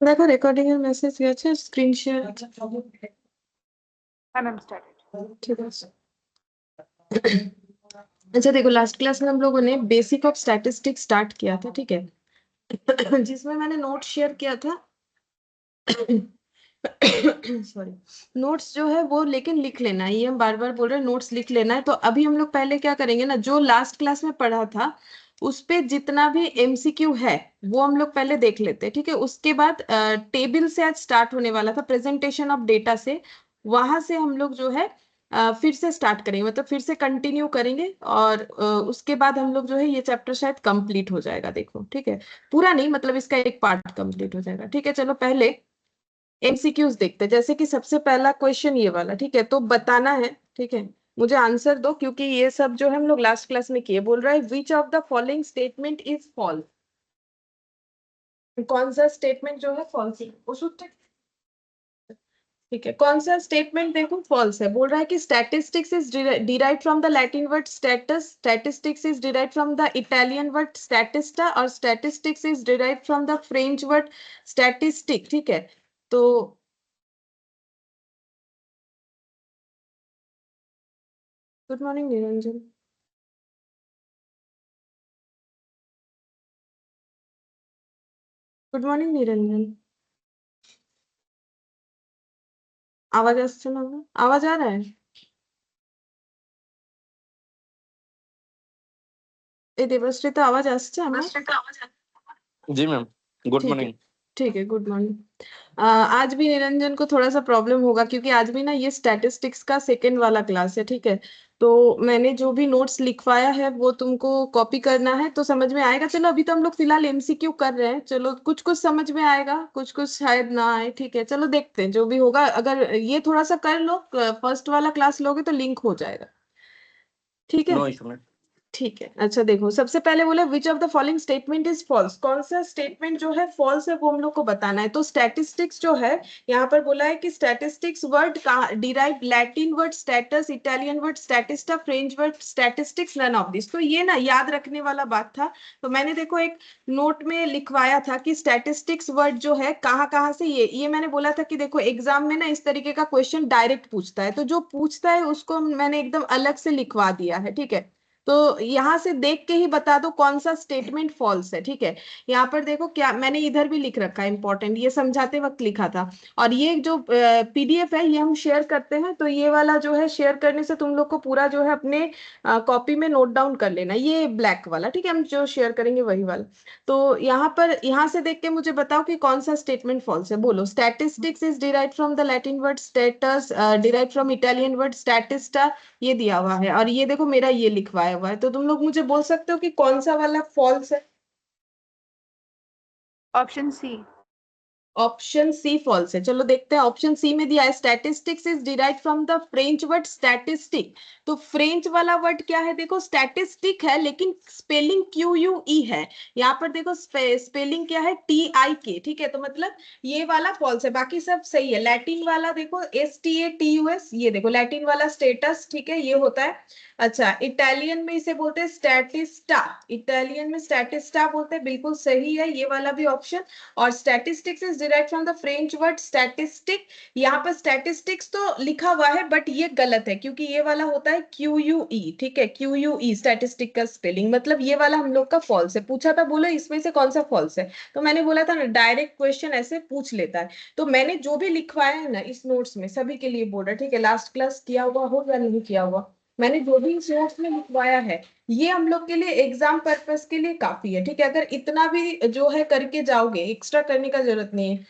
দেখো রেকর্ডিং এর মেসেজ গেছে, স্ক্রিন শেয়ার। হ্যাঁ ম্যাম স্টার্টেড। ঠিক আছে। अच्छा देखो, लास्ट क्लास में हम लोगों ने बेसिक ऑफ स्टैटिस्टिक्स स्टार्ट किया था, ठीक है। जिसमें मैंने नोट शेयर किया था। सॉरी। नोट्स जो है वो लेकिन लिख लेना है, ये हम बार बार बोल रहे हैं, नोट्स लिख लेना है। तो अभी हम लोग पहले क्या करेंगे ना, जो लास्ट क्लास में पढ़ा था उस पे जितना भी एमसीक्यू है वो हम लोग पहले देख लेते हैं, ठीक है। उसके बाद टेबल से आज स्टार्ट होने वाला था, प्रेजेंटेशन ऑफ डेटा से। वहां से हम लोग जो है फिर से स्टार्ट करेंगे, मतलब फिर से कंटिन्यू करेंगे। और उसके बाद हम लोग जो है ये चैप्टर शायद कंप्लीट हो जाएगा, देखो ठीक है। पूरा नहीं, मतलब इसका एक पार्ट कंप्लीट हो जाएगा, ठीक है। चलो पहले एमसीक्यूज देखते हैं। जैसे कि सबसे पहला क्वेश्चन ये वाला, ठीक है, तो बताना है, ठीक है। मुझे आंसर दो, क्योंकि ये सब जो है हम लोग लास्ट क्लास में किए। बोल रहा है which of the following statement is false. कौन सा स्टेटमेंट जो है फॉल्स है उस उत्तर, ठीक है। कौन सा स्टेटमेंट देखो फॉल्स है। बोल रहा है कि statistics is derived from the Latin word status, statistics is derived from the Italian word statista, और statistics is derived from the French word statistic, ठीक है। तो good morning Niranjan. Good morning Niranjan. आवाज আসছে না? आवाज आ रहा है? এই দেবশ্রী তো আওয়াজ আসছে আমার? जी मैम, गुड ठीक है, मॉर्निंग। ठीक है, गुड मॉर्निंग। आज भी निरंजन को थोड़ा सा प्रॉब्लम होगा, क्योंकि आज भी ना ये स्टैटिस्टिक्स का सेकेंड वाला क्लास है, ठीक है। तो मैंने जो भी नोट्स लिखवाया है वो तुमको कॉपी करना है, तो समझ में आएगा। चलो अभी तो हम लोग फिलहाल एमसीक्यू कर रहे हैं, चलो कुछ कुछ समझ में आएगा, कुछ कुछ शायद ना आए, ठीक है। चलो देखते हैं जो भी होगा। अगर ये थोड़ा सा कर लो, फर्स्ट वाला क्लास लोगे तो लिंक हो जाएगा, ठीक है। No issue ma'am. ठीक है। अच्छा देखो, सबसे पहले बोले which of the following statement is false. कौन सा स्टेटमेंट जो है फॉल्स है वो हम लोग को बताना है। तो स्टैटिस्टिक्स जो है, यहाँ पर बोला है कि statistics word derive Latin word status, Italian word statista, French word statistics, none of this. तो ये ना याद रखने वाला बात था। तो मैंने देखो एक नोट में लिखवाया था कि स्टैटिस्टिक्स वर्ड जो है कहाँ कहाँ से, ये मैंने बोला था कि देखो एग्जाम में ना इस तरीके का क्वेश्चन डायरेक्ट पूछता है, तो जो पूछता है उसको मैंने एकदम अलग से लिखवा दिया है, ठीक है। तो यहां से देख के ही बता दो कौन सा स्टेटमेंट फॉल्स है, ठीक है। यहाँ पर देखो क्या मैंने इधर भी लिख रखा है, इंपॉर्टेंट, ये समझाते वक्त लिखा था। और ये जो पीडीएफ है ये हम शेयर करते हैं, तो ये वाला जो है शेयर करने से तुम लोग को पूरा जो है अपने कॉपी में नोट डाउन कर लेना, ये ब्लैक वाला, ठीक है। हम जो शेयर करेंगे वही वाला। तो यहाँ पर यहाँ से देख के मुझे बताओ कि कौन सा स्टेटमेंट फॉल्स है। बोलो statistics is derived from the Latin word status, derived from Italian word statista, ये दिया हुआ है। और ये देखो मेरा ये लिखवाया हुआ है, तो तुम लोग मुझे बोल सकते हो कि कौन सा वाला फॉल्स है। Option C. Option C false है। चलो देखते हैं, ऑप्शन सी में दिया है statistics is derived from the French word statistic. तो फ्रेंच वाला वर्ड क्या है, देखो स्टैटिस्टिक है लेकिन स्पेलिंग क्यू यू ई है। यहाँ पर देखो स्पेलिंग क्या है, टी आई के, ठीक है। तो मतलब ये वाला फॉल्स है, बाकी सब सही है। लैटिन वाला देखो S T A T U S, ये देखो लैटिन वाला स्टेटस, ठीक है, ये होता है। अच्छा इटालियन में इसे बोलते हैं स्टैटिस्टा, इटालियन में स्टैटिस्टा बोलते हैं, बिल्कुल सही है ये वाला भी ऑप्शन। और statistics is derived from the French word statistic. यहाँ पर स्टैटिस्टिक्स तो लिखा हुआ है बट ये गलत है, क्योंकि ये वाला होता है क्यू यू ई, ठीक है, क्यू यू ई स्टैटिस्टिक का स्पेलिंग, मतलब ये वाला हम लोग का फॉल्स है। पूछा था, बोलो इसमें से कौन सा फॉल्स है, तो मैंने बोला था ना डायरेक्ट क्वेश्चन ऐसे पूछ लेता है। तो मैंने जो भी लिखवाया है ना इस नोट्स में सभी के लिए बोल रहा, ठीक है। लास्ट क्लास किया हुआ हो या नहीं किया हुआ, मैंने जो भी इस नोट्स में लिखवाया है ये हम लोग के लिए एग्जाम पर्पस के लिए काफी है, ठीक है। अगर इतना भी जो है करके जाओगे, एक्स्ट्रा करने का जरूरत नहीं है।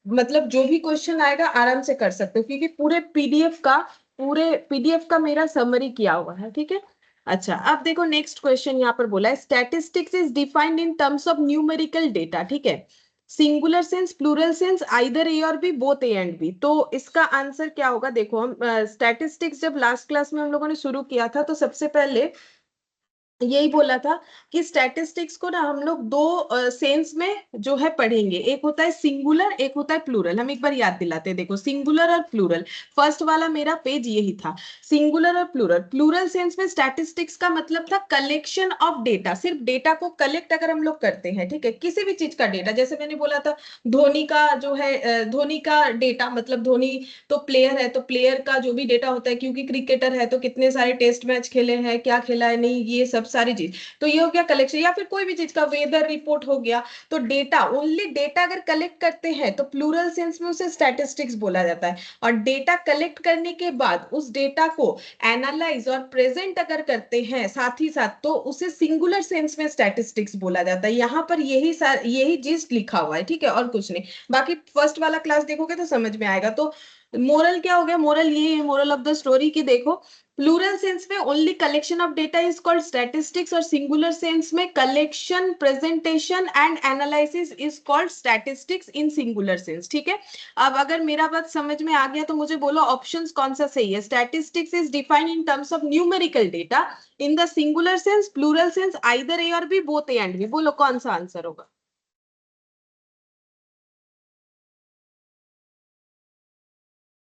मतलब जो भी क्वेश्चन आएगा आराम से कर सकते हो, क्योंकि पूरे पीडीएफ का मेरा समरी किया हुआ है, ठीक है। अच्छा अब देखो नेक्स्ट क्वेश्चन यहाँ पर बोला है statistics is defined in terms of numerical data, ठीक है। Singular sense, plural sense, either A और B, both A and B. तो इसका आंसर क्या होगा, देखो हम स्टैटिस्टिक्स जब लास्ट क्लास में हम लोगों ने शुरू किया था तो सबसे पहले यही बोला था कि स्टैटिस्टिक्स को ना हम लोग दो सेंस में जो है पढ़ेंगे, एक होता है सिंगुलर, एक होता है प्लूरल। हम एक बार याद दिलाते हैं, देखो सिंगुलर और प्लूरल, फर्स्ट वाला मेरा पेज यही था, सिंगुलर और प्लूरल। प्लूरल सेंस में स्टैटिस्टिक्स का मतलब था कलेक्शन ऑफ डेटा, सिर्फ डेटा को कलेक्ट अगर हम लोग करते हैं, ठीक है, किसी भी चीज का डेटा, जैसे मैंने बोला था धोनी का जो है धोनी का डेटा, मतलब धोनी तो प्लेयर है, तो प्लेयर का जो भी डेटा होता है, क्योंकि क्रिकेटर है तो कितने सारे टेस्ट मैच खेले हैं, क्या खेला है नहीं, ये सब सारी चीज, तो ये हो गया कलेक्शन। या फिर कोई भी चीज का वेदर रिपोर्ट हो गया, तो डेटा, ओनली डेटा अगर कलेक्ट करते हैं तो प्लूरल सेंस में उसे स्टैटिस्टिक्स बोला जाता है। और डेटा कलेक्ट करने के बाद उस डेटा को एनालाइज और प्रेजेंट अगर करते हैं साथ ही साथ, तो उसे सिंगुलर सेंस में स्टैटिस्टिक्स बोला जाता है। यहां पर यही चीज लिखा हुआ है, ठीक है, और कुछ नहीं। बाकी फर्स्ट वाला क्लास देखोगे तो समझ में आएगा। तो मोरल क्या हो गया, मोरल ये है, मोरल ऑफ द स्टोरी की देखो, प्लूरल सेंस में only collection of data is called statistics, और सिंगुलर सेंस में collection, presentation and analysis is called statistics in singular sense, ठीक है। अब अगर मेरा बात समझ में आ गया तो मुझे बोलो ऑप्शंस कौन सा सही है। Statistics is defined in terms of numerical data in the singular sense, plural sense either A और B, both A and B. बोलो कौन सा आंसर होगा।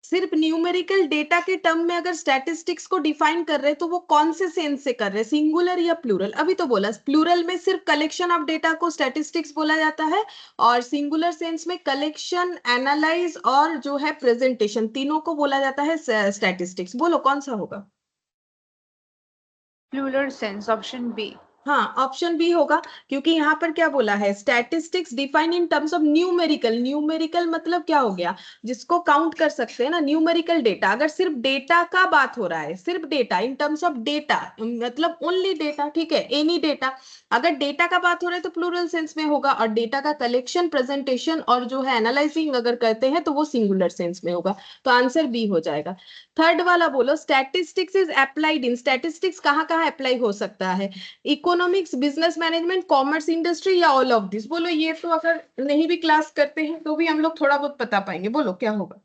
सिर्फ न्यूमेरिकल डेटा के टर्म में अगर स्टैटिस्टिक्स को डिफाइन कर रहे हैं तो वो कौन से सेंस से कर रहे हैं, सिंगुलर या प्लूरल। अभी तो बोला प्लूरल में सिर्फ कलेक्शन ऑफ डेटा को स्टैटिस्टिक्स बोला जाता है, और सिंगुलर सेंस में कलेक्शन, एनालाइज और जो है प्रेजेंटेशन, तीनों को बोला जाता है स्टैटिस्टिक्स। बोलो कौन सा होगा। Plural sense, option B. हाँ, ऑप्शन बी होगा, क्योंकि यहाँ पर क्या बोला है, statistics define in terms of numerical. Numerical मतलब क्या हो गया, जिसको काउंट कर सकते हैं ना, न्यूमेरिकल डेटा। अगर सिर्फ डेटा का बात हो रहा है, सिर्फ data in terms of data, मतलब ओनली डेटा, ठीक है, एनी डेटा। अगर डेटा का बात हो रहा है तो प्लूरल सेंस में होगा, और डेटा का कलेक्शन, प्रेजेंटेशन और जो है एनालाइजिंग अगर करते हैं तो वो सिंगुलर सेंस में होगा। तो आंसर बी हो जाएगा। थर्ड वाला बोलो, statistics is applied in, statistics कहाँ कहाँ अप्लाई हो सकता है, economics, business management, commerce, industry, या ऑल ऑफ दिस। बोलो, ये तो अगर नहीं भी क्लास करते हैं तो भी हम लोग थोड़ा बहुत बता पाएंगे। बोलो क्या होगा।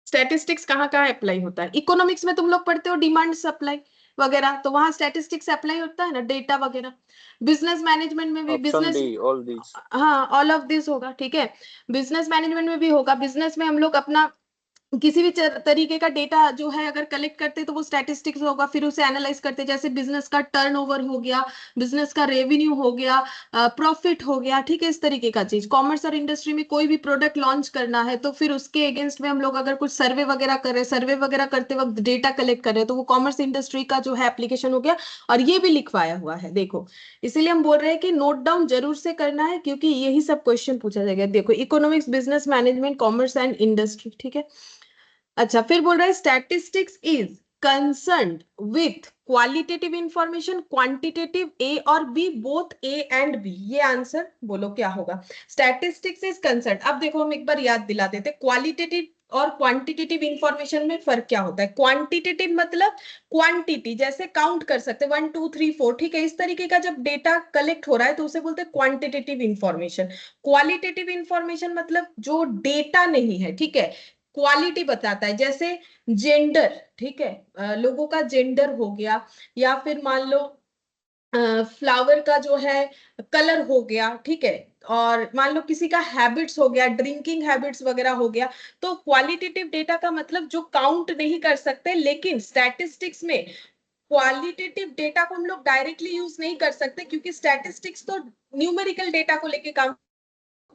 स्टैटिस्टिक्स कहाँ कहाँ अप्लाई होता है, इकोनॉमिक्स में तुम लोग पढ़ते हो डिमांड सप्लाई वगैरह, तो वहां स्टैटिस्टिक्स अप्लाई होता है ना, डेटा वगैरह। बिजनेस मैनेजमेंट में भी, option business, D all these. हाँ ऑल ऑफ दिस होगा, ठीक है। बिजनेस मैनेजमेंट में भी होगा, बिजनेस में हम लोग अपना किसी भी तरीके का डेटा जो है अगर कलेक्ट करते हैं तो वो स्टैटिस्टिक्स होगा, फिर उसे एनालाइज करते हैं, जैसे बिजनेस का टर्नओवर हो गया, बिजनेस का रेवेन्यू हो गया, प्रॉफिट हो गया, ठीक है, इस तरीके का चीज। कॉमर्स और इंडस्ट्री में कोई भी प्रोडक्ट लॉन्च करना है तो फिर उसके अगेंस्ट में हम लोग अगर कुछ सर्वे वगैरह कर रहे हैं, सर्वे वगैरह करते वक्त डेटा कलेक्ट कर रहे हैं, तो वो कॉमर्स इंडस्ट्री का जो है एप्लीकेशन हो गया। और ये भी लिखवाया हुआ है, देखो, इसीलिए हम बोल रहे हैं कि नोट डाउन जरूर से करना है, क्योंकि यही सब क्वेश्चन पूछा जाएगा। देखो, economics, business management, commerce and industry, ठीक है। अच्छा, फिर बोल रहा है statistics is concerned with qualitative information, quantitative, A और B, both A and B. ये आंसर बोलो क्या होगा। स्टैटिस्टिक्स इज कंसर्न, अब देखो हम एक बार याद दिला देते, क्वालिटेटिव और क्वांटिटेटिव इंफॉर्मेशन में फर्क क्या होता है। क्वांटिटेटिव मतलब क्वांटिटी, जैसे काउंट कर सकते 1 2 3 4, ठीक है, इस तरीके का जब डेटा कलेक्ट हो रहा है तो उसे बोलते हैं क्वांटिटेटिव इंफॉर्मेशन। क्वालिटेटिव इंफॉर्मेशन मतलब जो डेटा नहीं है, ठीक है, क्वालिटी बताता है, जैसे जेंडर, ठीक है, लोगों का जेंडर हो गया, या फिर मान लो फ्लावर का जो है कलर हो गया, ठीक है, और मान लो किसी का हैबिट्स हो गया, ड्रिंकिंग हैबिट्स वगैरह हो गया। तो क्वालिटेटिव डेटा का मतलब जो काउंट नहीं कर सकते, लेकिन स्टैटिस्टिक्स में क्वालिटेटिव डेटा को हम लोग डायरेक्टली यूज नहीं कर सकते, क्योंकि स्टैटिस्टिक्स तो न्यूमेरिकल डेटा को लेके काम,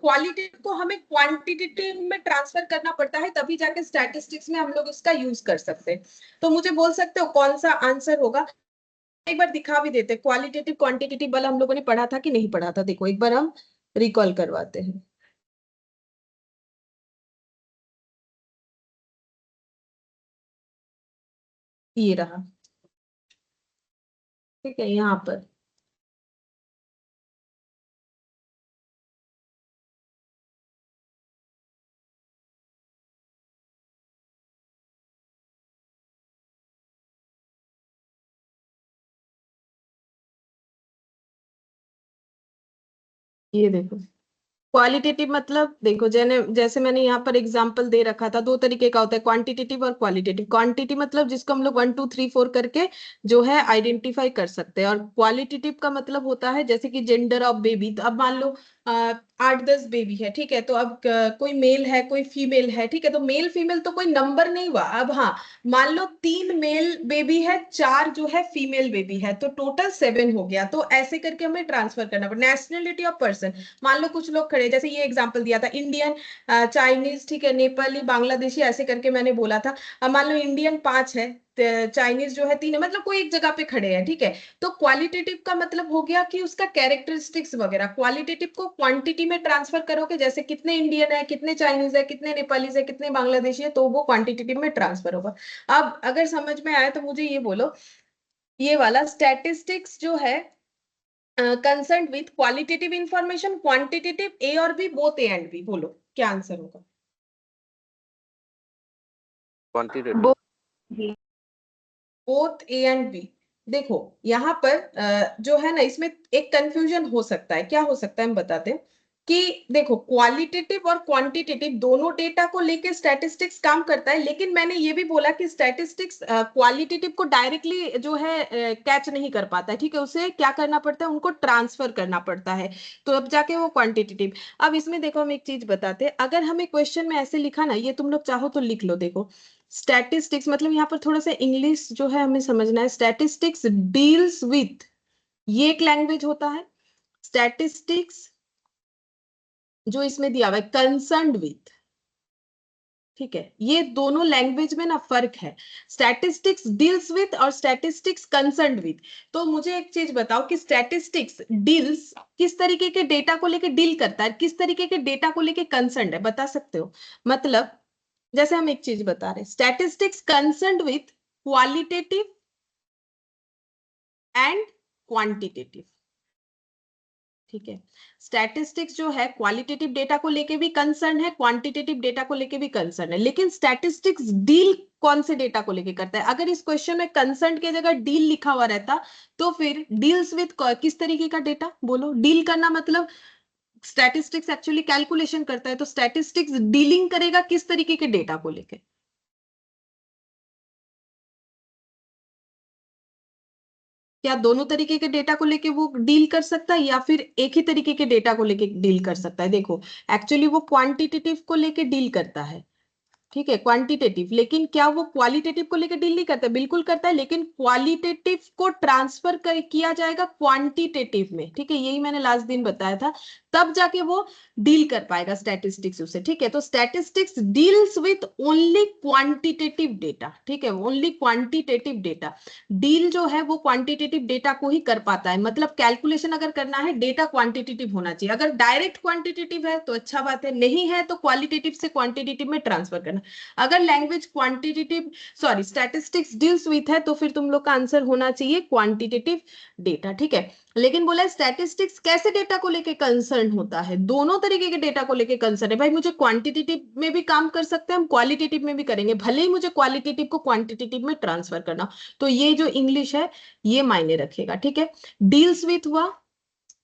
क्वालिटी को हमें क्वांटिटेटिव में ट्रांसफर करना पड़ता है, तभी जाके स्टैटिस्टिक्स में हम लोग इसका यूज कर सकते हैं। तो मुझे बोल सकते हो कौन सा आंसर होगा। एक बार दिखा भी देते, क्वालिटेटिव क्वांटिटेटिव वाला हम लोगों ने पढ़ा था कि नहीं पढ़ा था, देखो एक बार हम रिकॉल करवाते हैं। ये रहा, ठीक है, यहाँ पर ये देखो, क्वालिटेटिव मतलब देखो जैसे मैंने यहाँ पर एग्जांपल दे रखा था, दो तरीके का होता है, क्वांटिटेटिव और क्वालिटेटिव। क्वांटिटी मतलब जिसको हम लोग 1 2 3 4 करके जो है आइडेंटिफाई कर सकते हैं, और क्वालिटेटिव का मतलब होता है जैसे कि जेंडर ऑफ बेबी। तो अब मान लो 8 10 बेबी है, ठीक है, तो अब कोई मेल है कोई फीमेल है, ठीक है, तो मेल फीमेल तो कोई नंबर नहीं हुआ। अब हाँ, मान लो 3 मेल बेबी है 4 जो है फीमेल बेबी है, तो टोटल 7 हो गया। तो ऐसे करके हमें ट्रांसफर करना पड़ेगा। नेशनलिटी ऑफ पर्सन, मान लो कुछ लोग खड़े, जैसे ये एग्जांपल दिया था इंडियन, चाइनीज, ठीक है, नेपाली, बांग्लादेशी, ऐसे करके मैंने बोला था। अब मान लो इंडियन 5 है, चाइनीज जो है 3 है, मतलब कोई एक जगह पे खड़े हैं, ठीक है। तो क्वालिटेटिव का मतलब हो गया कि उसका कैरेक्टरिस्टिक्स वगैरह। क्वालिटेटिव को क्वांटिटी में ट्रांसफर करोगे, जैसे कितने इंडियन है, कितने चाइनीज है, कितने नेपालीज है, कितने बांग्लादेशी है, तो वो क्वांटिटेटिव में ट्रांसफर होगा। अब अगर समझ में आया तो मुझे ये बोलो, ये वाला स्टैटिस्टिक्स जो है concern with qualitative information, quantitative, A और B, both A and B, बोलो क्या आंसर होगा? Quantitative. Both A and B. देखो यहाँ पर जो है ना, इसमें एक कंफ्यूजन हो सकता है। क्या हो सकता है हम बताते हैं कि देखो क्वालिटेटिव और क्वांटिटेटिव दोनों डेटा को लेके स्टैटिस्टिक्स काम करता है, लेकिन मैंने ये भी बोला कि स्टैटिस्टिक्स क्वालिटेटिव को डायरेक्टली जो है कैच नहीं कर पाता है, ठीक है, उसे क्या करना पड़ता है, उनको ट्रांसफर करना पड़ता है, तो अब जाके वो क्वांटिटेटिव। अब इसमें देखो हम एक चीज बताते हैं, अगर हमें क्वेश्चन में ऐसे लिखा ना, ये तुम लोग चाहो तो लिख लो, देखो स्टैटिस्टिक्स मतलब यहाँ पर थोड़ा सा इंग्लिश जो है हमें समझना है। स्टैटिस्टिक्स डील्स विथ, ये एक लैंग्वेज होता है। स्टैटिस्टिक्स जो इसमें दिया हुआ है कंसर्न्ड विथ, ठीक है, ये दोनों लैंग्वेज में ना फर्क है। स्टैटिस्टिक्स डील्स विथ और स्टैटिस्टिक्स कंसर्न्ड विथ। तो मुझे एक चीज बताओ कि स्टैटिस्टिक्स डील्स किस तरीके के डेटा को लेके डील करता है, किस तरीके के डेटा को लेके कंसर्न्ड है, बता सकते हो? मतलब जैसे हम एक चीज बता रहे हैं, statistics concerned with qualitative and quantitative, ठीक है। स्टैटिस्टिक्स जो है क्वालिटेटिव डेटा को लेके भी कंसर्न है, क्वांटिटेटिव डेटा को लेके भी कंसर्न है, लेकिन स्टैटिस्टिक्स डील कौन से डेटा को लेके करता है? अगर इस क्वेश्चन में कंसर्न की जगह डील लिखा हुआ रहता, तो फिर डील्स विथ किस तरीके का डेटा, बोलो? डील करना मतलब स्टैटिस्टिक्स एक्चुअली कैलकुलेशन करता है, तो स्टैटिस्टिक्स डीलिंग करेगा किस तरीके के डेटा को लेके? क्या दोनों तरीके के डेटा को लेके वो डील कर सकता है, या फिर एक ही तरीके के डेटा को लेके डील कर सकता है? देखो एक्चुअली वो क्वांटिटेटिव को लेके डील करता है, ठीक है, क्वांटिटेटिव, लेकिन क्या वो क्वालिटेटिव को लेकर डील नहीं करता? बिल्कुल करता है, लेकिन क्वालिटेटिव को ट्रांसफर किया जाएगा क्वांटिटेटिव में, ठीक है, यही मैंने लास्ट दिन बताया था, तब जाके वो डील कर पाएगा स्टैटिस्टिक्स उसे, ठीक है। तो statistics deals with only quantitative data, ठीक है, ओनली क्वांटिटेटिव डेटा। डील जो है वो क्वांटिटेटिव डेटा को ही कर पाता है, मतलब कैलकुलेशन अगर करना है डेटा क्वांटिटेटिव होना चाहिए। अगर डायरेक्ट क्वांटिटेटिव है तो अच्छा बात है, नहीं है तो क्वालिटेटिव से क्वांटिटेटिव में ट्रांसफर करना। अगर language quantitative, sorry, statistics deals with है, तो फिर तुम लोग का आंसर होना चाहिए क्वांटिटेटिव डेटा, ठीक है। लेकिन बोला स्टैटिस्टिक्स कैसे डेटा को लेके कंसर्न होता है? दोनों तरीके के डेटा को लेके कंसर्न है भाई। मुझे क्वांटिटेटिव में भी काम कर सकते हैं हम, क्वालिटेटिव में भी करेंगे, भले ही मुझे क्वालिटेटिव को क्वांटिटेटिव में ट्रांसफर करना। तो ये जो इंग्लिश है ये मायने रखेगा, ठीक है। डील्स विथ हुआ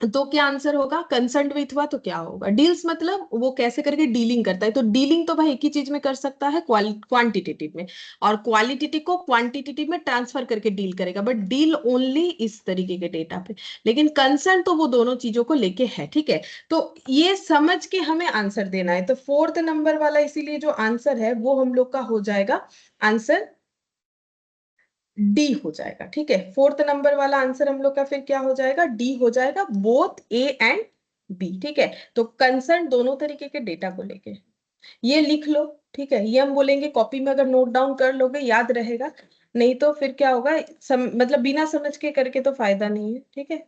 तो क्या आंसर होगा? कंसर्न विथ हुआ तो क्या होगा? डील्स मतलब वो कैसे करके डीलिंग करता है, तो डीलिंग तो भाई एक ही चीज में कर सकता है, क्वांटिटेटिव में, और क्वालिटेटिव को क्वांटिटेटिव में ट्रांसफर करके डील करेगा, बट डील ओनली इस तरीके के डेटा पे। लेकिन कंसर्न तो वो दोनों चीजों को लेके है, ठीक है। तो ये समझ के हमें आंसर देना है। तो 4th नंबर वाला इसीलिए जो आंसर है वो हम लोग का हो जाएगा आंसर डी हो जाएगा, ठीक है। 4th नंबर वाला आंसर हम लोग का फिर क्या हो जाएगा? डी हो जाएगा, बोथ ए एंड बी, ठीक है। तो कंसर्न दोनों तरीके के डेटा को लेके, ये लिख लो, ठीक है। ये हम बोलेंगे कॉपी में अगर नोट डाउन कर लोगे याद रहेगा, नहीं तो फिर क्या होगा, मतलब बिना समझ के करके तो फायदा नहीं है, ठीक है।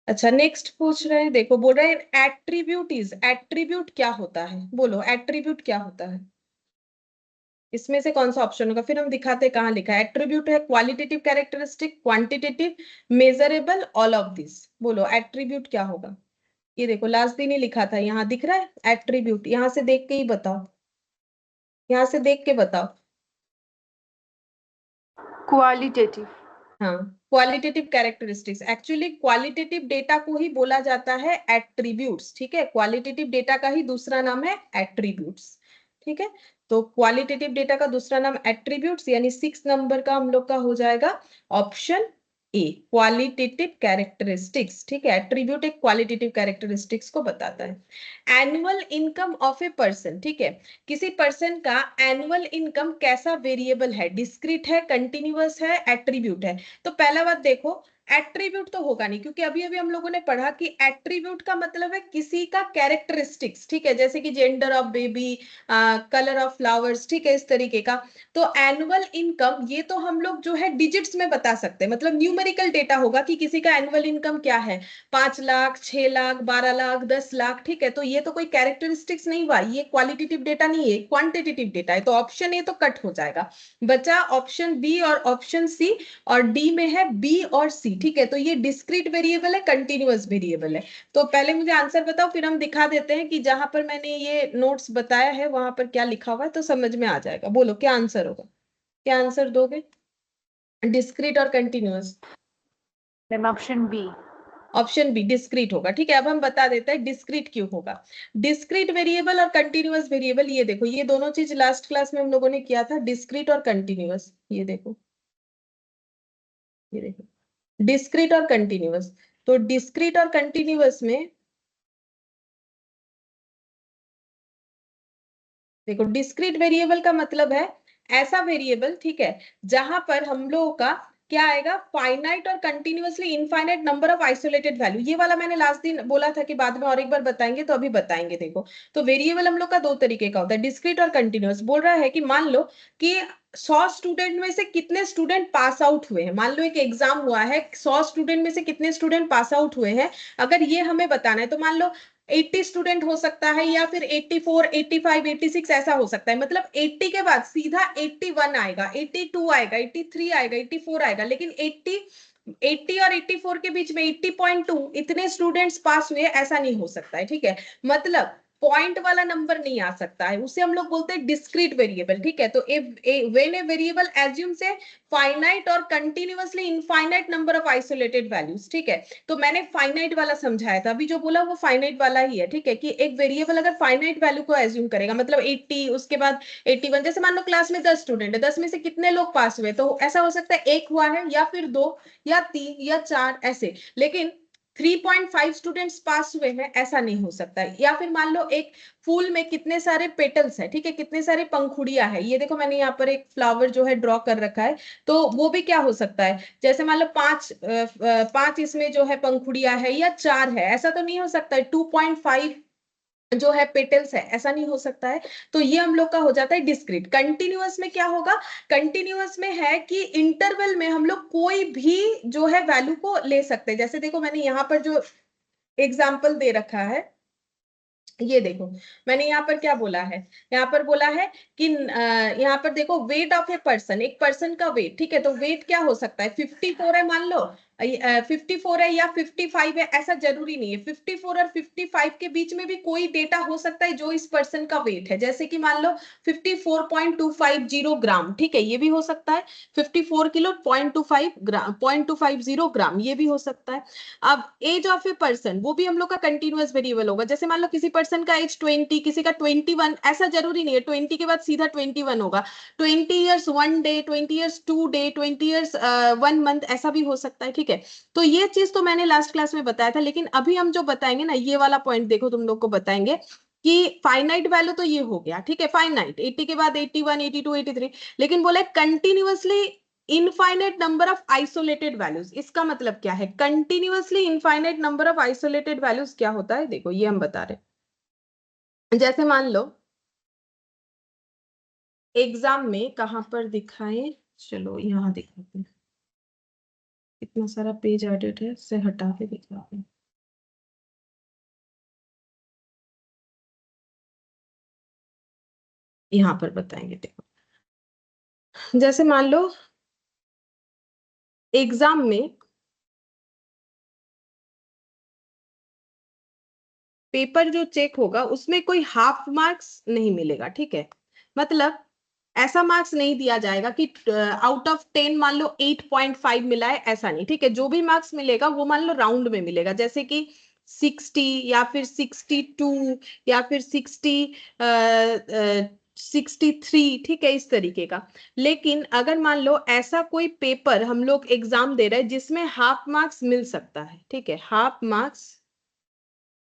अच्छा नेक्स्ट पूछ रहे हैं, देखो बोल रहे हैं एट्रीब्यूट क्या होता है? बोलो एट्रीब्यूट क्या होता है? इसमें से कौन सा ऑप्शन होगा? फिर हम दिखाते हैं कहाँ लिखा है। एट्रीब्यूट है qualitative characteristic, quantitative, measurable, all of this. बोलो एट्रीब्यूट क्या होगा? ये देखो लास्ट दिन ही लिखा था, यहाँ दिख रहा है एट्रीब्यूट, यहाँ से देख के ही बताओ, यहाँ से देख के बताओ। क्वालिटेटिव। हाँ, qualitative characteristics, actually qualitative data को ही बोला जाता है एट्रीब्यूट्स, ठीक है, क्वालिटेटिव डेटा का ही दूसरा नाम है एट्रीब्यूट्स, ठीक है। तो क्वालिटेटिव डेटा का दूसरा नाम एट्रीब्यूट्स, यानी 6 नंबर का हम लोग का हो जाएगा ऑप्शन ए, क्वालिटेटिव कैरेक्टरिस्टिक्स, ठीक है। एट्रीब्यूट एक क्वालिटेटिव कैरेक्टरिस्टिक्स को बताता है। Annual income of a person, ठीक है, किसी पर्सन का एनुअल इनकम कैसा वेरिएबल है, डिस्क्रीट है, कंटिन्यूअस है, एट्रीब्यूट है। तो पहला बात देखो, एट्रीब्यूट तो होगा नहीं, क्योंकि अभी अभी हम लोगों ने पढ़ा कि एट्रीब्यूट का मतलब है किसी का कैरेक्टरिस्टिक्स, ठीक है, जैसे कि gender of baby, colour of flowers, ठीक है, इस तरीके का। तो एनुअल इनकम ये तो हम लोग जो है डिजिट्स में बता सकते हैं, मतलब न्यूमेरिकल डेटा होगा कि किसी का एनुअल इनकम क्या है, 5 लाख, 6 लाख, 12 लाख, 10 लाख, ठीक है। तो ये तो कोई कैरेक्टरिस्टिक्स नहीं हुआ, ये क्वालिटेटिव डेटा नहीं है, क्वांटिटेटिव डेटा है। तो ऑप्शन ए तो कट हो जाएगा, बचा ऑप्शन बी और ऑप्शन सी, और डी में है बी और सी, ठीक है। तो ये डिस्क्रीट वेरिएबल है, कंटिन्यूअस वेरिएबल है। तो पहले मुझे आंसर बताओ, फिर हम दिखा देते हैं कि जहां पर मैंने ये नोट्स बताया है वहां पर क्या लिखा हुआ है, तो समझ में आ जाएगा। बोलो क्या आंसर होगा, क्या आंसर दोगे, डिस्क्रीट और continuous? Ma'am option B. Option B discrete होगा, ठीक है। अब हम बता देते हैं डिस्क्रीट क्यों होगा। डिस्क्रीट वेरिएबल और कंटिन्यूअस वेरिएबल, ये देखो, ये दोनों चीज लास्ट क्लास में हम लोगों ने किया था, डिस्क्रीट और कंटिन्यूअस। ये देखो, ये देखो, डिस्क्रीट और कंटिन्यूअस। तो डिस्क्रीट और कंटिन्यूअस में देखो, डिस्क्रीट वेरिएबल का मतलब है ऐसा वेरिएबल, ठीक है, जहां पर हम लोगों का क्या आएगा, फाइनाइट और continuously infinite number of isolated value. ये वाला मैंने लास्ट दिन बोला था कि बाद में और एक बार बताएंगे, तो अभी बताएंगे। देखो, तो वेरिएबल हम लोग का दो तरीके का होता है, डिस्क्रीट और कंटिन्यूअस। बोल रहा है कि मान लो कि 100 स्टूडेंट में से कितने स्टूडेंट पास आउट हुए हैं, मान लो एक एग्जाम हुआ है, 100 स्टूडेंट में से कितने स्टूडेंट पास आउट हुए हैं, अगर ये हमें बताना है, तो मान लो 80 स्टूडेंट हो सकता है, या फिर 84, 85, 86 ऐसा हो सकता है। मतलब 80 के बाद सीधा 81 आएगा, 82 आएगा, 83 आएगा, 84 आएगा, लेकिन 80 और 84 के बीच में 80.2 इतने स्टूडेंट्स पास हुए, ऐसा नहीं हो सकता है, ठीक है। मतलब पॉइंट वाला नंबर नहीं आ सकता है, उसे हम लोग बोलते हैं डिस्क्रीट वेरिएबल, ठीक है। तो when a variable assumes a finite और continuously infinite number of isolated values, ठीक है। तो मैंने फाइनाइट वाला समझाया था, अभी जो बोला वो फाइनाइट वाला ही है, ठीक है, कि एक वेरिएबल अगर फाइनाइट वैल्यू को एज्यूम करेगा, मतलब 80, उसके बाद 81, जैसे मान लो क्लास में 10 स्टूडेंट है, 10 में से कितने लोग पास हुए, तो ऐसा हो सकता है एक हुआ है, या फिर 2, या 3, या 4 ऐसे, लेकिन 3.5 स्टूडेंट्स पास हुए हैं ऐसा नहीं हो सकता है। या फिर मान लो एक फूल में कितने सारे पेटल्स है, ठीक है, कितने सारे पंखुड़ियां है, ये देखो मैंने यहाँ पर एक फ्लावर जो है ड्रॉ कर रखा है, तो वो भी क्या हो सकता है, जैसे मान लो 5 इसमें जो है पंखुड़ियां है, या 4 है, ऐसा तो नहीं हो सकता है। 2.5 जो है पेटल्स है, ऐसा नहीं हो सकता है। तो ये हम लोग का हो जाता है डिस्क्रीट। कंटिन्यूअस में क्या होगा, कंटिन्यूअस में है कि इंटरवल में हम लोग कोई भी जो है वैल्यू को ले सकते हैं। जैसे देखो मैंने यहाँ पर जो एग्जाम्पल दे रखा है, ये देखो मैंने यहाँ पर क्या बोला है, यहाँ पर बोला है कि यहाँ पर देखो, वेट ऑफ ए पर्सन, एक पर्सन का वेट, ठीक है। तो वेट क्या हो सकता है, 54 है मान लो, 54 है या 55 है, ऐसा जरूरी नहीं है। 54 और 55 के बीच में भी कोई डेटा हो सकता है जो इस पर्सन का वेट है, जैसे कि मान लो 54.250 ग्राम, ठीक है, ये भी हो सकता है। 54 किलो 0.25 ग्राम, 0.250 ग्राम, ये भी हो सकता है। अब एज ऑफ ए पर्सन, वो भी हम लोग का कंटिन्यूअस वेरिएबल होगा। जैसे मान लो किसी पर्सन का एज 20, किसी का 21, ऐसा जरूरी नहीं है 20 के बाद सीधा 21 होगा। 20 years 1 day, 20 years 2 day, 20 years 1 month, ऐसा भी हो सकता है, ठीक है। तो ये चीज तो मैंने लास्ट क्लास में बताया था, लेकिन अभी हम जो बताएंगे ना, ये वाला पॉइंट देखो, तुम लोग को बताएंगे कि फाइनाइट वैल्यू तो ये हो गया, ठीक है, फाइनाइट 80 के बाद 81, 82, 83, लेकिन बोले continuously infinite number of isolated values. इसका मतलब क्या है, continuously infinite number of isolated values क्या होता है, देखो ये हम बता रहे हैं। जैसे मान लो एग्जाम में कहां पर दिखाएं, चलो यहाँ दिखाते हैं, इतना सारा पेज एडिट है, से हटा के दिखाते हैं। यहाँ पर बताएंगे, देखो जैसे मान लो एग्जाम में पेपर जो चेक होगा उसमें कोई हाफ मार्क्स नहीं मिलेगा, ठीक है। मतलब ऐसा मार्क्स नहीं दिया जाएगा कि आउट ऑफ 10 मान लो 8.5 मिला है, ऐसा नहीं, ठीक है। जो भी मार्क्स मिलेगा वो मान लो राउंड में मिलेगा, जैसे कि 60 या फिर 62 या फिर 63, ठीक है, इस तरीके का। लेकिन अगर मान लो ऐसा कोई पेपर हम लोग एग्जाम दे रहे हैं जिसमें हाफ मार्क्स मिल सकता है, ठीक है, half marks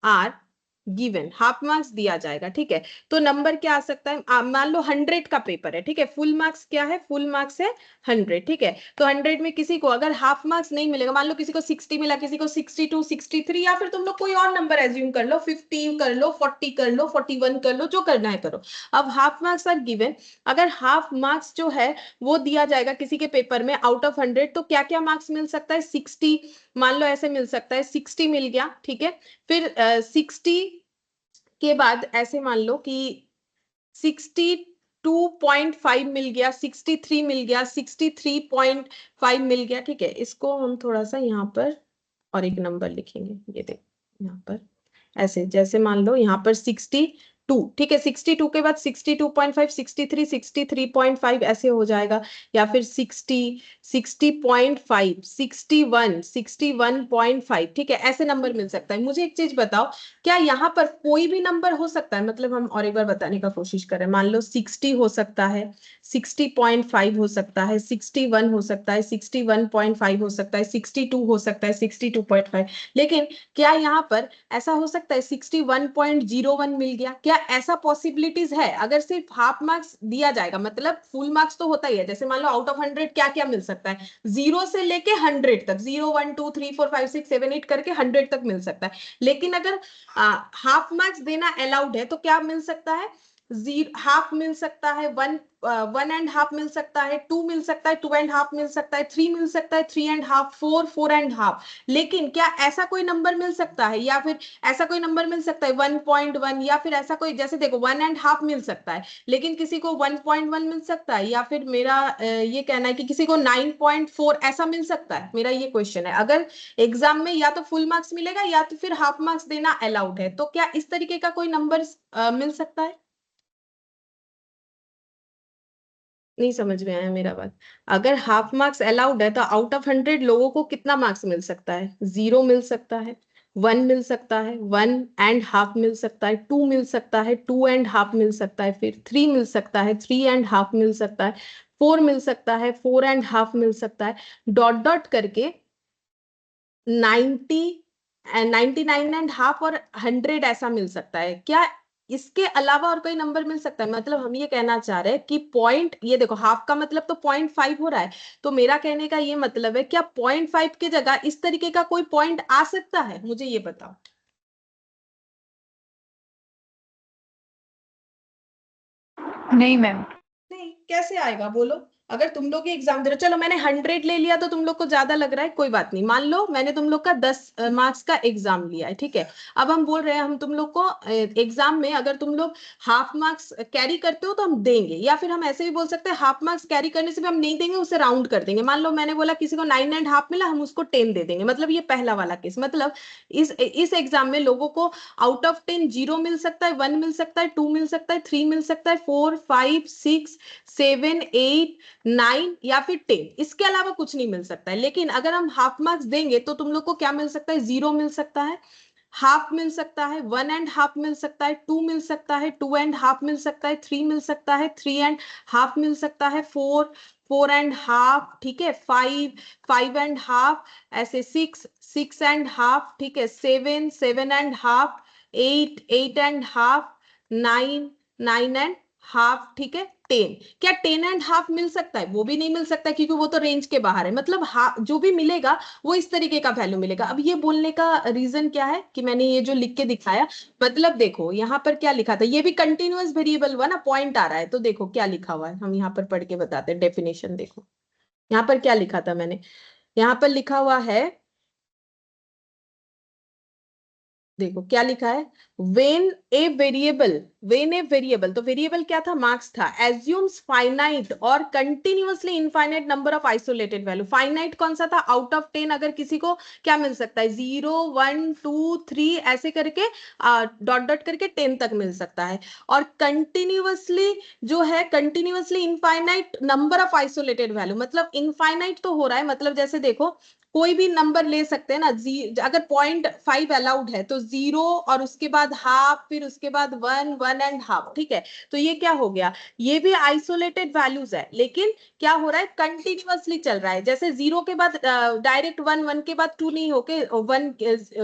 are given, half marks दिया जाएगा, ठीक है। तो नंबर क्या आ सकता है, मान लो 100 का पेपर है, ठीक है, फुल मार्क्स क्या है, फुल मार्क्स है 100, ठीक है। तो 100 में किसी को अगर हाफ मार्क्स नहीं मिलेगा, मान लो किसी को 60 मिला, किसी को 62, 63, या फिर तुम लोग कोई और नंबर एज्यूम कर लो, 50 कर लो, 40 कर लो, 41 कर लो, जो करना है करो। अब हाफ मार्क्स आर गिवन, अगर हाफ मार्क्स जो है वो दिया जाएगा किसी के पेपर में आउट ऑफ 100, तो क्या क्या मार्क्स मिल सकता है, 60 मान लो ऐसे मिल सकता है, 60 मिल गया, ठीक है। फिर 60 के बाद ऐसे मान लो कि 62.5 मिल गया, 63 मिल गया, 63.5 मिल गया, ठीक है। इसको हम थोड़ा सा यहाँ पर और एक नंबर लिखेंगे, ये देखो यहाँ पर ऐसे, जैसे मान लो यहाँ पर 62, ठीक है, 62 के बाद 62.5, 63, 63.5 ऐसे हो जाएगा, या फिर 60, 60.5, 61, 61.5, ठीक है, ऐसे नंबर मिल सकता है। मुझे एक चीज बताओ, क्या यहाँ पर कोई भी नंबर हो सकता है, मतलब हम और एक बार बताने का कोशिश करें, मान लो 60 हो सकता है, 60.5 हो सकता है, 61 हो सकता है, 61.5 हो सकता है, 62 हो सकता है, 62.5, लेकिन क्या यहाँ पर ऐसा हो सकता है 61.01 मिल गया, क्या ऐसा पॉसिबिलिटीज है? अगर सिर्फ हाफ मार्क्स दिया जाएगा, मतलब फुल मार्क्स तो होता ही है, जैसे मान लो आउट ऑफ 100 क्या क्या मिल सकता है, 0 से लेके 100 तक, 0 1 2 3 4 5 6 7 8 करके 100 तक मिल सकता है। लेकिन अगर हाफ मार्क्स देना अलाउड है तो क्या मिल सकता है, हाफ मिल सकता है, 1.5 मिल सकता है, 2 मिल सकता है, 2.5 मिल सकता है, 3 मिल सकता है, 3.5, 4, 4.5। लेकिन क्या ऐसा कोई नंबर मिल सकता है, या फिर ऐसा कोई नंबर मिल सकता है 1.1, या फिर ऐसा कोई, जैसे देखो 1.5 मिल सकता है, लेकिन किसी को 1.1 मिल सकता है, या फिर मेरा ये कहना है कि किसी को 9.4 ऐसा मिल सकता है। मेरा ये क्वेश्चन है, अगर एग्जाम में या तो फुल मार्क्स मिलेगा या तो फिर हाफ मार्क्स देना अलाउड है, तो क्या इस तरीके का कोई नंबर मिल सकता है? नहीं समझ में आया मेरा बात। अगर हाफ मार्क्स अलाउड है तो आउट ऑफ 100 लोगों को कितना मार्क्स मिल सकता है, 0 मिल सकता है, 1 मिल सकता है, 1.5 मिल सकता है, 2 मिल सकता है, 2.5 मिल सकता है, फिर 3 मिल सकता है, 3.5 मिल सकता है, 4 मिल सकता है, 4.5 मिल सकता है, डॉट डॉट करके 90, 99.5 और 100 ऐसा मिल सकता है। क्या इसके अलावा और कोई नंबर मिल सकता है? मतलब हम ये कहना चाह रहे हैं कि पॉइंट, ये देखो हाफ का मतलब तो 0.5 हो रहा है, तो मेरा कहने का ये मतलब है क्या 0.5 की जगह इस तरीके का कोई पॉइंट आ सकता है? मुझे ये बताओ। नहीं मैम। नहीं, कैसे आएगा बोलो? अगर तुम लोग एग्जाम दे रहे हो, चलो मैंने 100 ले लिया तो तुम लोग को ज्यादा लग रहा है, कोई बात नहीं, मान लो मैंने तुम लोग का 10 मार्क्स का एग्जाम लिया है, ठीक है। अब हम बोल रहे हैं हम तुम लोग को एग्जाम में अगर तुम लोग हाफ मार्क्स कैरी करते हो तो हम देंगे, या फिर हम ऐसे भी बोल सकते हैं हाफ मार्क्स कैरी करने से भी हम नहीं देंगे, उसे राउंड कर देंगे। मान लो मैंने बोला किसी को 9.5 मिला, हम उसको 10 दे देंगे, मतलब ये पहला वाला केस। मतलब इस एग्जाम में लोगों को आउट ऑफ 10 0 मिल सकता है, 1 मिल सकता है, 2 मिल सकता है, 3 मिल सकता है, 4 5 6 7 8 9 या फिर 10, इसके अलावा कुछ नहीं मिल सकता है। लेकिन अगर हम हाफ मार्क्स देंगे तो तुम लोग को क्या मिल सकता है, 0 मिल सकता है, हाफ मिल सकता है, 1.5 मिल सकता है, 2 मिल सकता है, 2.5 मिल सकता है, 3 मिल सकता है, 3.5 मिल सकता है, 4, 4.5, ठीक है, 5, 5.5, ऐसे 6, 6.5, ठीक है, 7, 7.5, 8, 8.5, 9, 9.5, ठीक है, 10। क्या 10.5 मिल सकता है? वो भी नहीं मिल सकता क्योंकि वो तो रेंज के बाहर है। मतलब जो भी मिलेगा वो इस तरीके का वैल्यू मिलेगा। अब ये बोलने का रीजन क्या है कि मैंने ये जो लिख के दिखाया, मतलब देखो यहाँ पर क्या लिखा था, ये भी कंटिन्यूअस वेरिएबल हुआ ना, पॉइंट आ रहा है, तो देखो क्या लिखा हुआ है, हम यहाँ पर पढ़ के बताते हैं डेफिनेशन। देखो यहाँ पर क्या लिखा था मैंने, यहाँ पर लिखा हुआ है देखो क्या लिखा है, वेन ए वेरिएबल, तो वेरिएबल क्या था, मार्क्स था, एज्यूम्स फाइनाइट और continuously infinite number of isolated value. Finite कौन सा था, आउट ऑफ 10 अगर किसी को क्या मिल सकता है, 0 1 2 3 ऐसे करके डॉट डॉट करके 10 तक मिल सकता है। और कंटिन्यूअसली जो है, continuously infinite number of isolated value, मतलब इनफाइनाइट तो हो रहा है, मतलब जैसे देखो कोई भी नंबर ले सकते हैं ना, अगर 0.5 अलाउड है तो 0 और उसके बाद हाफ, फिर उसके बाद 1 1.5, ठीक है। तो ये क्या हो गया, ये भी आइसोलेटेड वैल्यूज है, लेकिन क्या हो रहा है, कंटिन्यूअसली चल रहा है। जैसे 0 के बाद डायरेक्ट 1, 1 के बाद 2 नहीं होके 1,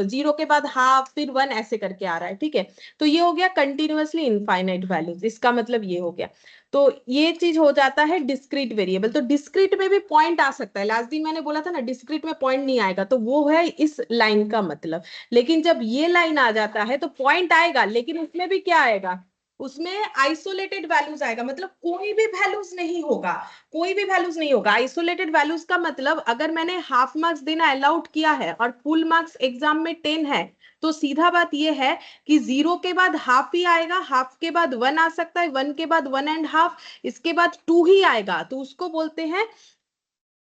0 के बाद हाफ फिर 1 ऐसे करके आ रहा है, ठीक है। तो ये हो गया कंटिन्यूअसली इनफाइनाइट वैल्यूज, इसका मतलब ये हो गया। तो ये चीज हो जाता है डिस्क्रीट वेरिएबल। तो डिस्क्रीट में भी पॉइंट आ सकता है, लास्ट दिन मैंने बोला था ना डिस्क्रीट में पॉइंट नहीं आएगा, तो वो है इस लाइन का मतलब। लेकिन जब ये लाइन आ जाता है तो पॉइंट आएगा, लेकिन उसमें भी क्या आएगा, उसमें आइसोलेटेड वैल्यूज आएगा, मतलब कोई भी वैल्यूज नहीं होगा, कोई भी वैल्यूज नहीं होगा। आइसोलेटेड वैल्यूज का मतलब अगर मैंने हाफ मार्क्स देना अलाउड किया है और फुल मार्क्स एग्जाम में 10 है, तो सीधा बात यह है कि 0 के बाद हाफ ही आएगा, हाफ के बाद 1 आ सकता है, 1 के बाद 1.5, इसके बाद 2 ही आएगा, तो उसको बोलते हैं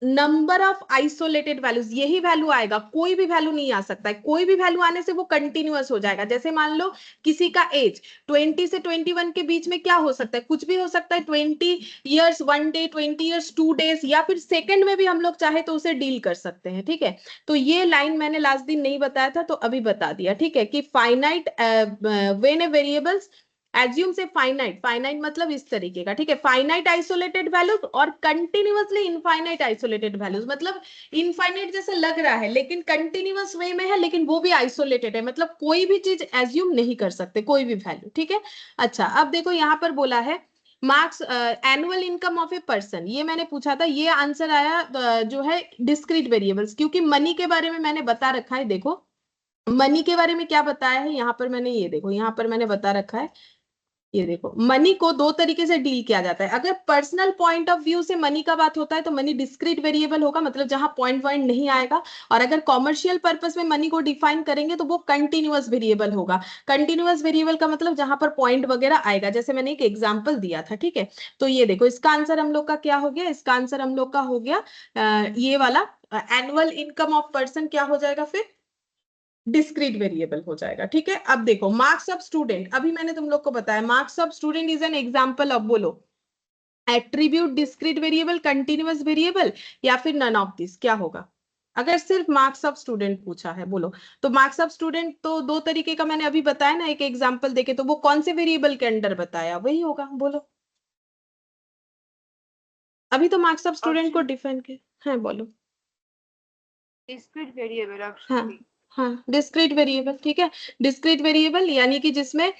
नंबर ऑफ आइसोलेटेड वैल्यूज। यही वैल्यू आएगा, कोई भी वैल्यू नहीं आ सकता है। कोई भी वैल्यू आने से वो कंटिन्यूअस हो जाएगा। जैसे मान लो किसी का एज 20 से 21 के बीच में क्या हो सकता है, कुछ भी हो सकता है, 20 ईयर्स 1 डे, 20 ईयर्स 2 डेज, या फिर सेकंड में भी हम लोग चाहे तो उसे डील कर सकते हैं, ठीक है। तो ये लाइन मैंने लास्ट दिन नहीं बताया था, तो अभी बता दिया, ठीक है, कि finite when A variables assume से फाइनाइट, फाइनाइट मतलब इस तरीके का, ठीक है, फाइनाइट आइसोलेटेड वैल्यूज और कंटिन्यूअसली इनफाइनाइट आइसोलेटेड वैल्यूज, मतलब इनफाइनाइट जैसे लग रहा है लेकिन कंटिन्यूअस वे में है, लेकिन वो भी आइसोलेटेड है, मतलब कोई भी चीज एज्यूम नहीं कर सकते, कोई भी वैल्यू, ठीक है। अच्छा, अब देखो यहाँ पर बोला है marks annual income of a person, ये मैंने पूछा था, ये आंसर आया जो है डिस्क्रीट वेरिएबल्स, क्योंकि मनी के बारे में मैंने बता रखा है। देखो मनी के बारे में क्या बताया है यहाँ पर मैंने, ये देखो यहाँ पर मैंने बता रखा है, ये देखो मनी को दो तरीके से डील किया जाता है। अगर पर्सनल पॉइंट ऑफ व्यू से मनी का बात होता है तो मनी डिस्क्रीट वेरिएबल होगा, मतलब जहां पॉइंट पॉइंट नहीं आएगा। और अगर कॉमर्शियल पर्पस में मनी को डिफाइन करेंगे तो वो कंटिन्यूअस वेरिएबल होगा। कंटिन्यूअस वेरिएबल का मतलब जहां पर पॉइंट वगैरह आएगा, जैसे मैंने एक एग्जाम्पल दिया था, ठीक है। तो ये देखो इसका आंसर हम लोग का क्या हो गया, इसका आंसर हम लोग का हो गया ये वाला एनुअल इनकम ऑफ पर्सन क्या हो जाएगा फिर, डिस्क्रीट वेरिएबल हो जाएगा, ठीक है। अब देखो मार्क्स ऑफ स्टूडेंट, अभी मैंने तुम लोग को बताया marks of student is an example of, बोलो attribute, discrete variable, continuous variable, या फिर नन ऑफ दिस, क्या होगा अगर सिर्फ मार्क्स ऑफ स्टूडेंट पूछा है, बोलो। तो मार्क्स ऑफ स्टूडेंट तो दो तरीके का मैंने अभी बताया ना, एक एग्जांपल देके, तो वो कौन से वेरिएबल के अंडर बताया, वही होगा, बोलो। अभी तो मार्क्स ऑफ स्टूडेंट को डिफाइन के, हाँ बोलो। डिस्क्रीट वेरिएबल ऑप्शन हाँ, बी। हाँ डिस्क्रीट वेरिएबल, ठीक है। डिस्क्रीट वेरिएबल यानी कि जिसमें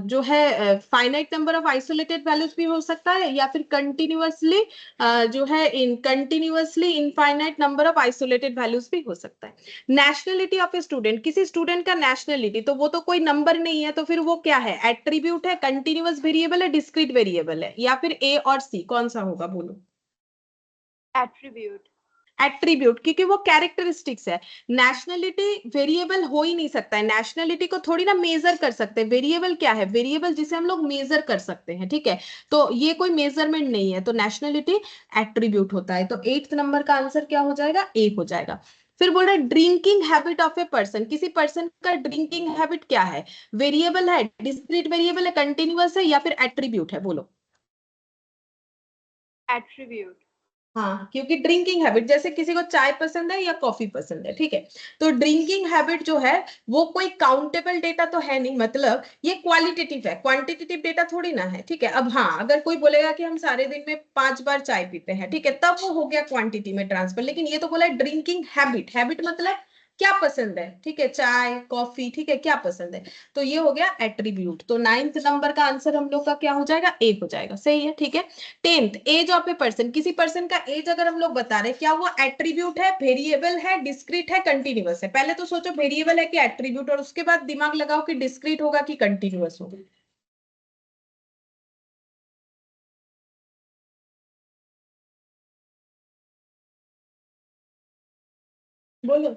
जो है finite number of isolated values भी हो सकता है, या फिर कंटिन्यूअसली जो है in continuously infinite number of isolated values भी हो सकता है। नेशनलिटी ऑफ ए स्टूडेंट, किसी स्टूडेंट का नेशनलिटी, तो वो तो कोई नंबर नहीं है, तो फिर वो क्या है, एट्रीब्यूट है, कंटिन्यूअस वेरिएबल है, डिस्क्रीट वेरिएबल है, या फिर ए और सी कौन सा होगा, बोलो। एट्रीब्यूट। एट्रीब्यूट, क्योंकि वो कैरेक्टरिस्टिक्स है। नेशनलिटी वेरिएबल हो ही नहीं सकता है, नेशनलिटी को थोड़ी ना मेजर कर सकते हैं। वेरिएबल क्या है, वेरिएबल जिसे हम लोग मेजर कर सकते हैं, ठीक है। तो ये कोई मेजरमेंट नहीं है, तो नेशनलिटी एट्रीब्यूट होता है। तो 8th नंबर का आंसर क्या हो जाएगा, ए हो जाएगा। फिर बोल रहे drinking habit of a person, किसी पर्सन का ड्रिंकिंग हैबिट क्या है, वेरिएबल है, डिस्क्रीट वेरिएबल है, कंटिन्यूअस है, या फिर एट्रीब्यूट है, बोलो। एट्रीब्यूट। हाँ, क्योंकि ड्रिंकिंग हैबिट, जैसे किसी को चाय पसंद है या कॉफी पसंद है, ठीक है। तो ड्रिंकिंग हैबिट जो है वो कोई काउंटेबल डेटा तो है नहीं, मतलब ये क्वालिटेटिव है, क्वांटिटेटिव डेटा थोड़ी ना है, ठीक है। अब हाँ, अगर कोई बोलेगा कि हम सारे दिन में 5 बार चाय पीते हैं, ठीक है, तब वो हो गया क्वांटिटी में ट्रांसफर। लेकिन ये तो बोला ड्रिंकिंग हैबिट, हैबिट मतलब क्या पसंद है, ठीक है, चाय कॉफी, ठीक है, क्या पसंद है। तो ये हो गया एट्रीब्यूट। तो 9th नंबर का आंसर हम लोग का क्या हो जाएगा, ए हो जाएगा, सही है, ठीक है। 10th age of a person, किसी पर्सन का एज अगर हम लोग बता रहे हैं, क्या वो एट्रीब्यूट है, वेरिएबल है, डिस्क्रीट है, कंटिन्यूअस है। पहले तो सोचो वेरिएबल है कि एट्रीब्यूट, और उसके बाद दिमाग लगाओ कि डिस्क्रीट होगा कि कंटिन्यूअस होगा। बोलो।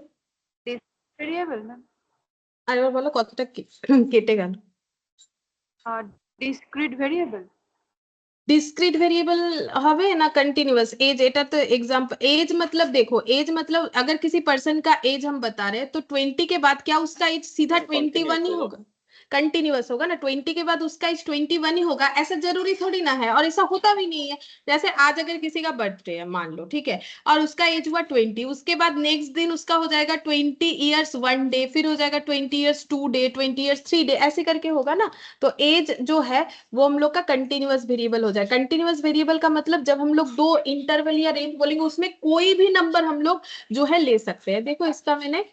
Variable ma'am. আরেকবার বলো কতটা কেটে গেল। Discrete variable. डिस्क्रीट वेरिएबल হবে না कंटिन्यूअस एज, এটা তো एग्जांपल एज मतलब देखो एज मतलब अगर किसी पर्सन का एज हम बता रहे हैं तो 20 के बाद क्या उसका एज सीधा 21 ही होगा, कंटिन्यूअस होगा ना, 20 के बाद उसका एज 21 ही होगा, ऐसा जरूरी थोड़ी ना है, और ऐसा होता भी नहीं है। जैसे आज अगर किसी का बर्थडे है मान लो, ठीक है, और उसका एज हुआ 20, उसके बाद नेक्स्ट दिन उसका हो जाएगा 20 ईयर्स 1 डे, फिर हो जाएगा 20 ईयर्स 2 डे, 20 ईयर्स 3 डे, ऐसे करके होगा ना। तो एज जो है वो हम लोग का कंटिन्यूअस वेरिएबल हो जाए। कंटिन्यूअस वेरिएबल का मतलब जब हम लोग दो इंटरवल या रेंज बोलेंगे उसमें कोई भी नंबर हम लोग जो है ले सकते हैं। देखो इसका मैंने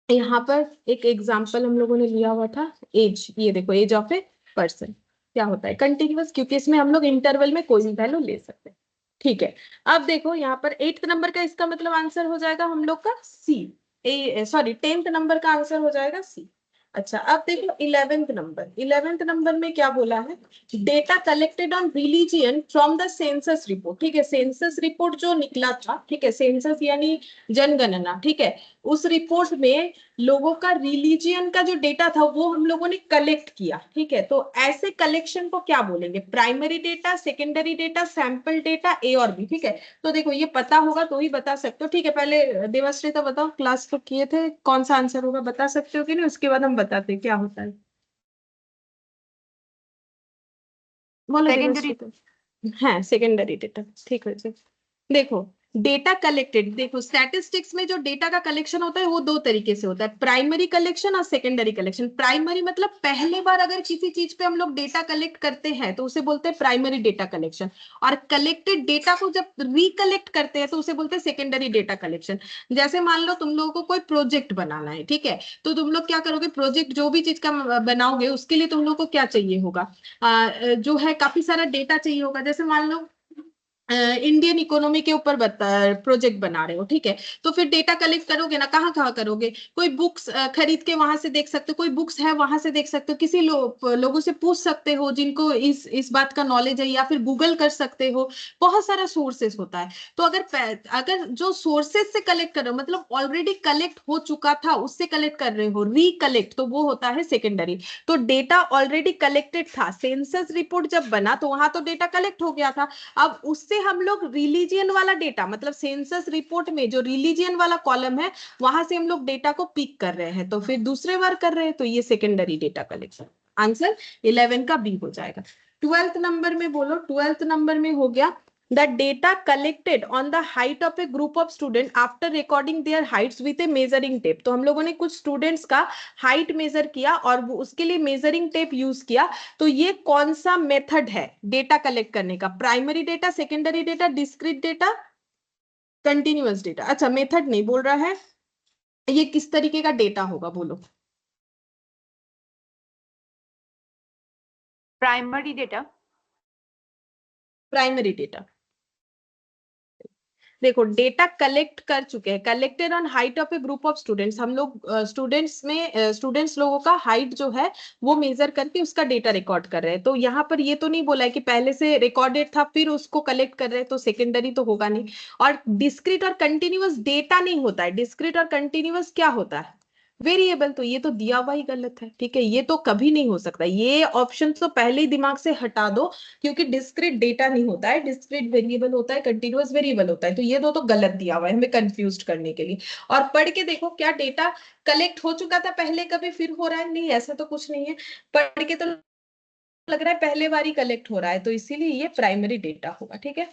यहाँ पर एक एग्जांपल हम लोगों ने लिया हुआ था, एज, ये देखो एज ऑफ ए पर्सन क्या होता है कंटिन्यूअस, क्योंकि इसमें हम लोग इंटरवल में कोई भी वैल्यू ले सकते हैं। ठीक है, अब देखो यहाँ पर 8th नंबर का इसका मतलब आंसर हो जाएगा हम लोग का सी, सॉरी 10th नंबर का आंसर हो जाएगा सी। अच्छा अब देखो 11th नंबर, 11th नंबर में क्या बोला है, data collected on religion from the census report. ठीक है, सेंसस रिपोर्ट जो निकला था, ठीक है, सेंसस यानी जनगणना, ठीक है, उस रिपोर्ट में लोगों का रिलीजियन का जो डेटा था वो हम लोगों ने कलेक्ट किया। ठीक है, तो ऐसे कलेक्शन को क्या बोलेंगे, primary data, secondary data, sample data, A और बी। ठीक है, तो देखो ये पता होगा तो ही बता सकते हो। ठीक है, पहले देवश्री बताओ, क्लास तो किए थे, कौन सा आंसर होगा बता सकते हो कि नहीं, उसके बाद हम बताते हैं क्या होता है। बोलो सेकेंडरी। देवश्री। हाँ सेकेंडरी डेटा, ठीक है। देखो डेटा कलेक्टेड, देखो स्टैटिस्टिक्स में जो डेटा का कलेक्शन होता है वो दो तरीके से होता है, प्राइमरी कलेक्शन और सेकेंडरी कलेक्शन। प्राइमरी मतलब पहली बार अगर किसी चीज पे हम लोग डेटा कलेक्ट करते हैं तो उसे बोलते हैं प्राइमरी डेटा कलेक्शन, और कलेक्टेड डेटा को जब रिकलेक्ट करते हैं तो उसे बोलते हैं सेकेंडरी डेटा कलेक्शन। जैसे मान लो तुम लोगों को कोई प्रोजेक्ट बनाना है, ठीक है, तो तुम लोग क्या करोगे, प्रोजेक्ट जो भी चीज का बनाओगे उसके लिए तुम लोग को क्या चाहिए होगा, जो है काफी सारा डेटा चाहिए होगा। जैसे मान लो इंडियन इकोनॉमी के ऊपर प्रोजेक्ट बना रहे हो, ठीक है, तो फिर डेटा कलेक्ट करोगे ना, कहाँ कहाँ करोगे, कोई बुक्स खरीद के वहां से देख सकते हो, कोई बुक्स है वहां से देख सकते हो, किसी लोगों से पूछ सकते हो जिनको इस बात का नॉलेज है, या फिर गूगल कर सकते हो, बहुत सारा सोर्सेस होता है। तो अगर जो सोर्सेस से कलेक्ट कर रहे हो मतलब ऑलरेडी कलेक्ट हो चुका था उससे कलेक्ट कर रहे हो, रिकलेक्ट, तो वो होता है सेकेंडरी। तो डेटा ऑलरेडी कलेक्टेड था, सेंसस रिपोर्ट जब बना तो वहां तो डेटा कलेक्ट हो गया था, अब उससे हम लोग रिलीजियन वाला डेटा, मतलब सेंसस रिपोर्ट में जो रिलीजियन वाला कॉलम है वहां से हम लोग डेटा को पिक कर रहे हैं, तो फिर दूसरे बार कर रहे हैं, तो ये सेकेंडरी डेटा कलेक्शन। आंसर 11 का बी हो जाएगा। 12th नंबर में बोलो, 12th नंबर में हो गया the data collected on the height of a group of students after recording their heights with a measuring tape। तो हम लोगों ने कुछ स्टूडेंट्स का हाइट मेजर किया और वो उसके लिए मेजरिंग टेप यूज किया, तो ये कौन सा मेथड है डेटा कलेक्ट करने का, primary data, secondary data, discrete data, continuous data. अच्छा मेथड नहीं बोल रहा है, ये किस तरीके का डेटा होगा बोलो। Primary data. प्राइमरी डेटा, देखो डेटा कलेक्ट कर चुके हैं, collected on height of A group of students, हम लोग स्टूडेंट्स लोगों का हाइट जो है वो मेजर करके उसका डेटा रिकॉर्ड कर रहे हैं। तो यहाँ पर ये तो नहीं बोला है कि पहले से रिकॉर्डेड था फिर उसको कलेक्ट कर रहे हैं, तो सेकेंडरी तो होगा नहीं। और डिस्क्रीट और कंटिन्यूअस डेटा नहीं होता है, डिस्क्रीट और कंटिन्यूअस क्या होता है, वेरिएबल। तो ये तो दिया हुआ ही गलत है, ठीक है, ये तो कभी नहीं हो सकता, ये ऑप्शन तो पहले ही दिमाग से हटा दो, क्योंकि डिस्क्रीट डेटा नहीं होता है, डिस्क्रीट वेरिएबल होता है, कंटीन्यूअस वेरिएबल होता है, तो ये दो तो गलत दिया हुआ है हमें कंफ्यूज करने के लिए। और पढ़ के देखो क्या डेटा कलेक्ट हो चुका था पहले कभी फिर हो रहा है, नहीं ऐसा तो कुछ नहीं है, पढ़ के तो लग रहा है पहले बार ही कलेक्ट हो रहा है, तो इसीलिए ये प्राइमरी डेटा होगा। ठीक है,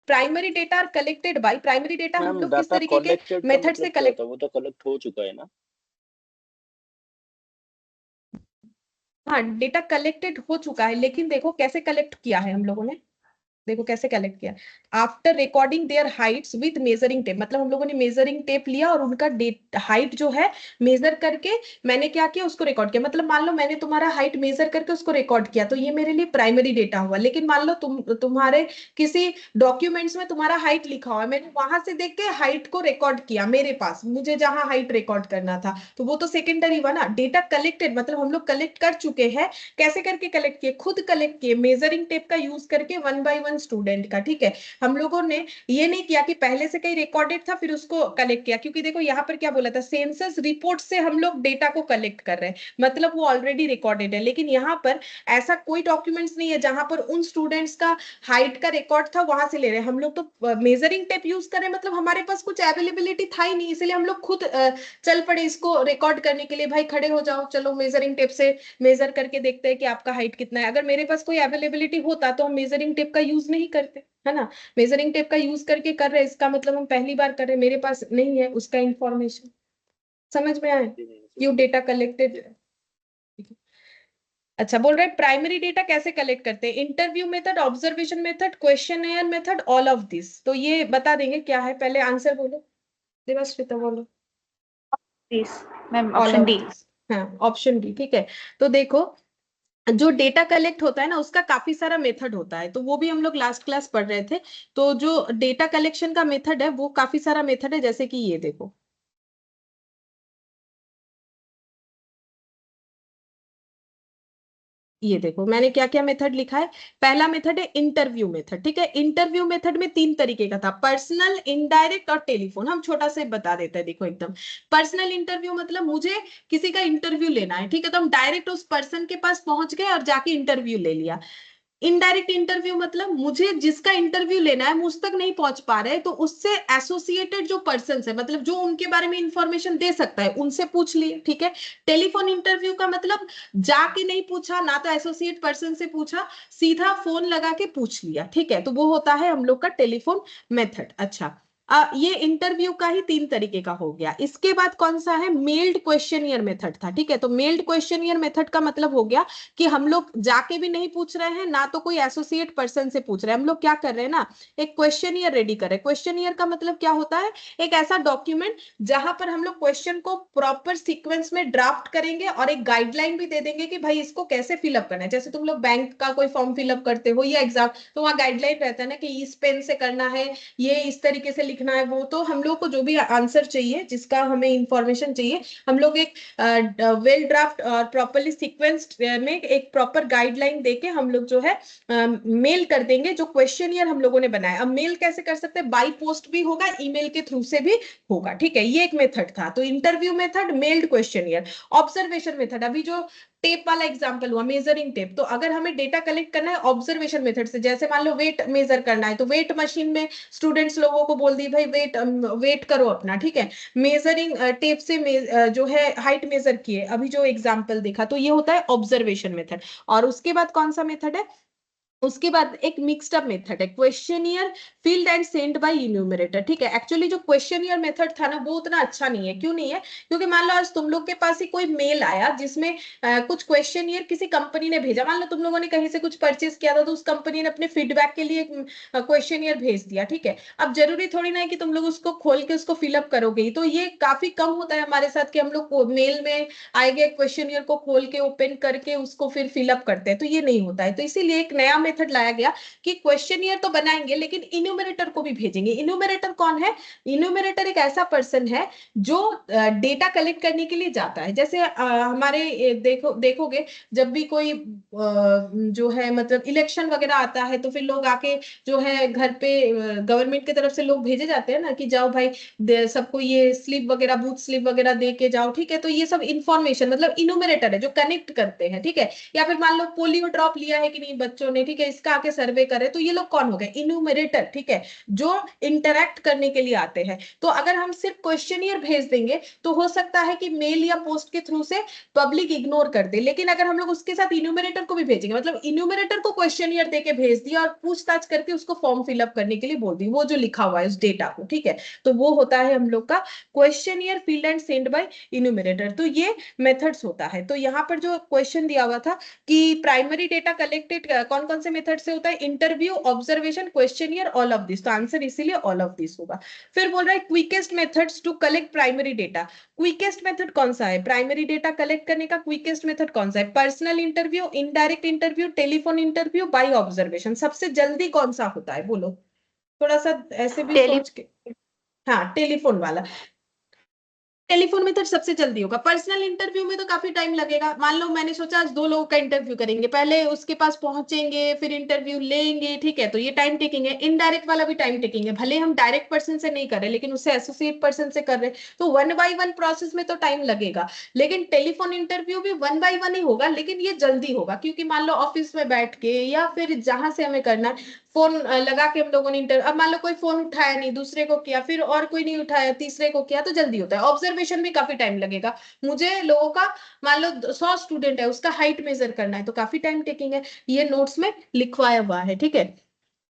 primary data are collected by, primary data हम लोग किस तरीके के मेथड से कलेक्ट, वो तो कलेक्ट हो चुका है ना। हाँ डेटा कलेक्टेड हो चुका है, लेकिन देखो कैसे कलेक्ट किया है हम लोगों ने, देखो कैसे कलेक्ट किया, after recording there Heights with measuring tape, मतलब हम लोगों ने मेजरिंग टेप लिया और उनका हाइट जो है मेजर करके मैंने क्या किया उसको रिकॉर्ड किया। मतलब मान लो मैंने तुम्हारा हाइट मेजर करके उसको रिकॉर्ड किया, तो ये मेरे लिए प्राइमरी डेटा हुआ। लेकिन मान लो तुम्हारे किसी डॉक्यूमेंट्स में तुम्हारा हाइट लिखा हुआ है, मैंने वहां से देख के हाइट को रिकॉर्ड किया मेरे पास, मुझे जहां हाइट रिकॉर्ड करना था, तो वो तो सेकेंडरी हुआ ना। डेटा कलेक्टेड मतलब हम लोग कलेक्ट कर चुके हैं, कैसे करके कलेक्ट किए, खुद कलेक्ट किए, मेजरिंग टेप का यूज करके 1 by 1 स्टूडेंट का, ठीक है। हम लोगों ने ये नहीं किया कि पहले से कहीं रिकॉर्डेड था फिर उसको कलेक्ट किया, क्योंकि देखो यहाँ पर क्या बोला था, सेंसस रिपोर्ट से हम लोग डेटा को कलेक्ट कर रहे हैं, मतलब वो ऑलरेडी रिकॉर्डेड है। लेकिन यहाँ पर ऐसा कोई डॉक्यूमेंट्स नहीं है जहां पर उन स्टूडेंट्स का हाइट का रिकॉर्ड था वहां से ले रहे हैं। हम लोग तो मेजरिंग टेप यूज कर रहे हैं, मतलब हमारे पास कुछ अवेलेबिलिटी था ही नहीं, इसलिए हम लोग खुद चल पड़े इसको रिकॉर्ड करने के लिए। भाई खड़े हो जाओ, चलो मेजरिंग टेप से मेजर करके देखते हैं कि आपका हाइट कितना है। अगर मेरे पास कोई अवेलेबिलिटी होता तो हम मेजरिंग टेप का यूज नहीं करते, है ना। मेजरिंग टेप का यूज करके कर रहे हैं, इसका मतलब हम पहली बार कर रहे हैं, मेरे पास नहीं है उसका इंफॉर्मेशन। समझ में आए? You data collected. अच्छा, बोल रहे हैं प्राइमरी डेटा कैसे कलेक्ट करते हैं, interview method, observation method, questionnaire method, all of this. तो ये बता देंगे क्या है, पहले आंसर बोलो, देवाश्रिता बोलो। Please ma'am, all option of D. This, हाँ ऑप्शन डी, ठीक है। तो देखो, जो डेटा कलेक्ट होता है ना उसका काफी सारा मेथड होता है, तो वो भी हम लोग लास्ट क्लास पढ़ रहे थे। तो जो डेटा कलेक्शन का मेथड है वो काफी सारा मेथड है, जैसे कि ये देखो, ये देखो मैंने क्या क्या मेथड लिखा है। पहला मेथड है इंटरव्यू मेथड, ठीक है। इंटरव्यू मेथड में 3 तरीके का था, पर्सनल, इनडायरेक्ट और टेलीफोन। हम छोटा से बता देते हैं, देखो एकदम। पर्सनल इंटरव्यू मतलब मुझे किसी का इंटरव्यू लेना है, ठीक है, तो हम डायरेक्ट उस पर्सन के पास पहुंच गए और जाके इंटरव्यू ले लिया। इनडायरेक्ट इंटरव्यू मतलब मुझे जिसका इंटरव्यू लेना है मुझ तक नहीं पहुंच पा रहे, तो उससे एसोसिएटेड जो पर्सन है, मतलब जो उनके बारे में इंफॉर्मेशन दे सकता है, उनसे पूछ लिए, ठीक है। टेलीफोन इंटरव्यू का मतलब जाके नहीं पूछा ना, तो एसोसिएट पर्सन से पूछा, सीधा फोन लगा के पूछ लिया, ठीक है। तो वो होता है हम लोग का टेलीफोन मेथड। अच्छा, ये इंटरव्यू का ही 3 तरीके का हो गया। इसके बाद कौन सा है, मेल्ड क्वेश्चनियर मेथड था, ठीक है। तो मेल्ड क्वेश्चनियर मेथड का मतलब हो गया कि हम लोग जाके भी नहीं पूछ रहे हैं ना, तो कोई एसोसिएट पर्सन से पूछ रहे हैं। हम लोग क्या कर रहे हैं ना, एक क्वेश्चनियर रेडी कर रहे हैं। क्वेश्चनियर का मतलब क्या होता है, एक ऐसा डॉक्यूमेंट जहां पर हम लोग क्वेश्चन को प्रॉपर सीक्वेंस में ड्राफ्ट करेंगे और एक गाइडलाइन भी दे देंगे कि भाई इसको कैसे फिलअप करना है। जैसे तुम लोग बैंक का कोई फॉर्म फिलअप करते हो या एग्जाम, तो वहां गाइडलाइन रहता है ना कि इस पेन से करना है, ये इस तरीके से लिखना है। वो तो हम लोग को जो भी आंसर चाहिए, जिसका हमें इंफॉर्मेशन चाहिए, हम लोग एक वेल ड्राफ्ट और प्रॉपरली सीक्वेंस्ड में एक प्रॉपर गाइडलाइन देके हम लोग जो है मेल कर देंगे जो क्वेश्चनियर हम लोगों ने बनाया। अब मेल कैसे कर सकते हैं, बाई पोस्ट भी होगा, ईमेल के थ्रू से भी होगा, ठीक है। ये एक मेथड था, तो interview method, meld questionnaire. Observation method, अभी जो टेप वाला एग्जांपल हुआ, मेजरिंग टेप, तो अगर हमें डेटा कलेक्ट करना है ऑब्जर्वेशन मेथड से, जैसे मान लो वेट मेजर करना है, तो वेट मशीन में स्टूडेंट्स लोगों को बोल दी भाई वेट वेट करो अपना, ठीक है। मेजरिंग टेप से जो है हाइट मेजर किए, अभी जो एग्जांपल देखा, तो ये होता है ऑब्जर्वेशन मेथड। और उसके बाद कौन सा मेथड है, उसके बाद एक मिक्स्ड अप मेथड है, questionnaire filled and send by enumerator, ठीक है। एक्चुअली जो क्वेश्चनियर मेथड था ना वो उतना अच्छा नहीं है। क्यों नहीं है, क्योंकि मान लो आज तुम लोग के पास ही कोई मेल आया जिसमें कुछ क्वेश्चनियर किसी कंपनी ने भेजा। मान लो तुम लोगों ने कहीं से कुछ परचेज किया था, तो उस कंपनी ने अपने फीडबैक के लिए क्वेश्चनियर भेज दिया, ठीक है। अब जरूरी थोड़ी ना है कि तुम लोग उसको खोल के उसको फिलअप करोगे ही। तो ये काफी कम होता है हमारे साथ कि हम लोग मेल में आए गए क्वेश्चनियर को खोल के ओपन करके उसको फिर फिलअप करते हैं, तो ये नहीं होता है। तो इसीलिए एक नया मेथड लाया गया कि क्वेश्चनियर तो बनाएंगे लेकिन इन्यूमरेटर को भी भेजेंगे। इन्यूमरेटर कौन है, इन्यूमरेटर एक ऐसा पर्सन है जो डेटा कलेक्ट करने के लिए जाता है। जैसे हमारे देखोगे जब भी कोई जो है मतलब इलेक्शन वगैरह आता है, तो फिर लोग आके जो है घर पे गवर्नमेंट की तरफ से लोग भेजे जाते हैं ना कि जाओ भाई सबको ये स्लिप वगैरह, बूथ स्लिप वगैरह दे के जाओ, ठीक है। तो ये सब इंफॉर्मेशन मतलब इन्यूमरेटर है जो कनेक्ट करते हैं, ठीक है। या फिर मान लो पोलियो ड्रॉप लिया है कि नहीं बच्चों ने, ठीक है, इसका आके सर्वे करे, तो ये लोग कौन हो गए, इन्यूमरेटर, ठीक है, जो इंटरैक्ट करने के लिए आते हैं। तो अगर हम सिर्फ क्वेश्चनियर भेज देंगे तो हो सकता है कि मेल या पोस्ट के थ्रू से पब्लिक इग्नोर कर दे, लेकिन अगर हम लोग उसके साथ इन्यूमरेटर को भी भेजेंगे, मतलब इन्यूमरेटर को क्वेश्चनियर देके भेज दिया और पूछताछ करके उसको फॉर्म फिलअप करने के लिए बोल दी, वो जो लिखा हुआ है उस डेटा को, ठीक है, तो वो होता है हम लोग का questionnaire filled and send by enumerator. तो ये मेथड्स होता है। तो यहाँ पर जो क्वेश्चन दिया हुआ था कि प्राइमरी डेटा कलेक्टेड कौन कौन से मेथड से होता है, interview, observation, questionnaire, all of this. तो आंसर इसीलिए ऑल ऑफ दिस होगा। फिर बोल रहा है quickest methods to collect primary data. Quickest method कौन सा है, प्राइमरी डेटा कलेक्ट करने का क्विकेस्ट मेथड कौन सा है, personal interview, indirect interview, telephone interview, by observation. सबसे जल्दी कौन सा होता है बोलो, थोड़ा सा ऐसे भी सोच के। हाँ टेलीफोन वाला। टेलीफोन मेथड सबसे जल्दी होगा। पर्सनल इंटरव्यू में तो काफी टाइम लगेगा। मान लो मैंने सोचा आज 2 लोगों का इंटरव्यू करेंगे, पहले उसके पास पहुंचेंगे, फिर इंटरव्यू लेंगे, ठीक है, तो ये टाइम टेकिंग है। इनडायरेक्ट वाला भी टाइम टेकिंग है, भले हम डायरेक्ट पर्सन से नहीं कर रहे लेकिन उससे एसोसिएट पर्सन से कर रहे, तो 1 बाय 1 प्रोसेस में तो टाइम लगेगा। लेकिन टेलीफोन इंटरव्यू भी 1 बाय 1 ही होगा, लेकिन ये जल्दी होगा, क्योंकि मान लो ऑफिस में बैठ के या फिर जहां से हमें करना है, फोन लगा के हम लोगों ने इंटरव्यू, अब मान लो कोई फोन उठाया नहीं, दूसरे को किया, फिर और कोई नहीं उठाया, तीसरे को किया, तो जल्दी होता है। ऑब्जर्वेशन भी काफी टाइम लगेगा। मुझे लोगों का, मान लो 100 स्टूडेंट है, उसका हाइट मेजर करना है, तो काफी टाइम टेकिंग है। ये नोट्स में लिखवाया हुआ है, ठीक है,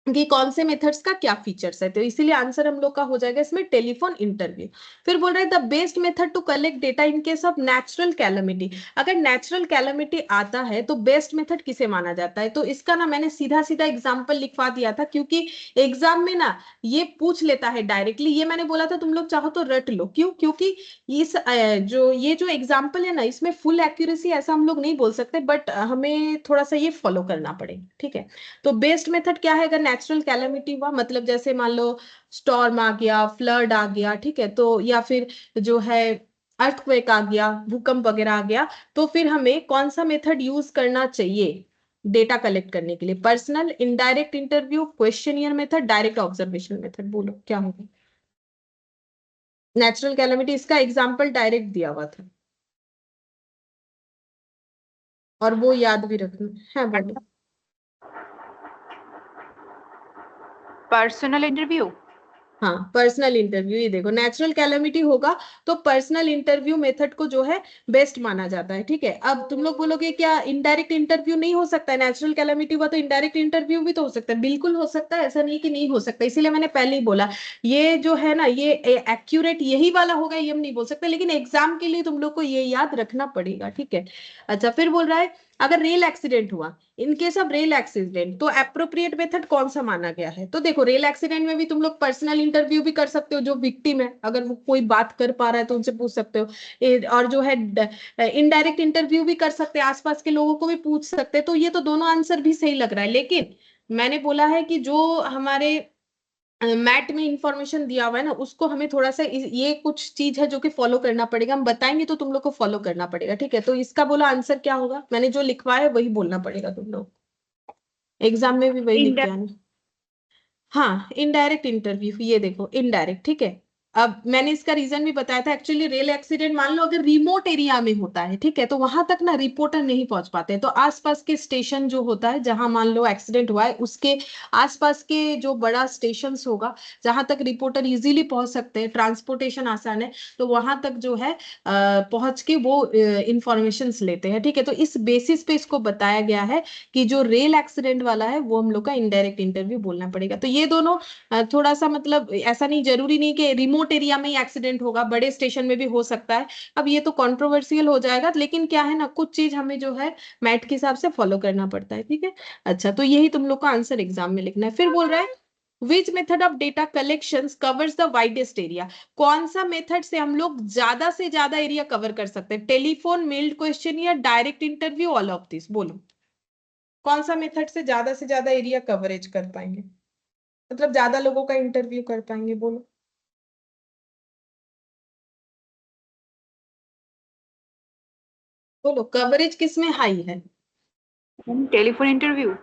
कि कौन से मेथड्स का क्या फीचर्स है, तो इसीलिए आंसर हम लोग का हो जाएगा इसमें टेलीफोन इंटरव्यू। फिर बोल रहे हैं the best method to collect data in case of natural calamity. अगर नेचुरल कैलेमिटी आता है तो बेस्ट मेथड किसे माना जाता है, तो इसका ना मैंने सीधा सीधा एग्जांपल लिखवा दिया था, क्योंकि एग्जाम में ना ये पूछ लेता है डायरेक्टली। ये मैंने बोला था तुम लोग चाहो तो रट लो, क्यों, क्योंकि इस ये जो एग्जाम्पल है ना, इसमें फुल एक्यूरेसी ऐसा हम लोग नहीं बोल सकते, बट हमें थोड़ा सा ये फॉलो करना पड़ेगा, ठीक है। तो बेस्ट मेथड क्या है, अगर नेचुरल कैलेमिटी हुआ, मतलब जैसे मान लो स्टॉर्म आ गया, फ्लड आ गया, ठीक है, तो या फिर जो है अर्थक्वेक आ गया, भूकंप वगैरह आ गया, तो फिर हमें कौन सा मेथड यूज करना चाहिए डेटा कलेक्ट करने के लिए? Personal, indirect interview, questionnaire method, direct observation method, बोलो क्या होगा? नेचुरल कैलेमिटी, इसका एग्जाम्पल डायरेक्ट दिया हुआ था, और वो याद भी रखना है, बोलो। Personal interview. हाँ, पर्सनल इंटरव्यू, ये देखो नेचुरल कैलेमिटी होगा तो पर्सनल इंटरव्यू मेथड को जो है बेस्ट माना जाता है, ठीक है। अब तुम लोग बोलोगे क्या इनडायरेक्ट इंटरव्यू नहीं हो सकता है? नेचुरल कैलेमिटी हुआ तो इनडायरेक्ट इंटरव्यू भी तो हो सकता है, बिल्कुल हो सकता है, ऐसा नहीं कि नहीं हो सकता। इसीलिए मैंने पहले ही बोला ये जो है ना, ये एक्यूरेट यही वाला होगा ये हम नहीं बोल सकते, लेकिन एग्जाम के लिए तुम लोग को ये याद रखना पड़ेगा, ठीक है। अच्छा, फिर बोल रहा है अगर रेल एक्सीडेंट हुआ, इन केस ऑफ रेल एक्सीडेंट, तो एप्रोप्रिएट मेथड कौन सा माना गया है? तो देखो रेल एक्सीडेंट में भी तुम लोग पर्सनल इंटरव्यू भी कर सकते हो, जो विक्टिम है अगर वो कोई बात कर पा रहा है तो उनसे पूछ सकते हो, और जो है इनडायरेक्ट इंटरव्यू भी कर सकते हैं, आसपास के लोगों को भी पूछ सकते हैं। तो ये तो दोनों आंसर भी सही लग रहा है, लेकिन मैंने बोला है कि जो हमारे मैट में इंफॉर्मेशन दिया हुआ है ना, उसको हमें थोड़ा सा ये कुछ चीज है जो कि फॉलो करना पड़ेगा, हम बताएंगे तो तुम लोग को फॉलो करना पड़ेगा, ठीक है। तो इसका बोला आंसर क्या होगा, मैंने जो लिखवाया है वही बोलना पड़ेगा तुम लोग, एग्जाम में भी वही लिख के आना। हाँ, इनडायरेक्ट इंटरव्यू, ये देखो इनडायरेक्ट, ठीक है। अब मैंने इसका रीजन भी बताया था, एक्चुअली रेल एक्सीडेंट मान लो अगर रिमोट एरिया में होता है, ठीक है, तो वहां तक ना रिपोर्टर नहीं पहुंच पाते, तो आसपास के स्टेशन जो होता है जहां मान लो एक्सीडेंट हुआ है, उसके आसपास के जो बड़ा स्टेशन होगा जहां तक रिपोर्टर इजीली पहुंच सकते हैं, ट्रांसपोर्टेशन आसान है, तो वहां तक जो है पहुंच के वो इंफॉर्मेशन लेते हैं, ठीक है। तो इस बेसिस पे इसको बताया गया है कि जो रेल एक्सीडेंट वाला है वो हम लोग का इनडायरेक्ट इंटरव्यू बोलना पड़ेगा। तो ये दोनों थोड़ा सा मतलब ऐसा नहीं, जरूरी नहीं कि रिमोट एरिया में ही एक्सीडेंट होगा, बड़े स्टेशन में भी हो सकता है। अब ये तो कंट्रोवर्शियल हो जाएगा, लेकिन क्या है ना, कुछ चीज हमें जो है मैट के हिसाब से फॉलो करना पड़ता है, ठीक है। अच्छा, तो यही तुम लोग का आंसर एग्जाम में लिखना है। फिर बोल रहा है which method of data collection covers the widest area. कौन सा मेथड से हम लोग ज्यादा से ज्यादा एरिया कवर कर सकते हैं? टेलीफोन, मेल्ड क्वेश्चन या direct interview, all of this, बोलो कौन सा मेथड से ज्यादा एरिया कवरेज कर पाएंगे, मतलब ज्यादा लोगों का इंटरव्यू कर पाएंगे, बोलो। बोलो कवरेज किस में हाई है? Telephone interview.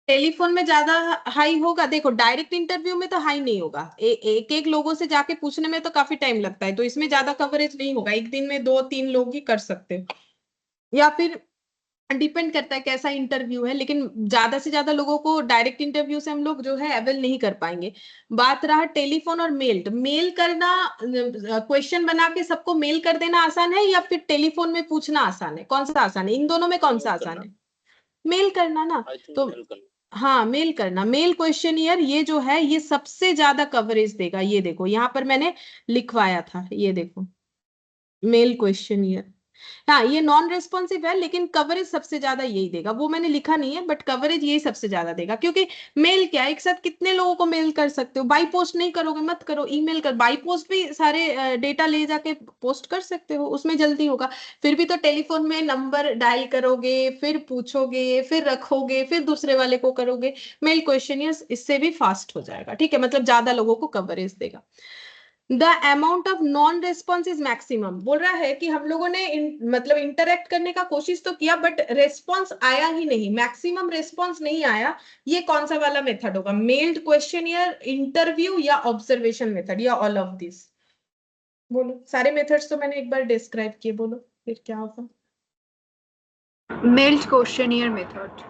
टेलीफोन में ज्यादा हाई होगा। देखो डायरेक्ट इंटरव्यू में तो हाई नहीं होगा, एक एक लोगों से जाके पूछने में तो काफी टाइम लगता है, तो इसमें ज्यादा कवरेज नहीं होगा, एक दिन में 2-3 लोग ही कर सकते हो, या फिर डिपेंड करता है कैसा इंटरव्यू है, लेकिन ज्यादा से ज्यादा लोगों को डायरेक्ट इंटरव्यू से हम लोग जो है अवेल नहीं कर पाएंगे। बात रहा टेलीफोन और मेल, मेल करना, क्वेश्चन बना के सबको मेल कर देना आसान है या फिर टेलीफोन में पूछना आसान है? कौन सा आसान है इन दोनों में, कौन सा आसान है? मेल करना ना। तो हाँ, मेल करना, मेल क्वेश्चनियर, ये जो है ये सबसे ज्यादा कवरेज देगा। ये देखो यहाँ पर मैंने लिखवाया था, ये देखो मेल क्वेश्चनियर। हाँ, ये नॉन रेस्पॉन्सिव है लेकिन कवरेज सबसे ज्यादा यही देगा, वो मैंने लिखा नहीं है बट कवरेज यही सबसे ज्यादा देगा, क्योंकि मेल क्या है, एक साथ कितने लोगों को मेल कर सकते हो? बाई पोस्ट नहीं करोगे मत करो, ईमेल कर, बाई पोस्ट भी सारे डेटा ले जाके पोस्ट कर सकते हो, उसमें जल्दी होगा। फिर भी तो टेलीफोन में नंबर डायल करोगे, फिर पूछोगे, फिर रखोगे, फिर दूसरे वाले को करोगे। मेल क्वेश्चनियर इससे भी फास्ट हो जाएगा, ठीक है, मतलब ज्यादा लोगों को कवरेज देगा। The amount of non response is maximum. बोल रहा है कि हम लोगों ने मतलब इंटरेक्ट करने का कोशिश तो किया बट रेस्पॉन्स आया ही नहीं, मैक्सिमम रेस्पॉन्स नहीं आया। ये कौन सा वाला मेथड होगा? मेल्ड क्वेश्चनियर, इंटरव्यू या ऑब्जर्वेशन मेथड या ऑल ऑफ दिस? बोलो, सारे मेथड्स तो मैंने एक बार डिस्क्राइब किए, बोलो फिर क्या होगा? Meld questionnaire method.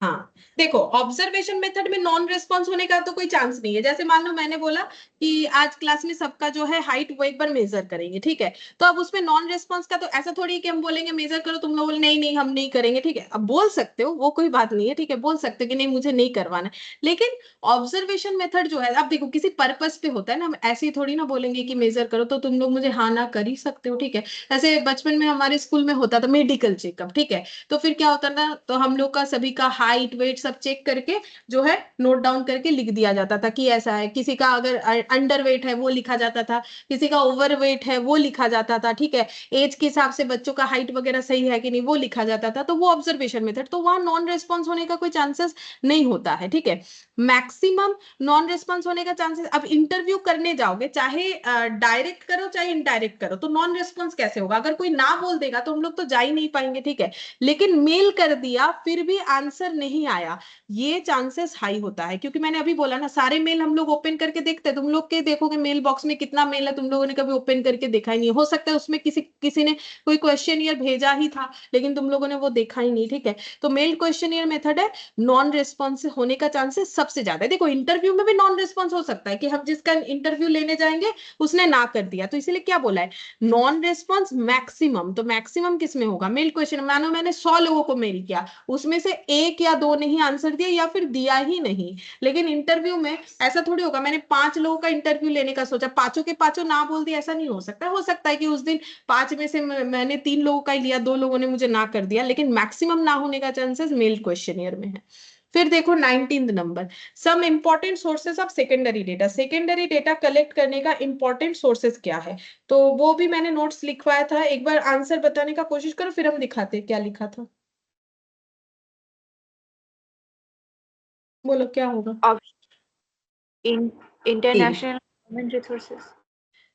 हाँ देखो, ऑब्जर्वेशन मेथड में नॉन रेस्पॉन्स होने का तो कोई चांस नहीं है। जैसे मान लो मैंने बोला कि आज क्लास में सबका जो है हाइट वो एक बार मेजर करेंगे, ठीक है, तो अब उसमें नॉन रेस्पॉन्स का तो ऐसा थोड़ी है कि हम बोलेंगे मेजर करो, तुम लोग बोले नहीं नहीं हम नहीं करेंगे, ठीक है, अब बोल सकते हो, वो कोई बात नहीं है, ठीक है, बोल सकते हो कि नहीं मुझे नहीं करवाना है। लेकिन ऑब्जर्वेशन मेथड जो है, अब देखो किसी पर्पस पे होता है ना, हम ऐसे ही थोड़ी ना बोलेंगे कि मेजर करो तो तुम लोग मुझे हाँ ना कर ही सकते हो, ठीक है। ऐसे बचपन में हमारे स्कूल में होता था मेडिकल चेकअप, ठीक है, तो फिर क्या होता ना, तो हम लोग का सभी का हाइट वेट सब चेक करके जो है नोट डाउन करके लिख दिया जाता था कि ऐसा है। किसी का अगर अंडर वेट है वो लिखा जाता था, किसी का ओवर वेट है वो लिखा जाता था, ठीक है, एज के हिसाब से बच्चों का हाइट वगैरह सही है कि नहीं वो लिखा जाता था। तो वो ऑब्जर्वेशन मेथड, तो वहां नॉन रेस्पॉन्स होने का कोई चांसेस नहीं होता है, ठीक है। मैक्सिमम नॉन रेस्पॉन्स होने का चांसेस, अब इंटरव्यू करने जाओगे चाहे डायरेक्ट करो चाहे इनडायरेक्ट करो, तो नॉन रेस्पॉन्स कैसे होगा? अगर कोई ना बोल देगा तो हम लोग तो जा ही नहीं पाएंगे, ठीक है। लेकिन मेल कर दिया फिर भी आंसर नहीं आया, ये चांसेस हाई होता है, क्योंकि मैंने अभी बोला ना सारे मेल हम लोग ओपन करके देखते हैं। तुम लोग के देखोगे मेल बॉक्स में कितना मेल है, तुम लोगों ने कभी ओपन करके देखा ही नहीं। हो सकता है उसमें किसी किसी ने कोई क्वेश्चन भेजा ही था लेकिन तुम लोगों ने वो देखा ही नहीं, ठीक है। तो मेल क्वेश्चन मेथड है, नॉन रिस्पॉन्स होने का चांसेस सबसे ज्यादा है। देखो इंटरव्यू में भी नॉन रिस्पॉन्स हो सकता है कि हम जिसका इंटरव्यू लेने जाएंगे उसने ना कर दिया, तो इसीलिए क्या बोला है, नॉन रिस्पॉन्स मैक्सिमम। तो मैक्सिमम किस में होगा? Mail question. मानो मैंने 100 लोगों को मेल किया, उसमें से एक या दो ने ही आंसर दिया या फिर दिया ही नहीं। लेकिन इंटरव्यू में ऐसा थोड़ी होगा, मैंने 5 लोगों का इंटरव्यू लेने का सोचा, पांचों के पांचों ना बोल दिया, ऐसा नहीं हो सकता है कि उस दिन 5 में से मैंने 3 लोगों का ही लिया, 2 लोगों ने मुझे ना कर दिया, लेकिन मैक्सिमम ना होने का चांसेस मेल क्वेश्चनियर में है। फिर देखो 19 number, some important sources of secondary data. Secondary data collect करने का इंपॉर्टेंट सोर्सेस क्या है? तो वो भी मैंने नोट्स लिखवाया था, एक बार आंसर बताने का कोशिश करो फिर हम दिखाते क्या लिखा था। बोलो क्या होगा? International government resources.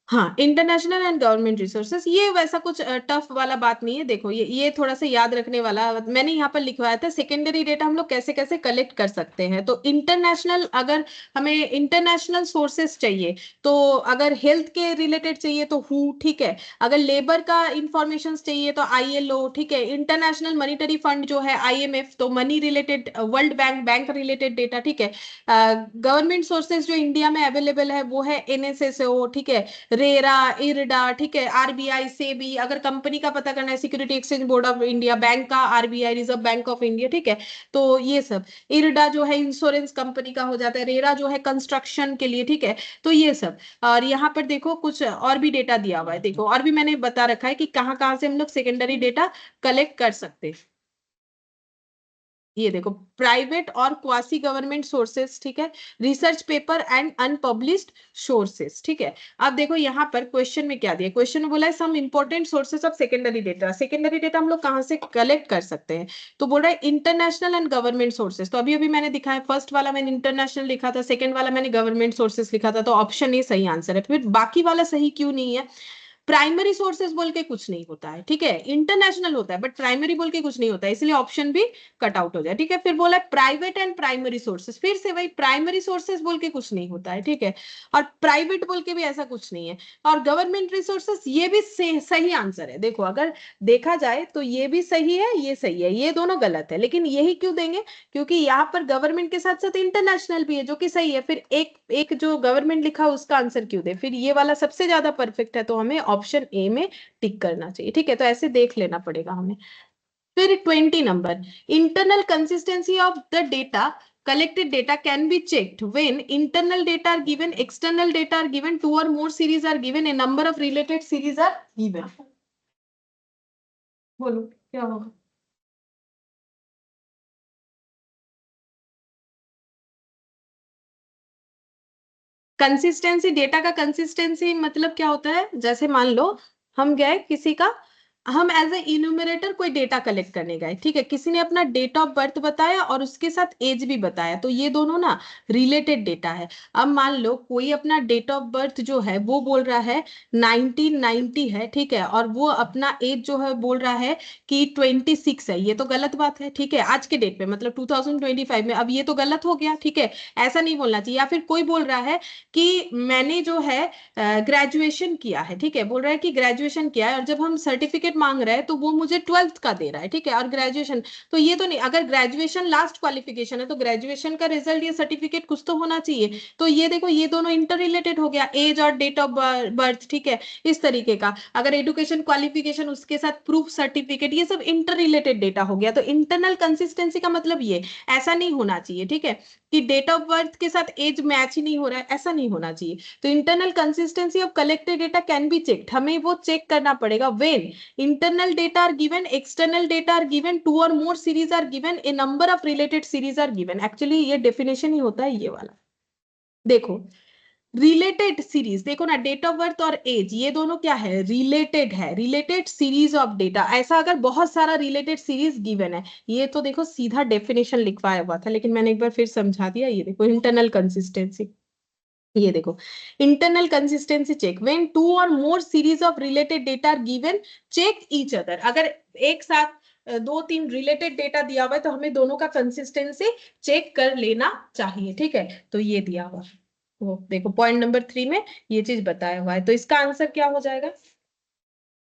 हाँ, इंटरनेशनल एंड गवर्नमेंट रिसोर्सेस, ये वैसा कुछ टफ वाला बात नहीं है। देखो ये थोड़ा सा याद रखने वाला, मैंने यहाँ पर लिखवाया था सेकेंडरी डेटा हम लोग कैसे कैसे कलेक्ट कर सकते हैं। तो इंटरनेशनल, अगर हमें इंटरनेशनल सोर्सेस चाहिए, तो अगर हेल्थ के रिलेटेड चाहिए तो हु, ठीक है, अगर लेबर का इंफॉर्मेशन चाहिए तो ILO, ठीक है, इंटरनेशनल मॉनिटरी फंड जो है IMF, तो money related, world bank, bank related data, ठीक है। गवर्नमेंट सोर्सेज जो इंडिया में अवेलेबल है वो है NSSO, ठीक है, रेरा, इरडा, ठीक है, RBI, सेबी, अगर कंपनी का पता करना है security exchange board of India, bank का RBI, reserve bank of India, ठीक है। तो ये सब, इरडा जो है इंश्योरेंस कंपनी का हो जाता है, रेरा जो है कंस्ट्रक्शन के लिए, ठीक है। तो ये सब, और यहाँ पर देखो कुछ और भी डेटा दिया हुआ है, देखो और भी मैंने बता रखा है कि कहाँ कहाँ से हम लोग सेकेंडरी डेटा कलेक्ट कर सकते हैं। ये देखो, प्राइवेट और क्वासी गवर्नमेंट सोर्सेस, ठीक है, research paper and unpublished sources, ठीक है। अब देखो यहाँ पर क्वेश्चन में क्या दिया, क्वेश्चन में बोला है some important sources of secondary data. Secondary data हम लोग कहाँ से कलेक्ट कर सकते हैं? तो बोल रहा है इंटरनेशनल एंड गवर्नमेंट सोर्सेस। तो अभी अभी मैंने दिखाया, फर्स्ट वाला मैंने इंटरनेशनल लिखा था, सेकंड वाला मैंने गवर्नमेंट सोर्सेस लिखा था, तो ऑप्शन ए सही आंसर है। फिर बाकी वाला सही क्यों नहीं है? प्राइमरी सोर्सेज बोल के कुछ नहीं होता है, ठीक है, इंटरनेशनल होता है बट प्राइमरी बोल के कुछ नहीं होता है, इसलिए ऑप्शन भी कट आउट हो जाए, ठीक है। फिर बोला प्राइवेट एंड प्राइमरी सोर्सेज, फिर से भाई प्राइमरी सोर्सेज बोल के कुछ नहीं होता है, ठीक है, और प्राइवेट बोल के भी ऐसा कुछ नहीं है। और गवर्नमेंट रिसोर्सेज, ये भी सही आंसर है। देखो अगर देखा जाए तो ये भी सही है, ये सही है, ये दोनों गलत है, लेकिन यही क्यों देंगे? क्योंकि यहाँ पर गवर्नमेंट के साथ साथ इंटरनेशनल भी है जो कि सही है, फिर एक एक जो गवर्नमेंट लिखा उसका आंसर क्यों दे? फिर ये वाला सबसे ज्यादा परफेक्ट है, तो हमें ऑप्शन ए में टिक करना चाहिए, ठीक है। तो ऐसे देख लेना पड़ेगा हमें। फिर 20 number, internal consistency of the data, collected data can be checked when internal data are given, external data are given, two or more series are given, a number of related series are given। बोलो क्या होगा? Consistency, data का consistency मतलब क्या होता है? जैसे मान लो हम गए किसी का हम एज ए इन्यूमरेटर कोई डेटा कलेक्ट करने गए, ठीक है, किसी ने अपना डेट ऑफ बर्थ बताया और उसके साथ एज भी बताया, तो ये दोनों ना रिलेटेड डेटा है। अब मान लो कोई अपना डेट ऑफ बर्थ जो है वो बोल रहा है 1990 है, ठीक है, और वो अपना एज जो है बोल रहा है कि 26 है, ये तो गलत बात है, ठीक है, आज के डेट पे मतलब 2025 में, अब ये तो गलत हो गया, ठीक है, ऐसा नहीं बोलना चाहिए। या फिर कोई बोल रहा है कि मैंने जो है ग्रेजुएशन किया है, ठीक है, बोल रहा है कि ग्रेजुएशन किया है, और जब हम सर्टिफिकेट मांग रहे हैं तो वो मुझे 12th का दे रहा है, ठीक है, और ग्रेजुएशन, तो ये तो नहीं, अगर ग्रेजुएशन लास्ट क्वालिफिकेशन है तो ग्रेजुएशन का रिजल्ट या सर्टिफिकेट कुछ तो होना चाहिए। तो ये देखो ये दोनों इंटर रिलेटेड हो गया, एज और डेट ऑफ बर्थ, ठीक है, इस तरीके का। अगर एजुकेशन क्वालिफिकेशन उसके साथ प्रूफ सर्टिफिकेट, ये सब इंटर रिलेटेड डेटा हो गया। तो इंटरनल कंसिस्टेंसी का मतलब ये, ऐसा नहीं होना चाहिए, ठीक है, कि डेट ऑफ बर्थ के साथ एज मैच ही नहीं हो रहा है, ऐसा नहीं होना चाहिए। तो internal consistency of collected data can be checked, हमें वो चेक करना पड़ेगा when internal data are given, external data are given, two or more series are given, a number of related series are given. Actually ये definition ही होता है ये वाला। देखो रिलेटेड सीरीज, देखो ना, डेट ऑफ बर्थ और एज ये दोनों क्या है, रिलेटेड है, रिलेटेड सीरीज ऑफ डेटा। ऐसा अगर बहुत सारा रिलेटेड सीरीज गिवन है, ये तो देखो सीधा डेफिनेशन लिखवाया हुआ था, लेकिन मैंने एक बार फिर समझा दिया। ये देखो इंटरनल कंसिस्टेंसी, ये देखो internal consistency check when two or more series of related data are given, check each other. अगर एक साथ दो तीन रिलेटेड डेटा दिया हुआ है तो हमें दोनों का कंसिस्टेंसी चेक कर लेना चाहिए, ठीक है। तो ये दिया हुआ, वो देखो पॉइंट नंबर 3 में ये चीज बताया हुआ है, तो इसका आंसर क्या हो जाएगा,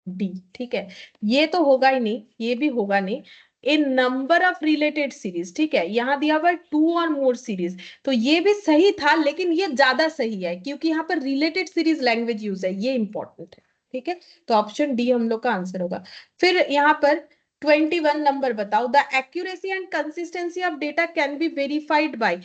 डी, ठीक है। ये तो होगा ही नहीं, ये भी होगा नहीं। इन नंबर ऑफ रिलेटेड सीरीज, ठीक है, यहाँ दिया हुआ टू और मोर सीरीज, तो ये भी सही था, लेकिन ये ज्यादा सही है क्योंकि यहाँ पर रिलेटेड सीरीज लैंग्वेज यूज है, ये इंपॉर्टेंट है, ठीक है। तो ऑप्शन डी हम लोग का आंसर होगा। फिर यहाँ पर 21 नंबर बताओ, the accuracy and consistency of data can be verified bye,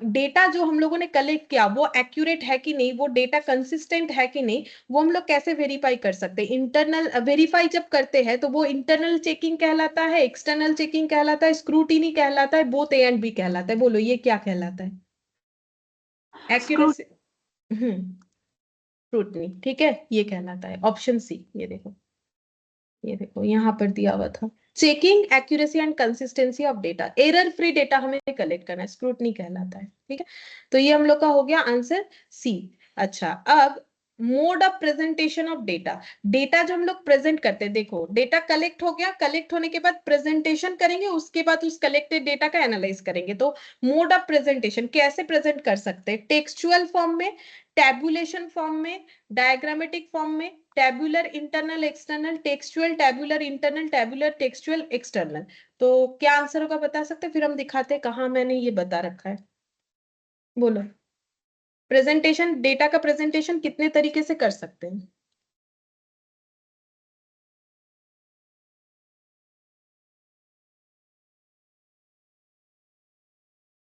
data जो हम लोगों ने कलेक्ट किया वो एक्यूरेट है कि नहीं, वो डेटा कंसिस्टेंट है कि नहीं, वो हम लोग कैसे वेरीफाई कर सकते हैं। इंटरनल वेरीफाई जब करते हैं तो वो इंटरनल चेकिंग कहलाता है, एक्सटर्नल चेकिंग कहलाता है, स्क्रूटिनी कहलाता है, बोथ ए एंड बी कहलाता है। बोलो ये क्या कहलाता है, एक्यूरेसी, स्क्रूटिनी, ठीक है, ये कहलाता है ऑप्शन सी। ये देखो यहाँ पर दिया हुआ था, checking accuracy and consistency of data, error free data हमें कलेक्ट करना है, स्क्रूटनी कहलाता है, ठीक है। तो ये हम लोग का हो गया आंसर सी। अच्छा, अब mode of presentation of data, data जो हम लोग प्रेजेंट करते हैं, देखो डेटा कलेक्ट हो गया, कलेक्ट होने के बाद प्रेजेंटेशन करेंगे, उसके बाद उस कलेक्टेड डेटा का एनालाइज करेंगे। तो मोड ऑफ प्रेजेंटेशन कैसे प्रेजेंट कर सकते हैं, टेक्सचुअल फॉर्म में, टैबुलेशन फॉर्म में, डायग्रामेटिक फॉर्म में, tabular internal external, textual tabular internal, tabular textual external. तो क्या आंसर होगा बता सकते हैं, फिर हम दिखाते हैं कहाँ मैंने ये बता रखा है। बोलो, प्रेजेंटेशन, डेटा का प्रेजेंटेशन कितने तरीके से कर सकते हैं,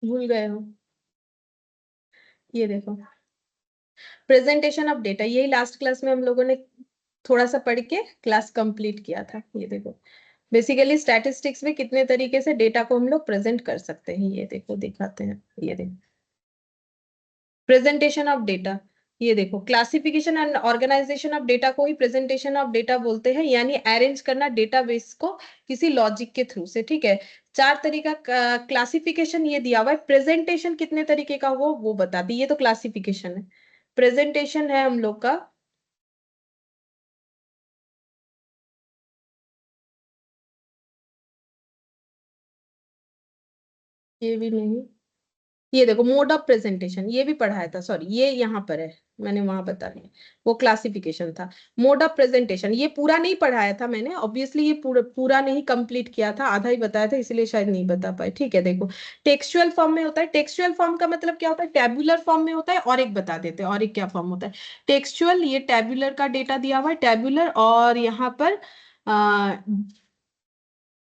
भूल गए हो। ये देखो प्रेजेंटेशन ऑफ डेटा, यही लास्ट क्लास में हम लोगों ने थोड़ा सा पढ़ के क्लास कंप्लीट किया था। ये देखो बेसिकली स्टैटिस्टिक्स में कितने तरीके से डेटा को हम लोग प्रेजेंट कर सकते हैं, ये देखो दिखाते हैं। ये देखो प्रेजेंटेशन ऑफ डेटा, ये देखो classification and organisation of data को ही प्रेजेंटेशन ऑफ डेटा बोलते हैं, यानी अरेंज करना डेटाबेस को किसी लॉजिक के थ्रू से, ठीक है। 4 तरीका क्लासिफिकेशन ये दिया हुआ है, प्रेजेंटेशन कितने तरीके का हो वो बता दी, ये तो क्लासिफिकेशन है। प्रेजेंटेशन है हम लोग का, ये भी नहीं, ये देखो मोड ऑफ प्रेजेंटेशन, ये भी पढ़ाया था, सॉरी ये यहाँ पर है, मैंने वहां बता दिया, वो क्लासिफिकेशन था। मोड ऑफ प्रेजेंटेशन ये पूरा नहीं पढ़ाया था मैंने, ऑब्वियसली ये पूरा नहीं कंप्लीट किया था, आधा ही बताया था, इसलिए शायद नहीं बता पाए, ठीक है। देखो टेक्सचुअल फॉर्म में होता है, टेक्सचुअल फॉर्म का मतलब क्या होता है, टैबुलर फॉर्म में होता है, और एक बता देते हैं और एक क्या फॉर्म होता है। टेक्सचुअल, ये टैबुलर का डेटा दिया हुआ है, टैबुलर, और यहाँ पर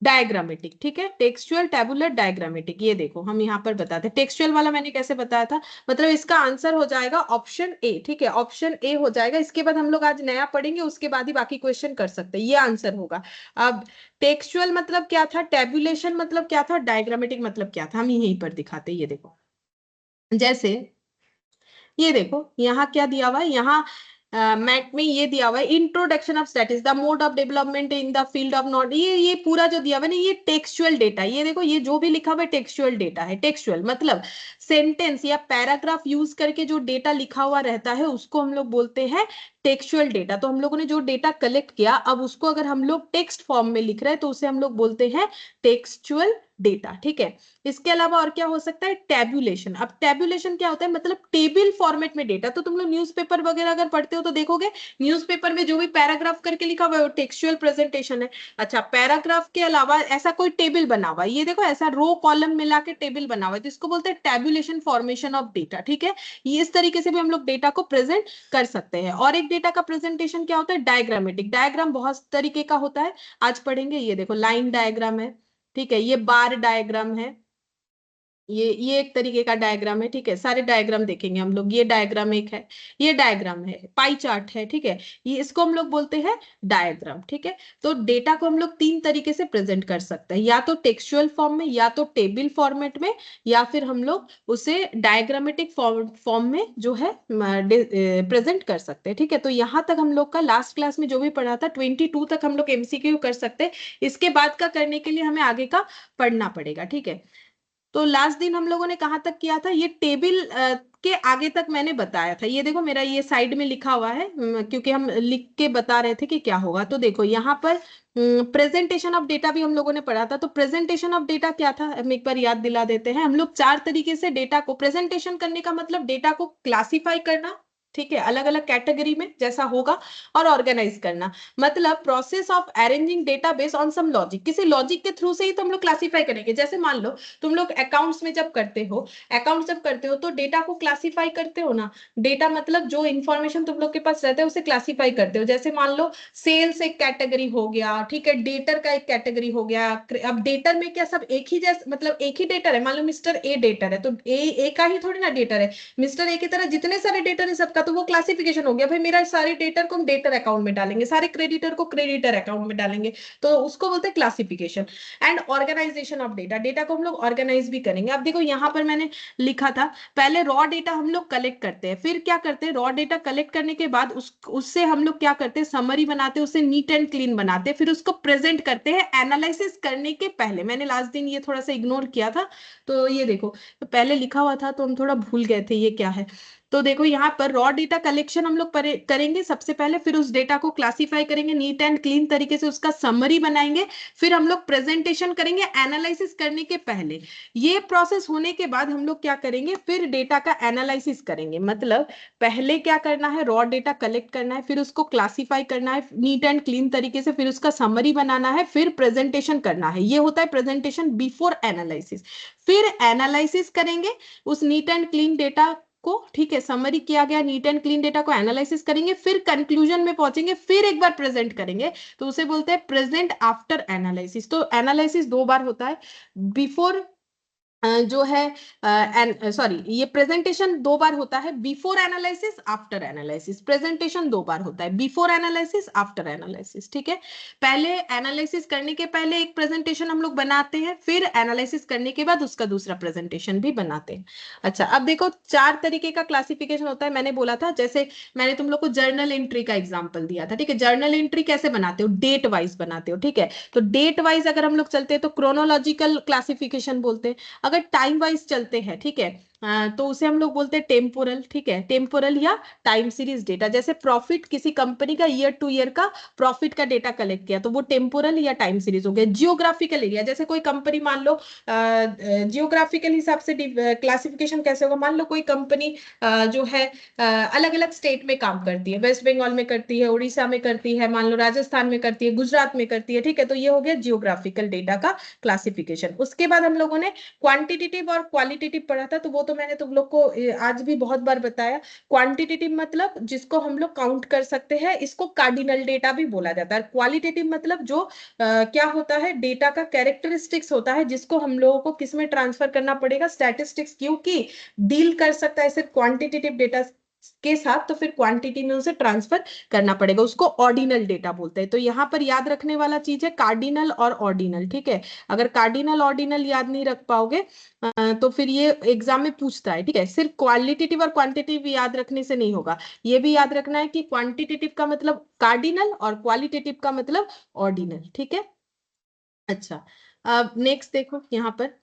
डायग्रामेटिक, ठीक है, टेक्सचुअल टैबुलर डायग्रामेटिक। ये देखो हम यहाँ पर बताते हैं, टेक्सचुअल वाला मैंने कैसे बताया था, मतलब इसका आंसर हो जाएगा ऑप्शन ए, ठीक है, ऑप्शन ए हो जाएगा। इसके बाद हम लोग आज नया पढ़ेंगे, उसके बाद ही बाकी क्वेश्चन कर सकते हैं, ये आंसर होगा। अब टेक्सचुअल मतलब क्या था, टेबुलेशन मतलब क्या था, डायग्रामेटिक मतलब क्या था, हम यहीं पर दिखाते हैं। ये देखो जैसे, ये देखो यहाँ क्या दिया हुआ है, यहाँ मैट में ये दिया हुआ है introduction of statistics, the mode of development in the field of not, ये पूरा जो दिया हुआ है ना ये टेक्सचुअल डेटा, ये देखो ये जो भी लिखा हुआ है टेक्सचुअल डेटा है। टेक्सचुअल मतलब सेंटेंस या पैराग्राफ यूज करके जो डेटा लिखा हुआ रहता है उसको हम लोग बोलते हैं टेक्सचुअल डेटा। तो हम लोगों ने जो डेटा कलेक्ट किया अब उसको अगर हम लोग टेक्स्ट फॉर्म में लिख रहे हैं तो उसे हम लोग बोलते हैं टेक्सचुअल डेटा। ठीक है, इसके अलावा और क्या हो सकता है, टैब्यूलेशन। अब टैब्यूलेशन क्या होता है, मतलब टेबल फॉर्मेट में डेटा। तो तुम लोग न्यूज़पेपर वगैरह अगर पढ़ते हो तो देखोगे न्यूज़पेपर में जो भी पैराग्राफ करके लिखा हुआ है वो टेक्सचुअल प्रेजेंटेशन है। अच्छा, पैराग्राफ के अलावा ऐसा कोई टेबल बना हुआ है, ये देखो ऐसा रो कॉलम मिला के टेबल बना हुआ है, तो इसको बोलते हैं टैब्यूलेशन फॉर्मेशन ऑफ डेटा। ठीक है, ये इस तरीके से भी हम लोग डेटा को प्रेजेंट कर सकते हैं। और एक डेटा का प्रेजेंटेशन क्या होता है, डायग्रामेटिक। डायग्राम बहुत तरीके का होता है, आज पढ़ेंगे। ये देखो लाइन डायग्राम है, ठीक है, ये बार डायग्राम है, ये एक तरीके का डायग्राम है। ठीक है, सारे डायग्राम देखेंगे हम लोग। ये डायग्राम एक है, ये डायग्राम है, पाई चार्ट है। ठीक है, ये इसको हम लोग बोलते हैं डायग्राम। ठीक है, तो डेटा को हम लोग तीन तरीके से प्रेजेंट कर सकते हैं, या तो टेक्सचुअल फॉर्म में, या तो टेबल फॉर्मेट में, या फिर हम लोग उसे डायग्रामेटिक फॉर्म में जो है प्रेजेंट कर सकते हैं। ठीक है, तो यहाँ तक हम लोग का लास्ट क्लास में जो भी पढ़ा था 22 तक हम लोग एमसीक्यू कर सकते हैं। इसके बाद का करने के लिए हमें आगे का पढ़ना पड़ेगा। ठीक है, तो लास्ट दिन हम लोगों ने कहाँ तक किया था, ये टेबल के आगे तक मैंने बताया था। ये देखो मेरा ये साइड में लिखा हुआ है, क्योंकि हम लिख के बता रहे थे कि क्या होगा। तो देखो यहाँ पर प्रेजेंटेशन ऑफ डेटा भी हम लोगों ने पढ़ा था। तो प्रेजेंटेशन ऑफ डेटा क्या था, हम एक बार याद दिला देते हैं। हम लोग चार तरीके से डेटा को प्रेजेंटेशन करने का मतलब डेटा को क्लासिफाई करना, ठीक है, अलग अलग कैटेगरी में जैसा होगा, और ऑर्गेनाइज करना, मतलब process of arranging data base on some logic. किसी लॉजिक के थ्रू से ही तो हम लोग क्लासिफाई करेंगे। जैसे मान लो तुम लोग अकाउंट्स में जब करते हो, तो डेटा को क्लासिफाई करते हो ना। डेटा मतलब जो इंफॉर्मेशन तुम लोग के पास रहता है उसे क्लासिफाई करते हो। जैसे मान लो सेल्स एक कैटेगरी हो गया, ठीक है, डेटर का एक कैटेगरी हो गया। अब डेटर में क्या सब एक ही जैसे, मतलब एक ही डेटर है। मान लो मिस्टर ए डेटर है, तो ए का ही थोड़ी ना डेटर है। मिस्टर ए की तरह जितने सारे डेटर है सबका, तो वो क्लासिफिकेशन हो गया। भाई मेरा सारे डेटर को हम डेटर अकाउंट में डालेंगे, सारे क्रेडिटर को क्रेडिटर अकाउंट में डालेंगे, तो उसको बोलते हैं classification. And organisation of data, data को हम लोग ऑर्गेनाइज भी करेंगे। अब देखो यहाँ पर मैंने लिखा था, पहले रॉ डेटा हम लोग कलेक्ट करते हैं, फिर क्या करते हैं, रॉ डेटा कलेक्ट करने के बाद उससे हम लोग क्या करते हैं, समरी बनाते हैं, उसे नीट एंड क्लीन बनाते हैं, फिर उसको प्रेजेंट करते हैं एनालिसिस करने के पहले। मैंने लास्ट दिन ये थोड़ा सा इग्नोर किया था, तो ये देखो पहले लिखा हुआ था तो हम थोड़ा भूल गए थे ये क्या है। तो देखो यहाँ पर रॉ डेटा कलेक्शन हम लोग करेंगे सबसे पहले, फिर उस डेटा को क्लासिफाई करेंगे नीट एंड क्लीन तरीके से, उसका समरी बनाएंगे, फिर हम लोग प्रेजेंटेशन करेंगे एनालिसिस करने के पहले। ये प्रोसेस होने के बाद हम लोग क्या करेंगे, फिर डेटा का एनालिसिस करेंगे। मतलब पहले क्या करना है, रॉ डेटा कलेक्ट करना है, फिर उसको क्लासिफाई करना है नीट एंड क्लीन तरीके से, फिर उसका समरी बनाना है, फिर प्रेजेंटेशन करना है। ये होता है प्रेजेंटेशन बिफोर एनालिसिस। फिर एनालिसिस करेंगे उस नीट एंड क्लीन डेटा को, ठीक है, समरी किया गया नीट एंड क्लीन डेटा को एनालिसिस करेंगे, फिर कंक्लूजन में पहुंचेंगे, फिर एक बार प्रेजेंट करेंगे, तो उसे बोलते हैं प्रेजेंट आफ्टर एनालिसिस। तो एनालिसिस दो बार होता है, बिफोर जो है सॉरी, ये प्रेजेंटेशन दो बार होता है, before analysis after analysis. Presentation दो बार होता है, बिफोर एनालिसिस आफ्टर एनालिसिस। ठीक है, पहले एनालिसिस करने के पहले एक प्रेजेंटेशन हम लोग बनाते हैं, फिर एनालिसिस करने के बाद उसका दूसरा प्रेजेंटेशन भी बनाते हैं। अच्छा, अब देखो चार तरीके का क्लासिफिकेशन होता है, मैंने बोला था। जैसे मैंने तुम लोग को जर्नल एंट्री का एग्जाम्पल दिया था, ठीक है, जर्नल एंट्री कैसे बनाते हो, डेट वाइज बनाते हो। ठीक है, तो डेट वाइज अगर हम लोग चलते हैं तो क्रोनोलॉजिकल क्लासिफिकेशन बोलते हैं। अगर टाइम वाइज चलते हैं, ठीक है, तो उसे हम लोग बोलते हैं टेम्पोरल। ठीक है, टेम्पोरल या टाइम सीरीज डेटा। जैसे प्रॉफिट, किसी कंपनी का ईयर टू ईयर का प्रॉफिट का डेटा कलेक्ट किया, तो वो टेम्पोरल या टाइम सीरीज हो गया। जियोग्राफिकल एरिया, जैसे कोई कंपनी मान लो, जियोग्राफिकल हिसाब से क्लासिफिकेशन कैसे होगा, मान लो कोई कंपनी जो है अलग अलग स्टेट में काम करती है, वेस्ट बंगाल में करती है, उड़ीसा में करती है, मान लो राजस्थान में करती है, गुजरात में करती है। ठीक है, तो ये हो गया जियोग्राफिकल डेटा का क्लासिफिकेशन। उसके बाद हम लोगों ने क्वांटिटेटिव और क्वालिटेटिव पढ़ा था, तो वो तो मैंने तुम लोग को आज भी बहुत बार बताया। क्वांटिटेटिव मतलब जिसको हम लोग काउंट कर सकते हैं, इसको कार्डिनल डेटा भी बोला जाता है। क्वालिटेटिव मतलब जो क्या होता है, डेटा का कैरेक्टरिस्टिक्स होता है, जिसको हम लोगों को किस में ट्रांसफर करना पड़ेगा, स्टैटिस्टिक्स, क्योंकि डील कर सकता है सिर्फ क्वांटिटेटिव डेटा के साथ, तो फिर क्वांटिटी में उसे ट्रांसफर करना पड़ेगा, उसको ऑर्डिनल डेटा बोलते हैं। तो यहाँ पर याद रखने वाला चीज है कार्डिनल और ऑर्डिनल, ठीक है। अगर कार्डिनल ऑर्डिनल याद नहीं रख पाओगे तो फिर ये एग्जाम में पूछता है, ठीक है। सिर्फ क्वालिटेटिव और क्वांटिटेटिव याद रखने से नहीं होगा, ये भी याद रखना है कि क्वांटिटेटिव का मतलब कार्डिनल और क्वालिटेटिव का मतलब ऑर्डिनल, ठीक है। अच्छा, अब नेक्स्ट देखो यहाँ पर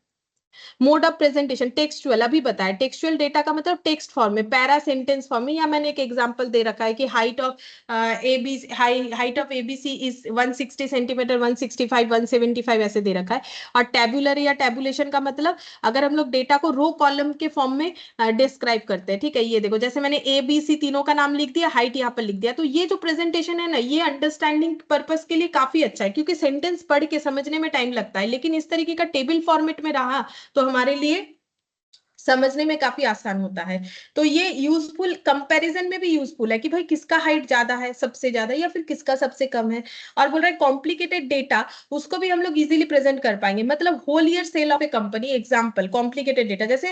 मोड ऑफ प्रेजेंटेशन टेक्सचुअल, अभी बताया टेक्सचुअल डेटा का मतलब टेक्स्ट फॉर्म में, पैरा सेंटेंस फॉर्म में, या मैंने एक एग्जांपल दे रखा है कि height of height of ABC is 160 centimetre, 165, 175 ऐसे दे रखा है। और टेबुलर या टेबुलेशन का मतलब अगर हम लोग डेटा को रो कॉलम के फॉर्म में डिस्क्राइब करते हैं, ठीक है। ये देखो जैसे मैंने ए बी सी तीनों का नाम लिख दिया, हाइट यहाँ पर लिख दिया, तो ये जो प्रेजेंटेशन है ना, ये अंडरस्टैंडिंग पर्पस के लिए काफी अच्छा है, क्योंकि सेंटेंस पढ़ के समझने में टाइम लगता है, लेकिन इस तरीके का टेबल फॉर्मेट में रहा तो हमारे लिए समझने में काफी आसान होता है। तो ये यूजफुल, कंपैरिजन में भी यूजफुल है कि भाई किसका हाइट ज्यादा है, सबसे ज्यादा, या फिर किसका सबसे कम है। और बोल रहा है कॉम्प्लिकेटेड डेटा, उसको भी हम लोग इजीली प्रेजेंट कर पाएंगे, मतलब whole year sale of a company, example complicated data, जैसे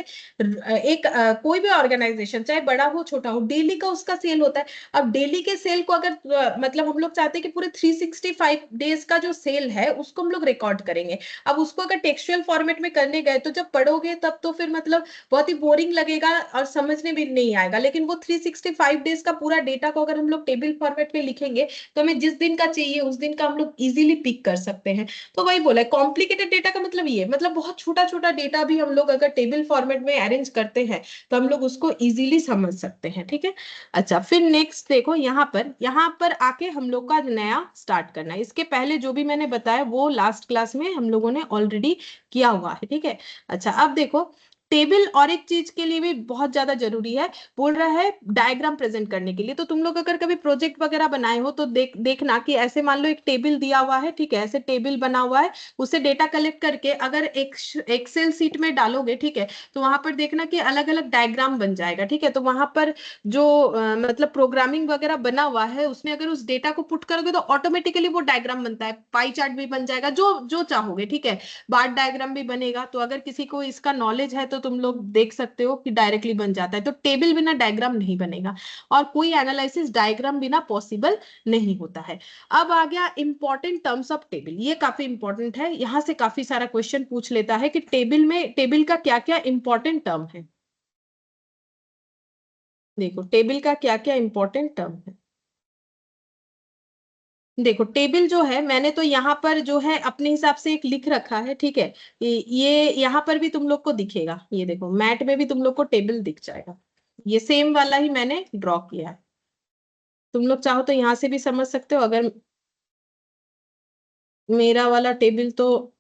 एक कोई भी ऑर्गेनाइजेशन चाहे बड़ा हो छोटा हो, डेली का उसका सेल होता है। अब डेली के सेल को अगर मतलब हम लोग चाहते हैं कि पूरे 365 डेज का जो सेल है उसको हम लोग रिकॉर्ड करेंगे। अब उसको अगर टेक्सचुअल फॉर्मेट में करने गए तो जब पढ़ोगे तब तो फिर मतलब बहुत ही बोरिंग लगेगा और समझने भी नहीं आएगा। लेकिन वो 365 डेज का पूरा डेटा को अगर हम लोग टेबल फॉर्मेट में लिखेंगे तो हमें जिस दिन का चाहिए उस दिन का हम लोग इजीली पिक कर सकते हैं। तो वही बोला है कॉम्प्लिकेटेड डेटा का मतलब ये, मतलब बहुत छोटा छोटा डेटा भी हम लोग अगर टेबल फॉर्मेट में अरेंज करते हैं तो हम लोग उसको इजीली समझ सकते हैं, ठीक है। अच्छा, फिर नेक्स्ट देखो यहाँ पर आके हम लोग का नया स्टार्ट करना है। इसके पहले जो भी मैंने बताया वो लास्ट क्लास में हम लोगों ने ऑलरेडी किया हुआ है, ठीक है। अच्छा, अब देखो टेबल और एक चीज के लिए भी बहुत ज्यादा जरूरी है, बोल रहा है डायग्राम प्रेजेंट करने के लिए। तो तुम लोग अगर कभी प्रोजेक्ट वगैरह बनाए हो तो देखना कि ऐसे मान लो एक टेबल दिया हुआ है, ठीक है, ऐसे टेबल बना हुआ है, उससे डेटा कलेक्ट करके अगर एक एक्सेल सीट में डालोगे, ठीक है, तो वहां पर देखना कि अलग अलग डायग्राम बन जाएगा, ठीक है। तो वहां पर जो मतलब प्रोग्रामिंग वगैरह बना हुआ है उसमें अगर उस डेटा को पुट करोगे तो ऑटोमेटिकली वो डायग्राम बनता है, पाई चार्ट भी बन जाएगा, जो जो चाहोगे, ठीक है। बार डायग्राम भी बनेगा। तो अगर किसी को इसका नॉलेज है तो तुम लोग देख सकते हो कि डायरेक्टली बन जाता है। तो टेबल बिना डायग्राम नहीं बनेगा और कोई एनालिसिस डायग्राम बिना पॉसिबल नहीं होता है। अब आ गया इंपॉर्टेंट टर्म्स ऑफ टेबल, ये काफी इंपॉर्टेंट है, यहां से काफी सारा क्वेश्चन पूछ लेता है कि टेबल का क्या क्या इंपॉर्टेंट टर्म है। देखो टेबल का क्या क्या इंपॉर्टेंट टर्म है। देखो टेबल जो है मैंने तो यहाँ पर जो है अपने हिसाब से एक लिख रखा है, ठीक है। ये यहाँ पर भी तुम लोग को दिखेगा, ये देखो मैट में भी तुम लोग को टेबल दिख जाएगा, ये सेम वाला ही मैंने ड्रॉ किया है। तुम लोग चाहो तो यहाँ से भी समझ सकते हो, अगर मेरा वाला टेबल तो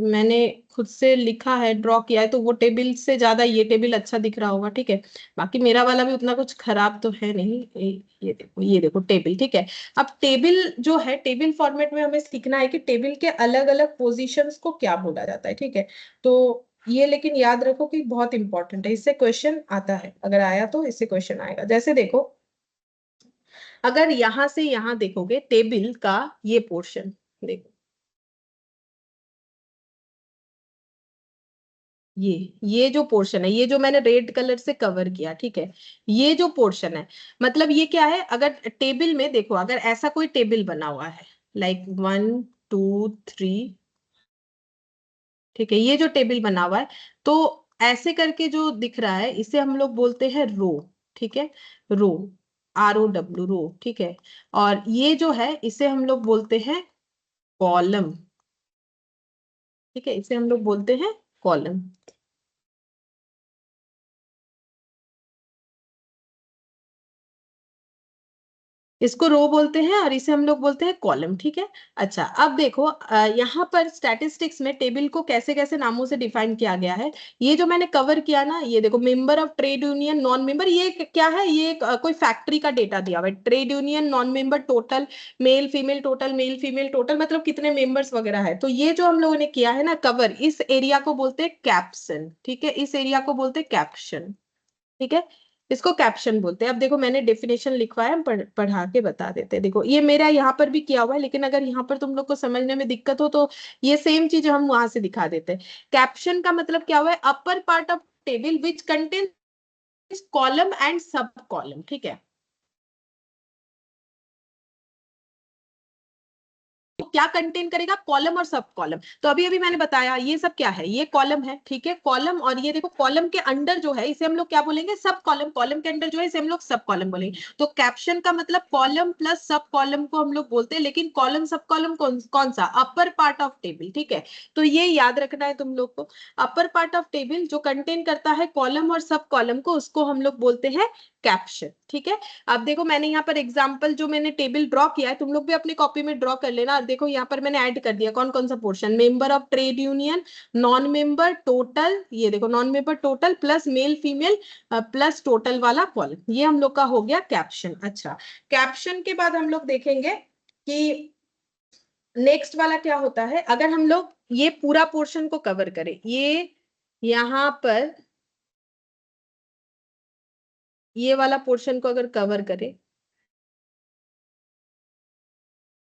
मैंने खुद से लिखा है, ड्रॉ किया है, तो वो टेबल से ज्यादा ये टेबल अच्छा दिख रहा होगा, ठीक है। बाकी मेरा वाला भी उतना कुछ खराब तो है नहीं। ये देखो टेबल, ठीक है। अब टेबल जो है, टेबल फॉर्मेट में हमें सीखना है कि टेबल के अलग अलग पोजीशंस को क्या बोला जाता है, ठीक है। तो ये लेकिन याद रखो कि बहुत इंपॉर्टेंट है, इससे क्वेश्चन आता है, अगर आया तो इससे क्वेश्चन आएगा। जैसे देखो अगर यहां से यहां देखोगे टेबल का ये पोर्शन, देखो ये जो पोर्शन है, ये जो मैंने रेड कलर से कवर किया, ठीक है, ये जो पोर्शन है मतलब ये क्या है। अगर टेबल में देखो, अगर ऐसा कोई टेबल बना हुआ है लाइक 1 2 3, ठीक है, ये जो टेबल बना हुआ है तो ऐसे करके जो दिख रहा है इसे हम लोग बोलते हैं रो, ठीक है। रो, ROW, रो, ठीक है। और ये जो है इसे हम लोग बोलते हैं कॉलम, ठीक है, इसे हम लोग बोलते हैं कॉलम। इसको रो बोलते हैं और इसे हम लोग बोलते हैं कॉलम, ठीक है। अच्छा, अब देखो यहाँ पर स्टैटिस्टिक्स में टेबल को कैसे कैसे नामों से डिफाइन किया गया है। ये जो मैंने कवर किया ना, ये देखो member of trade union, non member, ये क्या है, ये कोई फैक्ट्री का डेटा दिया हुआ है। Trade union, non member, total male female, total male female, total मतलब कितने मेंबर्स वगैरह है। तो ये जो हम लोगों ने किया है ना कवर, इस एरिया को बोलते हैं कैप्शन, ठीक है, इस एरिया को बोलते हैं कैप्शन, ठीक है, इसको कैप्शन बोलते हैं। अब देखो मैंने डेफिनेशन लिखवाया, हम पढ़ा के बता देते हैं। देखो ये मेरा यहाँ पर भी किया हुआ है, लेकिन अगर यहाँ पर तुम लोग को समझने में दिक्कत हो तो ये सेम चीज हम वहां से दिखा देते हैं। कैप्शन का मतलब क्या हुआ है, अपर part of table which contain column and सब कॉलम, ठीक है। क्या कंटेन करेगा, कॉलम और सब कॉलम। तो अभी अभी मैंने बताया ये सब क्या है, ये कॉलम है, ठीक है, कॉलम, और ये देखो कॉलम के अंडर जो है इसे हम लोग क्या बोलेंगे, सब कॉलम, कॉलम के अंडर जो है इसे हम लोग सब कॉलम बोलेंगे। तो कैप्शन का मतलब कॉलम प्लस सब कॉलम को हम लोग बोलते हैं, लेकिन कॉलम सब कॉलम कौन सा, अपर पार्ट ऑफ टेबल, ठीक है। तो ये याद रखना है तुम लोग को, अपर पार्ट ऑफ टेबल जो कंटेन करता है कॉलम और सब कॉलम को, उसको हम लोग बोलते हैं कैप्शन, ठीक है। अब देखो मैंने यहाँ पर एग्जांपल जो मैंने टेबल ड्रॉ किया है, तुम लोग भी अपनी कॉपी में ड्रॉ कर लेना। देखो यहाँ पर मैंने ऐड कर दिया कौन कौन सा portion, member of trade union, non member, total, ये देखो non member, total plus male female plus total वाला कॉलम, ये हम लोग का हो गया कैप्शन। अच्छा, कैप्शन के बाद हम लोग देखेंगे कि नेक्स्ट वाला क्या होता है। अगर हम लोग ये पूरा पोर्शन को कवर करें, ये यहाँ पर ये वाला पोर्शन को अगर कवर करें,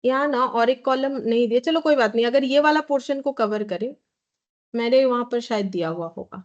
यहाँ ना और एक कॉलम नहीं दिया, चलो कोई बात नहीं, अगर ये वाला पोर्शन को कवर करें, मैंने वहां पर शायद दिया हुआ होगा,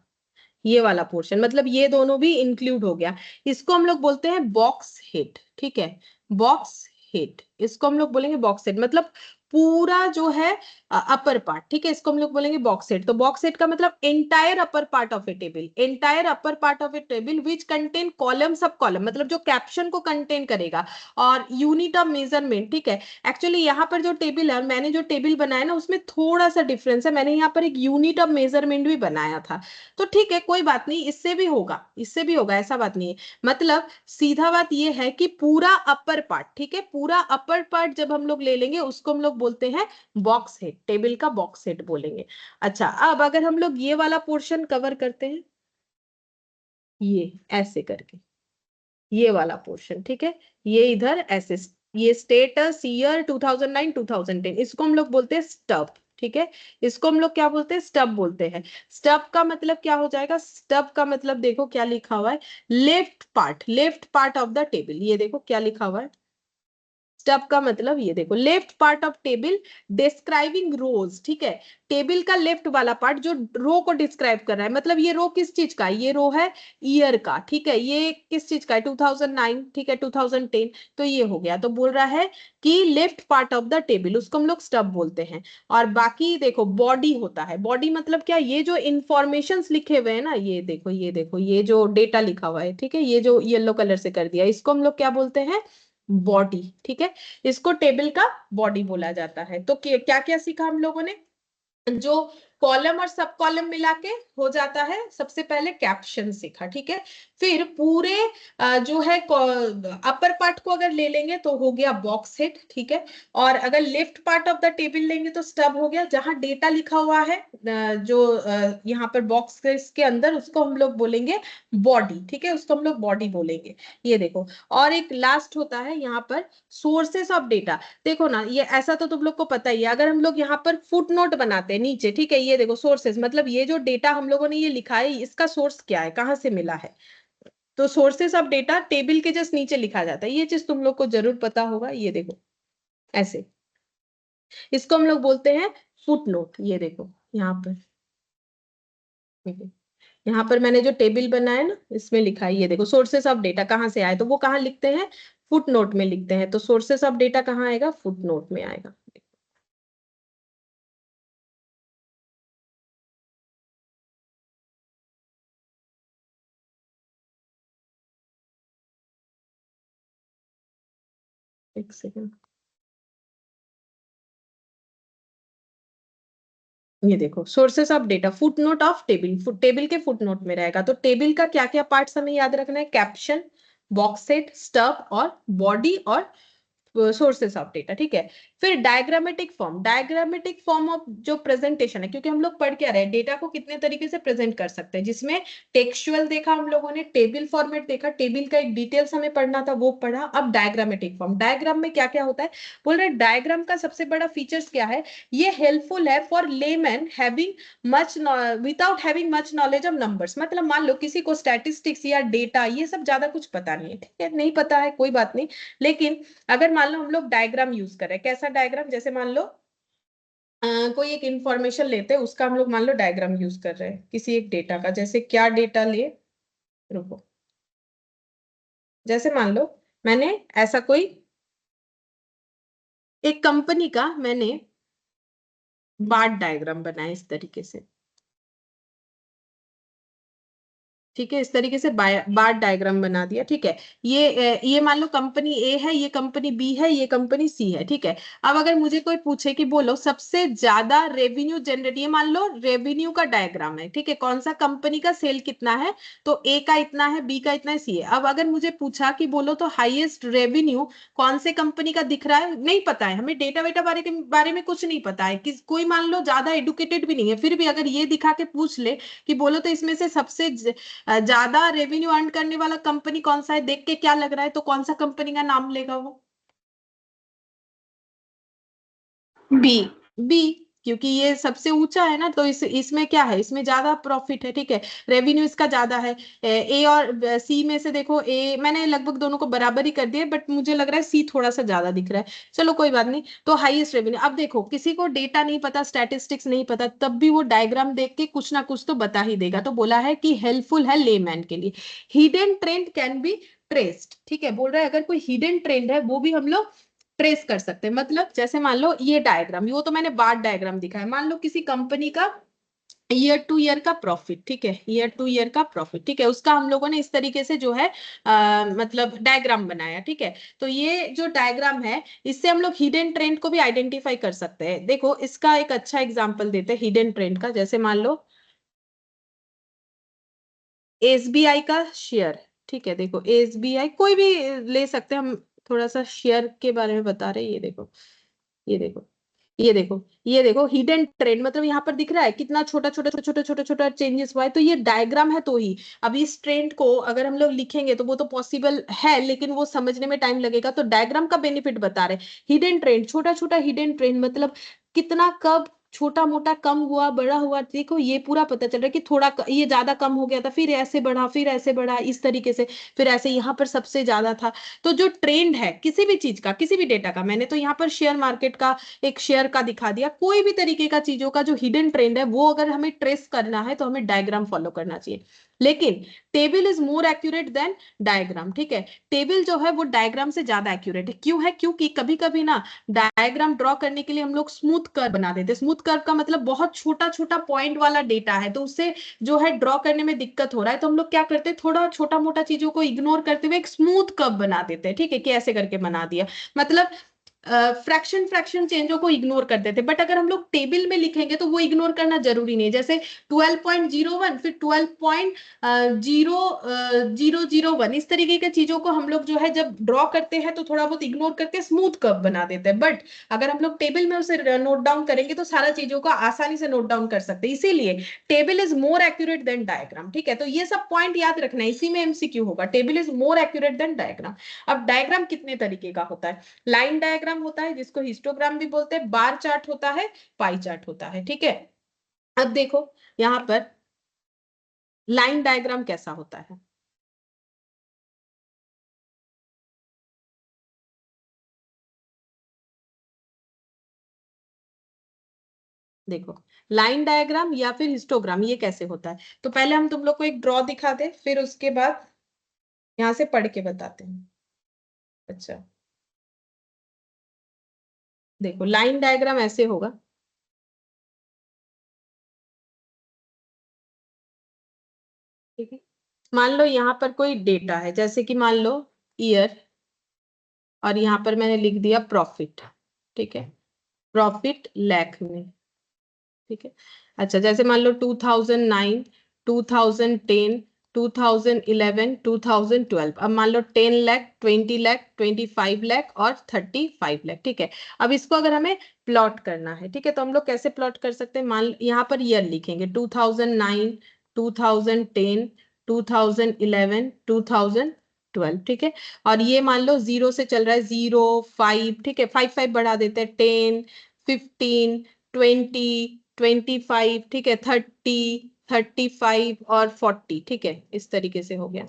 ये वाला पोर्शन, मतलब ये दोनों भी इंक्लूड हो गया, इसको हम लोग बोलते हैं बॉक्स हेड, ठीक है, बॉक्स हेड, इसको हम लोग बोलेंगे बॉक्स हेड, मतलब पूरा जो है अपर पार्ट, ठीक है, इसको हम लोग बोलेंगे बॉक्स हेड। तो बॉक्स हेड का मतलब entire upper part of A table, entire upper part of A table which contain column सब कॉलम, मतलब जो कैप्शन को कंटेन करेगा, और यूनिट ऑफ मेजरमेंट, ठीक है। एक्चुअली यहाँ पर जो टेबल है, मैंने जो टेबल बनाया ना उसमें थोड़ा सा डिफरेंस है, मैंने यहाँ पर एक यूनिट ऑफ मेजरमेंट भी बनाया था, तो ठीक है कोई बात नहीं, इससे भी होगा, इससे भी होगा, ऐसा बात नहीं है। मतलब सीधा बात ये है कि पूरा अपर पार्ट, ठीक है, पूरा अपर पार्ट जब हम लोग ले लेंगे उसको हम लोग बोलते हैं बॉक्स हेड, टेबल का बॉक्स हेड बोलेंगे। अच्छा, अब अगर हम लोग ये वाला पोर्शन कवर करते हैं, ये ऐसे करके, ये वाला पोर्शन, ठीक है, ये इधर ऐसे, ये स्टेटस ईयर 2009 2010, इसको हम लोग बोलते हैं स्टब, ठीक है, इसको हम लोग क्या बोलते हैं, स्टब बोलते हैं। स्टब का मतलब क्या हो जाएगा, स्टब का मतलब देखो क्या लिखा हुआ है, left part of the table, ये देखो क्या लिखा हुआ है, स्टब का मतलब ये देखो left part of table describing rows, ठीक है, टेबल का लेफ्ट वाला पार्ट जो रो को डिस्क्राइब कर रहा है, मतलब ये रो किस चीज का है, ये रो है ईयर का, ठीक है, ये किस चीज का है 2009, ठीक है 2010, तो ये हो गया, तो बोल रहा है कि left part of the table, उसको हम लोग स्टब बोलते हैं। और बाकी देखो बॉडी होता है, बॉडी मतलब क्या, ये जो इंफॉर्मेशन लिखे हुए हैं ना, ये देखो ये देखो, ये जो डेटा लिखा हुआ है, ठीक है, ये जो येलो कलर से कर दिया, इसको हम लोग क्या बोलते हैं, बॉडी, ठीक है, इसको टेबल का बॉडी बोला जाता है। तो क्या क्या सीखा हम लोगों ने, जो कॉलम और सब कॉलम मिला के हो जाता है, सबसे पहले कैप्शन सीखा, ठीक है, फिर पूरे जो है अपर पार्ट को अगर ले लेंगे तो हो गया बॉक्स हेड, ठीक है, और अगर left part of the table लेंगे तो स्टब हो गया, जहां डेटा लिखा हुआ है जो यहाँ पर बॉक्स के अंदर, उसको हम लोग बोलेंगे बॉडी, ठीक है, उसको हम लोग बॉडी बोलेंगे। ये देखो, और एक लास्ट होता है यहाँ पर सोर्सेस ऑफ डेटा। देखो ना, ये ऐसा तो तुम लोग को पता ही है, अगर हम लोग यहाँ पर फुट नोट बनाते हैं नीचे, ठीक है, ये देखो सोर्सेस, मतलब ये जो डेटा हम लोगों ने ये लिखा है, इसका सोर्स क्या है, कहाँ से मिला है, तो सोर्सेस ऑफ डेटा टेबल के जस्ट नीचे लिखा जाता है, ये चीज तुम लोग को जरूर पता होगा। ये देखो ऐसे, इसको हम लोग बोलते हैं फुट नोट। ये देखो यहाँ पर, यहाँ पर मैंने जो टेबल बनाया ना, इसमें लिखा है, ये देखो सोर्सेस ऑफ डेटा कहाँ से आए, तो वो कहाँ लिखते हैं, फुट नोट में लिखते हैं, तो सोर्सेस ऑफ डेटा कहाँ आएगा, फुट नोट में आएगा। एक सेकेंड, ये देखो sources of data, foot note of table, table के फुट नोट में रहेगा। तो टेबल का क्या क्या पार्ट्स हमें याद रखना है, कैप्शन, बॉक्स सेट, स्टब और बॉडी और सोर्सेस ऑफ डेटा, ठीक है। फिर डायग्रामेटिक फॉर्म ऑफ जो प्रेजेंटेशन है, क्योंकि हम लोग पढ़ क्या रहे हैं, डेटा को कितने तरीके से प्रेजेंट कर सकते हैं, जिसमें टेक्सचुअल देखा हम लोगों ने, टेबल फॉर्मेट देखा, टेबल का एक डिटेल्स हमें पढ़ना था वो पढ़ा। अब डायग्रामेटिक फॉर्म, डायग्राम में क्या क्या होता है, बोल रहे डायग्राम का सबसे बड़ा फीचर्स क्या है, ये हेल्पफुल है for layman having much without having much knowledge of numbers. मतलब मान लो किसी को स्टैटिस्टिक्स या डेटा ये सब ज्यादा कुछ पता नहीं है, ठीक है, नहीं पता है कोई बात नहीं, लेकिन अगर मान लो हम लोग डायग्राम यूज कर रहे हैं, कैसा डायग्राम, जैसे मान लो कोई एक इंफॉर्मेशन लेते हैं, उसका हम लोग मान लो डायग्राम यूज कर रहे हैं किसी एक डेटा का, जैसे क्या डेटा ले, रुको, जैसे मान लो मैंने ऐसा कोई एक कंपनी का मैंने बार डायग्राम बनाया इस तरीके से, ठीक है, इस तरीके से बार डायग्राम बना दिया, ठीक है। ये मान लो कंपनी ए है, ये कंपनी बी है, ये कंपनी सी है, ठीक है। अब अगर मुझे कोई पूछे कि बोलो सबसे ज्यादा रेवेन्यू जनरेट, ये मान लो रेवेन्यू का डायग्राम है, ठीक है, कौन सा कंपनी का सेल कितना है, तो ए का इतना है, बी का इतना है, सी है। अब अगर मुझे पूछा कि बोलो तो हाईएस्ट रेवेन्यू कौन से कंपनी का दिख रहा है, नहीं पता है हमें, डेटा वेटा बारे में कुछ नहीं पता है, किस कोई मान लो ज्यादा एडुकेटेड भी नहीं है, फिर भी अगर ये दिखा के पूछ ले कि बोलो तो इसमें से सबसे ज्यादा रेवेन्यू अर्न करने वाला कंपनी कौन सा है, देख के क्या लग रहा है, तो कौन सा कंपनी का नाम लेगा वो? बी। बी, क्योंकि ये सबसे ऊंचा है ना, तो इसमें क्या है, इसमें ज्यादा प्रॉफिट है, ठीक है, रेवेन्यू इसका ज्यादा है। ए और सी में से देखो, ए मैंने लगभग दोनों को बराबर ही कर दिया, बट मुझे लग रहा है सी थोड़ा सा ज्यादा दिख रहा है, चलो कोई बात नहीं। तो हाईएस्ट रेवेन्यू, अब देखो किसी को डेटा नहीं पता, स्टैटिस्टिक्स नहीं पता, तब भी वो डायग्राम देख के कुछ ना कुछ तो बता ही देगा। तो बोला है कि हेल्पफुल है लेमैन के लिए, hidden trend can be traced, ठीक है, बोल रहा है अगर कोई हिडन ट्रेंड है वो भी हम लोग ट्रेस कर सकते हैं। मतलब जैसे मान लो ये डायग्राम, वो तो मैंने बार डायग्राम दिखा है, मान लो किसी कंपनी का ईयर टू ईयर का प्रॉफिट, ठीक है, ईयर टू ईयर का प्रॉफिट, ठीक है, उसका हम लोगों ने इस तरीके से जो है मतलब डायग्राम बनाया, ठीक है। तो ये जो डायग्राम है, इससे हम लोग हिडन ट्रेंड को भी आइडेंटिफाई कर सकते हैं। देखो इसका एक अच्छा एग्जांपल देते हैं हिडन ट्रेंड का, जैसे मान लो एसबीआई का शेयर, ठीक है, देखो एसबीआई कोई भी ले सकते हैं हम, थोड़ा सा शेयर के बारे में बता रहे हैं, ये देखो, ये देखो, ये देखो, ये देखो हिडन ट्रेंड, मतलब यहाँ पर दिख रहा है कितना छोटा छोटा छोटा छोटा छोटा छोटा चेंजेस हुआ है, तो ये डायग्राम है तो ही। अब इस ट्रेंड को अगर हम लोग लिखेंगे तो वो तो पॉसिबल है, लेकिन वो समझने में टाइम लगेगा, तो डायग्राम का बेनिफिट बता रहे। हिडन ट्रेंड, छोटा छोटा हिडन ट्रेंड, मतलब कितना कब छोटा मोटा कम हुआ बड़ा हुआ, देखो ये पूरा पता चल रहा है कि थोड़ा ये ज्यादा कम हो गया था, फिर ऐसे बढ़ा, फिर ऐसे बढ़ा, इस तरीके से, फिर ऐसे यहाँ पर सबसे ज्यादा था। तो जो ट्रेंड है किसी भी चीज का, किसी भी डेटा का, मैंने तो यहाँ पर शेयर मार्केट का एक शेयर का दिखा दिया, कोई भी तरीके का चीजों का जो हिडन ट्रेंड है वो अगर हमें ट्रेस करना है तो हमें डायग्राम फॉलो करना चाहिए। लेकिन table is more accurate then diagram, ठीक है, टेबल जो है वो डायग्राम से ज्यादा एक्यूरेट है। क्यों है? क्योंकि कभी कभी ना डायग्राम ड्रॉ करने के लिए हम लोग स्मूथ कर्व बना देते हैं, स्मूथ कर्व का मतलब बहुत छोटा छोटा पॉइंट वाला डेटा है, तो उससे जो है ड्रॉ करने में दिक्कत हो रहा है, तो हम लोग क्या करते हैं, थोड़ा छोटा मोटा चीजों को इग्नोर करते हुए एक स्मूथ कर्व बना देते हैं, ठीक है, कि ऐसे करके बना दिया, मतलब फ्रैक्शन फ्रैक्शन चेंजों को इग्नोर कर देते। बट अगर हम लोग टेबल में लिखेंगे तो वो इग्नोर करना जरूरी नहीं है, जैसे 12.01 फिर 12.0001, इस तरीके की चीजों को हम लोग जो है जब ड्रॉ करते हैं तो थोड़ा बहुत इग्नोर करके स्मूथ कर्व बना देते हैं। बट अगर हम लोग टेबल में उसे नोट डाउन करेंगे तो सारा चीजों को आसानी से नोट डाउन कर सकते हैं, इसीलिए table is more accurate then diagram, ठीक है। तो ये सब पॉइंट याद रखना है, इसी में एमसीक्यू होगा, table is more accurate then diagram. अब डायग्राम कितने तरीके का होता है? लाइन डायग्राम होता है जिसको हिस्टोग्राम भी बोलते हैं, बार चार्ट होता है, पाई चार्ट होता है, ठीक है। अब देखो यहां पर लाइन डायग्राम कैसा होता है, देखो लाइन डायग्राम या फिर हिस्टोग्राम ये कैसे होता है, तो पहले हम तुम लोग को एक ड्रॉ दिखा दे, फिर उसके बाद यहां से पढ़ के बताते हैं। अच्छा, देखो लाइन डायग्राम ऐसे होगा, ठीक है। मान लो यहाँ पर कोई डेटा है, जैसे कि मान लो ईयर, और यहाँ पर मैंने लिख दिया प्रॉफिट, ठीक है, प्रॉफिट लाख में, ठीक है। अच्छा, जैसे मान लो 2009, 2010, 2011, 2012, अब मान लो 10 लाख, 20 लाख, 25 लाख और 35 लाख, ठीक है। अब इसको अगर हमें प्लॉट करना है, ठीक है, तो हम लोग कैसे प्लॉट कर सकते हैं, मान यहाँ पर ईयर लिखेंगे 2009, 2010, 2011, 2012, ठीक है। और ये मान लो जीरो से चल रहा है, 0, 5, ठीक है, 5 5 बढ़ा देते हैं, 10, 15, 20, 25, ठीक है, 30, 35 और 40, ठीक है, इस तरीके से हो गया।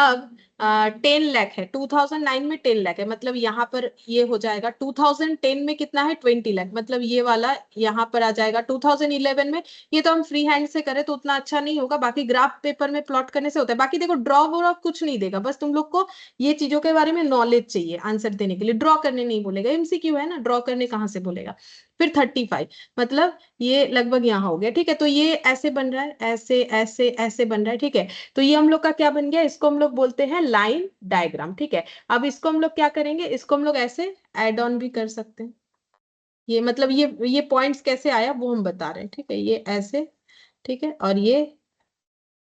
अब 10 लाख है, 2009 में 10 लाख है, मतलब यहाँ पर ये हो जाएगा 2010 में कितना है 20 लाख, मतलब ये वाला यहाँ पर आ जाएगा 2011 में। ये तो हम फ्री हैंड से करें तो उतना अच्छा नहीं होगा, बाकी ग्राफ पेपर में प्लॉट करने से होता है। बाकी देखो ड्रॉ व्रॉ कुछ नहीं देगा, बस तुम लोग को ये चीजों के बारे में नॉलेज चाहिए आंसर देने के लिए। ड्रॉ करने नहीं बोलेगा, एमसीक्यू है ना, ड्रॉ करने कहाँ से बोलेगा। फिर 35, मतलब ये लगभग यहाँ हो गया, ठीक है। तो ये ऐसे बन रहा है, ऐसे ऐसे ऐसे बन रहा है, ठीक है। तो ये हम लोग का क्या बन गया, इसको हम लोग बोलते हैं लाइन डायग्राम, ठीक है। अब इसको हम लोग क्या करेंगे, इसको हम लोग ऐसे ऐड ऑन भी कर सकते हैं। ये मतलब ये पॉइंट्स कैसे आया वो हम बता रहे हैं, ठीक है। ये ऐसे, ठीक है, और ये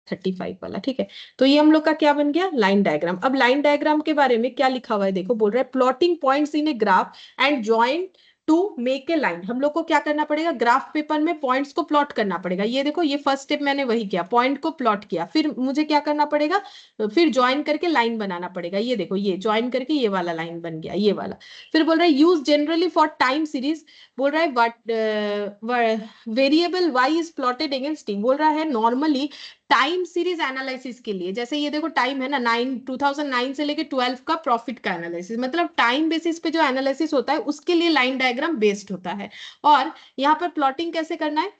35 वाला, ठीक है। तो ये हम लोग का क्या बन गया, लाइन डायग्राम। अब लाइन डायग्राम के बारे में क्या लिखा हुआ है देखो, बोल रहा है plotting points in a graph and join to make a line. हम लोग को क्या करना पड़ेगा, ग्राफ पेपर में पॉइंट्स को प्लॉट करना पड़ेगा। ये देखो, ये फर्स्ट स्टेप मैंने वही किया, पॉइंट को प्लॉट किया, फिर मुझे क्या करना पड़ेगा, फिर ज्वाइन करके लाइन बनाना पड़ेगा। ये देखो, ये ज्वाइन करके ये वाला लाइन बन गया, ये वाला। फिर बोल रहा है use generally for time series, बोल रहा है what variable Y is plotted against T. बोल रहा है नॉर्मली टाइम सीरीज एनालिसिस के लिए, जैसे ये देखो टाइम है ना, 2009 से लेके 12 का प्रॉफिट का एनालिसिस, मतलब टाइम बेसिस पे जो एनालिसिस होता है उसके लिए लाइन डायग्राम बेस्ड होता है। और यहाँ पर प्लॉटिंग कैसे करना है,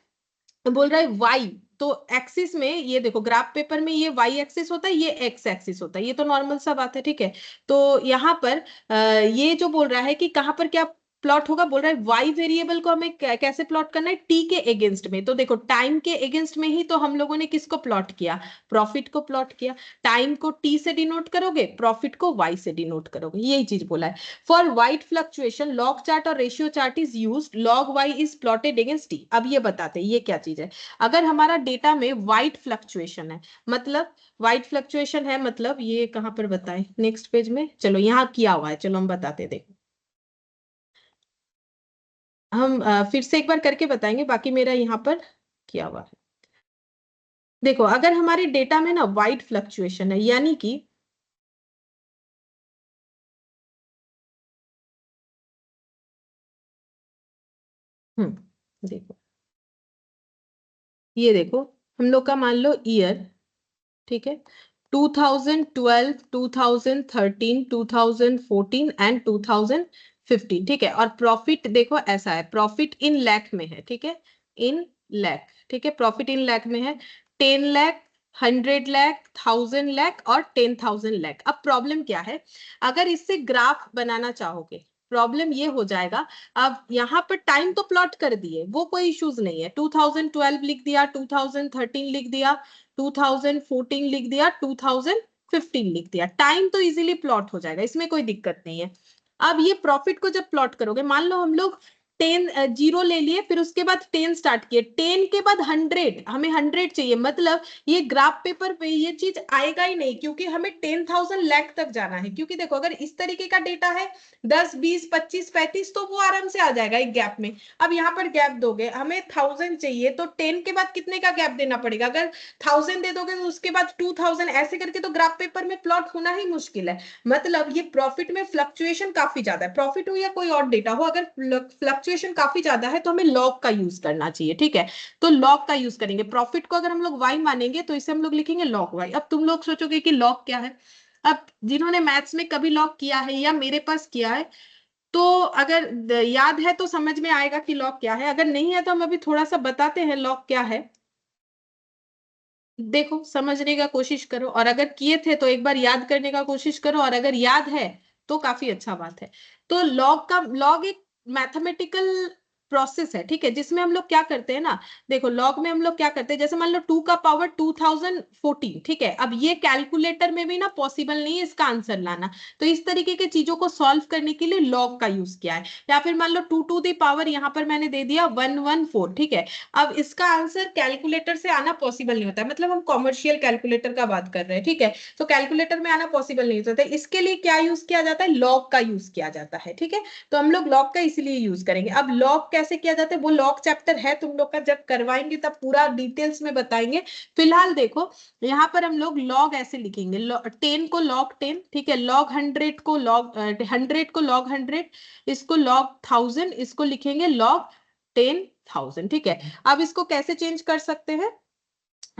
बोल रहा है वाई, तो एक्सिस में ये देखो, ग्राफ पेपर में ये वाई एक्सिस होता है, ये एक्स एक्सिस होता है, ये तो नॉर्मल सा बात है, ठीक है। तो यहाँ पर ये जो बोल रहा है कि कहाँ पर क्या प्लॉट होगा, बोल रहा है वाई वेरिएबल को हमें कैसे प्लॉट करना है, टी के अगेंस्ट में। तो देखो टाइम के अगेंस्ट में ही तो हम लोगों ने किसको प्लॉट किया, प्रॉफिट को प्लॉट किया। टाइम को टी से डिनोट करोगे, प्रॉफिट को वाई से डिनोट करोगे, यही चीज बोला है। For wide fluctuation log chart or ratio chart is use, log y is plotted against t. अब ये बताते हैं ये क्या चीज है। अगर हमारा डेटा में वाइट फ्लक्चुएशन है, मतलब वाइट फ्लक्चुएशन है, मतलब ये कहां पर बताएं, नेक्स्ट पेज में, चलो यहाँ किया हुआ है, चलो हम बताते, देखो हम फिर से एक बार करके बताएंगे, बाकी मेरा यहाँ पर किया हुआ है। देखो अगर हमारे डेटा में ना वाइट फ्लक्चुएशन है, यानी कि देखो, ये देखो, हम लोग का मान लो ईयर, ठीक है, 2012, 2013, 2014 एंड 2015, ठीक है। और प्रॉफिट देखो ऐसा है, प्रॉफिट इन लाख में है, ठीक है, इन लाख, ठीक है, प्रॉफिट इन लाख में है, 10 लाख, 100 लाख, 1000 लाख और 10,000 लाख। अब प्रॉब्लम क्या है, अगर इससे ग्राफ बनाना चाहोगे, प्रॉब्लम ये हो जाएगा, अब यहाँ पर टाइम तो प्लॉट कर दिए, वो कोई इश्यूज नहीं है, 2012 लिख दिया, 2013 लिख दिया, 2014 लिख दिया, 2015 लिख दिया, टाइम तो इजीली प्लॉट हो जाएगा, इसमें कोई दिक्कत नहीं है। अब ये प्रॉफिट को जब प्लॉट करोगे, मान लो हम लोग 10 जीरो ले लिए, फिर उसके बाद 10 स्टार्ट किए, 10 के बाद 100, हमें 100 चाहिए, मतलब ये ग्राफ पेपर पे ये चीज आएगा ही नहीं, क्योंकि हमें 10,000 लाख तक जाना है। क्योंकि देखो अगर इस तरीके का डेटा है 10, 20, 25, 35, तो वो आराम से आ जाएगा एक गैप में। अब यहाँ पर गैप दोगे, हमें 1000 चाहिए, तो 10 के बाद कितने का गैप देना पड़ेगा, अगर 1000 दे दोगे तो उसके बाद 2000, ऐसे करके तो ग्राफ पेपर में प्लॉट होना ही मुश्किल है। मतलब ये प्रॉफिट में फ्लक्चुएशन काफी ज्यादा है, प्रॉफिट हो या कोई और डेटा हो, अगर फ्लक्चुएशन काफी ज्यादा है तो हमें लॉग का यूज करना चाहिए, ठीक है। तो लॉग का यूज करेंगे, प्रॉफिट को अगर हम लोग वाई मानेंगे तो इसे हम लोग लिखेंगे लॉग वाई। अब तुम लोग सोचोगे कि लॉग क्या है, अब जिन्होंने मैथ्स में कभी लॉग किया है या मेरे पास किया है, तो अगर याद है तो समझ में आएगा कि लॉग क्या है, अगर नहीं है तो हम अभी थोड़ा सा बताते हैं लॉग क्या है। देखो समझने का कोशिश करो, और अगर किए थे तो एक बार याद करने का कोशिश करो, और अगर याद है तो काफी अच्छा बात है। तो लॉग एक मैथमेटिकल प्रोसेस है, ठीक है, जिसमें हम लोग क्या करते हैं ना, देखो लॉग में हम लोग क्या करते हैं, जैसे मान लो 2 का पावर 2014, ठीक है। अब ये कैलकुलेटर में भी ना पॉसिबल नहीं है इसका आंसर लाना, तो इस तरीके के चीजों को सॉल्व करने के लिए लॉग का यूज किया है। या फिर मान लो 2 टू दी पावर यहाँ पर मैंने दे दिया 114, ठीक है। अब इसका आंसर कैलकुलेटर से आना पॉसिबल नहीं होता है, मतलब हम कॉमर्शियल कैलकुलेटर का बात कर रहे हैं, ठीक है। तो कैलकुलेटर में आना पॉसिबल नहीं होता है, इसके लिए क्या यूज किया जाता है, लॉग का यूज किया जाता है, ठीक है। तो हम लोग लॉग का इसीलिए यूज करेंगे। अब लॉग कैसे किया जाता है वो लॉग चैप्टर है तुम लोग का, जब करवाएंगे तब पूरा डिटेल्स में बताएंगे। फिलहाल देखो यहाँ पर हम लोग लॉग ऐसे लिखेंगे, 10 को लॉग 10, ठीक है, लॉग 100 को लॉग 100 को लॉग 100, इसको लॉग 1000, इसको लिखेंगे लॉग 10,000, ठीक है। अब इसको कैसे चेंज कर सकते हैं,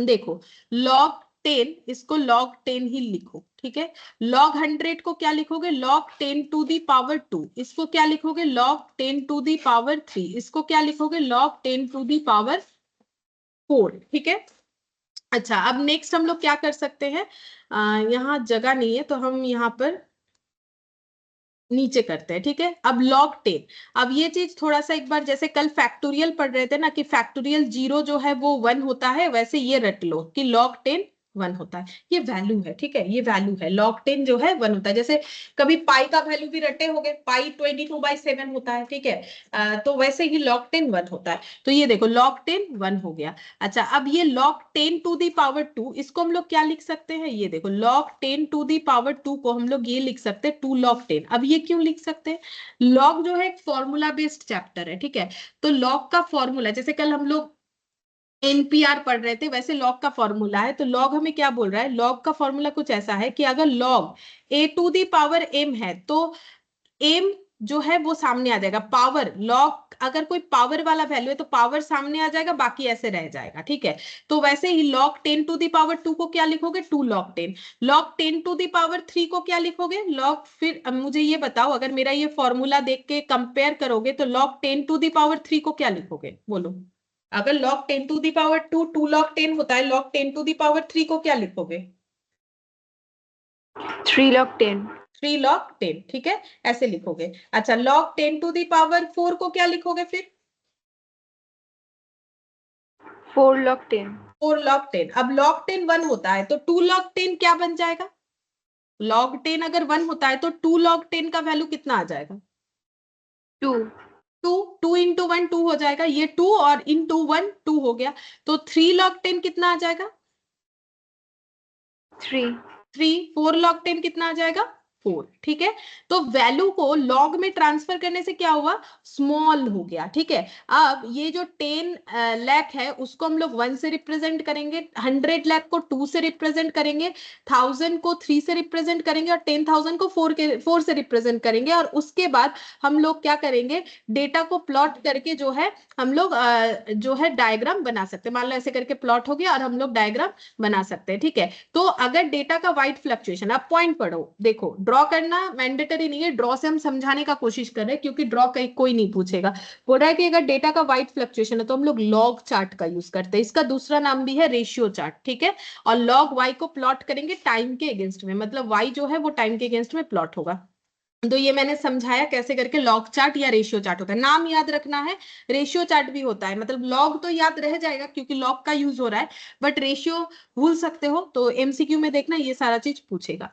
देखो log 10, इसको log 10 ही लिखो, ठीक है। log 100 को क्या लिखोगे, log 10 टू दी पावर 2, इसको क्या लिखोगे, log 10 टू दी पावर 3, इसको क्या लिखोगे, log 10 टू दी पावर 4, ठीक है। अच्छा, अब नेक्स्ट हम लोग क्या कर सकते हैं, यहाँ जगह नहीं है तो हम यहाँ पर नीचे करते हैं, ठीक है। अब log 10, अब ये चीज थोड़ा सा एक बार, जैसे कल फैक्टोरियल पढ़ रहे थे ना कि फैक्टोरियल 0 जो है वो 1 होता है, वैसे ये रट लो कि log 10 1 होता है। ये वैल्यू है, ठीक है, ये वैल्यू है, log 10 जो है 1 होता है। जैसे कभी पाई का वैल्यू भी रटे होगे, पाई 22/7 होता है, ठीक है। तो वैसे ही log 10 1 होता है। तो ये देखो log 10 1 हो गया। अच्छा, अब ये log 10 टू दी पावर 2, इसको हम लोग क्या लिख सकते हैं, ये देखो log 10 टू दी पावर 2 को हम लोग ये लिख सकते हैं 2 log 10। अब ये क्यों लिख सकते हैं, log जो है एक फॉर्मूला बेस्ड चैप्टर है, ठीक है। तो log का फॉर्मूला, जैसे कल हम लोग एनपीआर पढ़ रहे थे, वैसे log का फॉर्मूला है। तो log हमें क्या बोल रहा है, log का फॉर्मूला कुछ ऐसा है कि अगर log a to the power m है तो m जो है वो सामने आ जाएगा, पावर log अगर कोई पावर वाला वैल्यू है तो पावर सामने आ जाएगा, बाकी ऐसे रह जाएगा, ठीक है। तो वैसे ही log 10 टू दी पावर 2 को क्या लिखोगे, 2 log 10। log 10 to the power 3 को क्या लिखोगे, log, फिर अब मुझे ये बताओ, अगर मेरा ये फॉर्मूला देख के कंपेयर करोगे तो log 10 टू दी पावर 3 को क्या लिखोगे, बोलो। अगर log 10 to the power 2 2 log 10 होता है, log 10 टू दी पावर 3 को क्या लिखोगे, 3 log 10। 3 log 10, ठीक है, ऐसे लिखोगे। अच्छा, log 10 टू दी पावर 4 को क्या लिखोगे फिर, 4 log 10। 4 log 10। अब log 10 1 होता है तो 2 log 10 क्या बन जाएगा, log 10 अगर 1 होता है तो 2 log 10 का वैल्यू कितना आ जाएगा, 2 2, 2 इंटू 1 2 हो जाएगा, ये 2 और इंटू 1 2 हो गया। तो 3 log 10 कितना आ जाएगा, 3 3, 4 log 10 कितना आ जाएगा, 4, ठीक है। तो वैल्यू को लॉग में ट्रांसफर करने से क्या हुआ, स्मॉल हो गया, ठीक है। अब ये जो 10 लाख है उसको हम लोग 1 से रिप्रेजेंट करेंगे, 100 लाख को 2 से रिप्रेजेंट करेंगे, 1000 को 3 से रिप्रेजेंट करेंगे और 10,000 को 4 से रिप्रेजेंट करेंगे। और उसके बाद हम लोग क्या करेंगे, डेटा को प्लॉट करके जो है हम लोग जो है डायग्राम बना सकते हैं। मान लो ऐसे करके प्लॉट हो गया और हम लोग डायग्राम बना सकते हैं, ठीक है। तो अगर डेटा का वाइड फ्लक्चुएशन, आप पॉइंट पढ़ो, देखो ड्रॉ करना मैंडेटरी नहीं है, ड्रॉ से हम समझाने का कोशिश कर रहे हैं क्योंकि ड्रॉ कहीं कोई नहीं पूछेगा। बोल रहा है कि अगर डेटा का वाइड फ्लक्चुएशन है तो हम लोग लॉग चार्ट का यूज करते हैं, इसका दूसरा नाम भी है रेशियो चार्ट, ठीक है। और लॉग वाई को प्लॉट करेंगे टाइम के अगेंस्ट में, मतलब वाई जो है वो टाइम के अगेंस्ट में प्लॉट होगा। तो ये मैंने समझाया कैसे करके लॉग चार्ट या रेशियो चार्ट होता है। नाम याद रखना है, रेशियो चार्ट भी होता है, मतलब लॉग तो याद रह जाएगा क्योंकि लॉग का यूज हो रहा है, बट रेशियो भूल सकते हो, तो एमसीक्यू में देखना ये सारा चीज पूछेगा।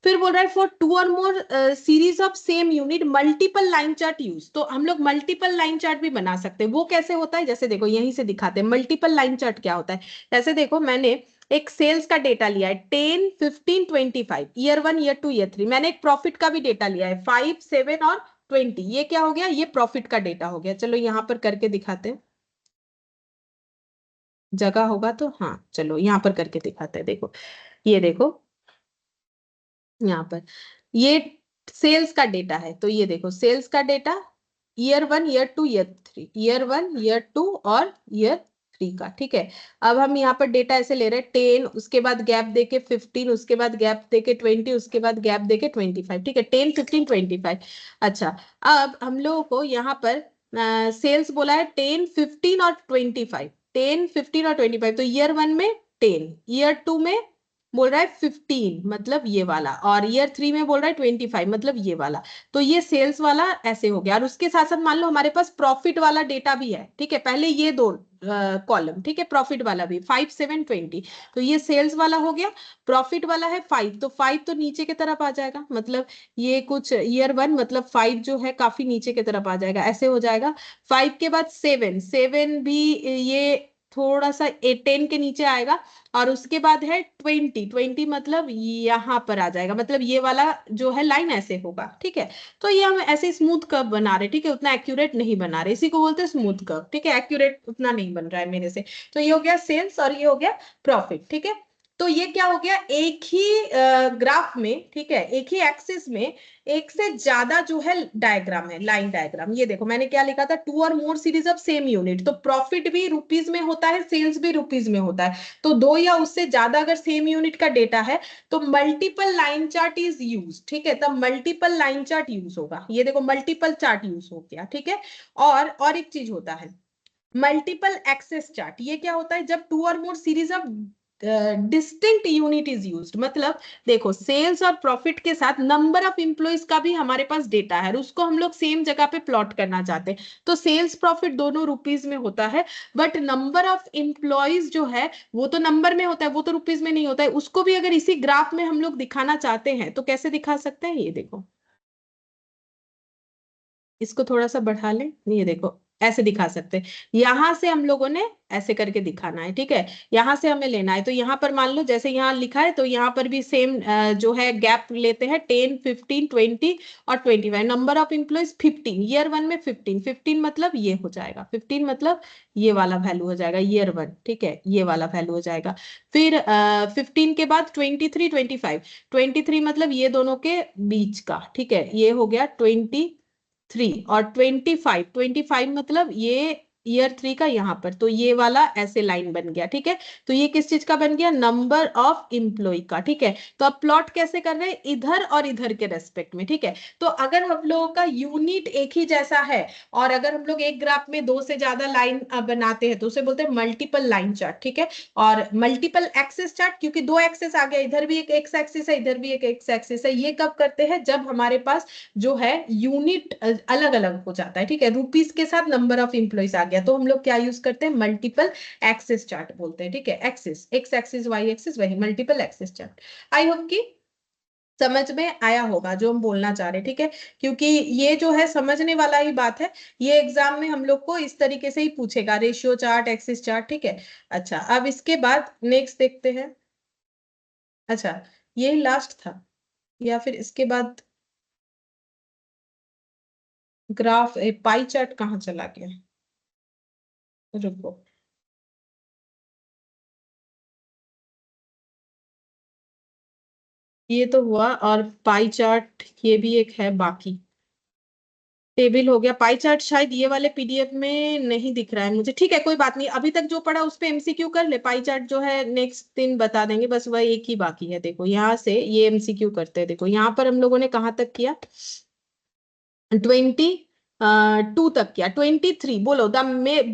फिर बोल रहा है for 2 or more series of same unit multiple line chart use. तो हम लोग मल्टीपल लाइन चार्ट भी बना सकते हैं। वो कैसे होता है, जैसे देखो यहीं से दिखाते हैं मल्टीपल लाइन चार्ट क्या होता है। जैसे देखो मैंने एक सेल्स का डेटा लिया है 10 15 25, ईयर 1 ईयर 2 ईयर 3। मैंने एक प्रॉफिट का भी डेटा लिया है 5 7 और 20। ये क्या हो गया, ये प्रॉफिट का डेटा हो गया। चलो यहाँ पर करके दिखाते हैं, जगह होगा तो, हाँ चलो यहाँ पर करके दिखाते हैं। देखो ये देखो यहाँ पर ये सेल्स का डेटा है, तो ये देखो सेल्स का data year 1 year 2 year 3, year 1 year 2 और ईयर 3 का, ठीक है। अब हम यहाँ पर डेटा ऐसे ले रहे हैं 10, उसके बाद गैप देके 15, उसके बाद गैप देके 20, उसके बाद गैप देके 25, ठीक है, 10 15 25। अच्छा, अब हम लोगों को यहाँ पर सेल्स बोला है 10 15 और 25, 10 15 और 25। तो ईयर 1 में 10, ईयर 2 में बोल रहा है 15 मतलब ये वाला, और ईयर 3 में बोल रहा है 25 मतलब ये वाला। तो ये सेल्स वाला ऐसे हो गया। और उसके साथ साथ मान लो हमारे पास प्रॉफिट वाला डेटा भी है, ठीक है। पहले ये दो कॉलम, ठीक है, प्रॉफिट वाला भी 5 7 20। तो ये सेल्स वाला हो गया, प्रॉफिट वाला है 5, तो 5 तो नीचे की तरफ आ जाएगा, मतलब ये कुछ ईयर 1 मतलब 5 जो है काफी नीचे की तरफ आ जाएगा, ऐसे हो जाएगा। 5 के बाद 7, 7 भी ये थोड़ा सा 10 के नीचे आएगा। और उसके बाद है 20, 20 मतलब यहाँ पर आ जाएगा, मतलब ये वाला जो है लाइन ऐसे होगा, ठीक है। तो ये हम ऐसे स्मूथ कर्व बना रहे, ठीक है, उतना एक्यूरेट नहीं बना रहे, इसी को बोलते हैं स्मूथ कर्व, ठीक है। एक्यूरेट उतना नहीं बन रहा है मेरे से। तो ये हो गया सेल्स और ये हो गया प्रॉफिट, ठीक है। तो ये क्या हो गया, एक ही ग्राफ में, ठीक है, एक ही एक्सिस में एक से ज्यादा जो है डायग्राम है, लाइन डायग्राम। ये देखो मैंने क्या लिखा था, 2 or more series of same unit. तो प्रॉफिट भी रुपीज में होता है, सेल्स भी रुपीज में होता है। तो 2 या उससे ज्यादा अगर सेम यूनिट का डेटा है तो multiple line chart is use, ठीक है, तब मल्टीपल लाइन चार्ट यूज होगा। ये देखो मल्टीपल चार्ट यूज हो गया, ठीक है। और एक चीज होता है मल्टीपल एक्सेस चार्ट। ये क्या होता है, जब 2 or more series of distinct unit is used. मतलब देखो सेल्स और प्रॉफिट के साथ नंबर ऑफ इंप्लॉइज का भी हमारे पास डेटा है और उसको हम लोग सेम जगह पे प्लॉट करना चाहते हैं। तो सेल्स प्रॉफिट दोनों रुपीज में होता है, बट नंबर ऑफ इंप्लॉइज जो है वो तो नंबर में होता है, वो तो रुपीज में नहीं होता है। उसको भी अगर इसी ग्राफ में हम लोग दिखाना चाहते हैं तो कैसे दिखा सकते हैं, ये देखो, इसको थोड़ा सा बढ़ा लें, ये देखो ऐसे दिखा सकते हैं। यहां से हम लोगों ने ऐसे करके दिखाना है, ठीक है, यहां से हमें लेना है। तो यहां पर मान लो जैसे यहां लिखा है तो यहां पर भी सेम जो है गैप लेते हैं, 10, 15, 20 और 25। नंबर ऑफ एम्प्लॉइज 15, ईयर 1 में 15, 15 मतलब ये हो जाएगा, 15 मतलब ये वाला वैल्यू हो जाएगा ईयर 1, ठीक है, ये वाला वैल्यू हो जाएगा। फिर 15 के बाद 23, 25, 23 मतलब ये दोनों के बीच का, ठीक है, ये हो गया 23। और 25, 25 मतलब ये ईयर 3 का यहाँ पर, तो ये वाला ऐसे लाइन बन गया, ठीक है। तो ये किस चीज का बन गया, नंबर ऑफ एम्प्लॉय का, ठीक है। तो अब प्लॉट कैसे कर रहे हैं, इधर और इधर के रेस्पेक्ट में, ठीक है। तो अगर हम लोगों का यूनिट एक ही जैसा है और अगर हम लोग एक ग्राफ में 2 से ज्यादा लाइन बनाते हैं तो उसे बोलते हैं मल्टीपल लाइन चार्ट, ठीक है। और मल्टीपल एक्सेस चार्ट, क्योंकि 2 एक्सेस आ गया, इधर भी एक एक्स एक्सिस है, इधर भी एक एक्स एक्सिस है। ये कब करते हैं, जब हमारे पास जो है यूनिट अलग अलग हो जाता है, ठीक है, रुपीस के साथ नंबर ऑफ इंप्लॉइज आ गया तो हम लोग क्या यूज करते हैं, मल्टीपल एक्सेस चार्ट बोलते हैं, ठीक है। Axis, x axis, y axis, वही multiple axes chart. I hope कि समझ में आया होगा जो हम बोलना चाह रहे हैं, ठीक है। क्योंकि ये जो है समझने वाला ही बात है, ये एग्जाम में हम लोग को इस तरीके से ही पूछेगा, रेशियो चार्ट, एक्सिस चार्ट, ठीक है। अच्छा अब इसके बाद नेक्स्ट देखते हैं। अच्छा ये लास्ट था या फिर इसके बाद ग्राफ, पाई चार्ट कहाँ चला गया, रुको। ये तो हुआ, और पाई चार्ट ये भी एक है बाकी, टेबल हो गया। पाई चार्ट शायद ये वाले पीडीएफ में नहीं दिख रहा है मुझे, ठीक है कोई बात नहीं, अभी तक जो पढ़ा उस पे एमसीक्यू कर ले। पाई चार्ट जो है नेक्स्ट दिन बता देंगे, बस वह एक ही बाकी है। देखो यहाँ से ये एमसीक्यू करते हैं, देखो यहाँ पर हम लोगों ने कहाँ तक किया, 22 तक किया। 23 बोलो, the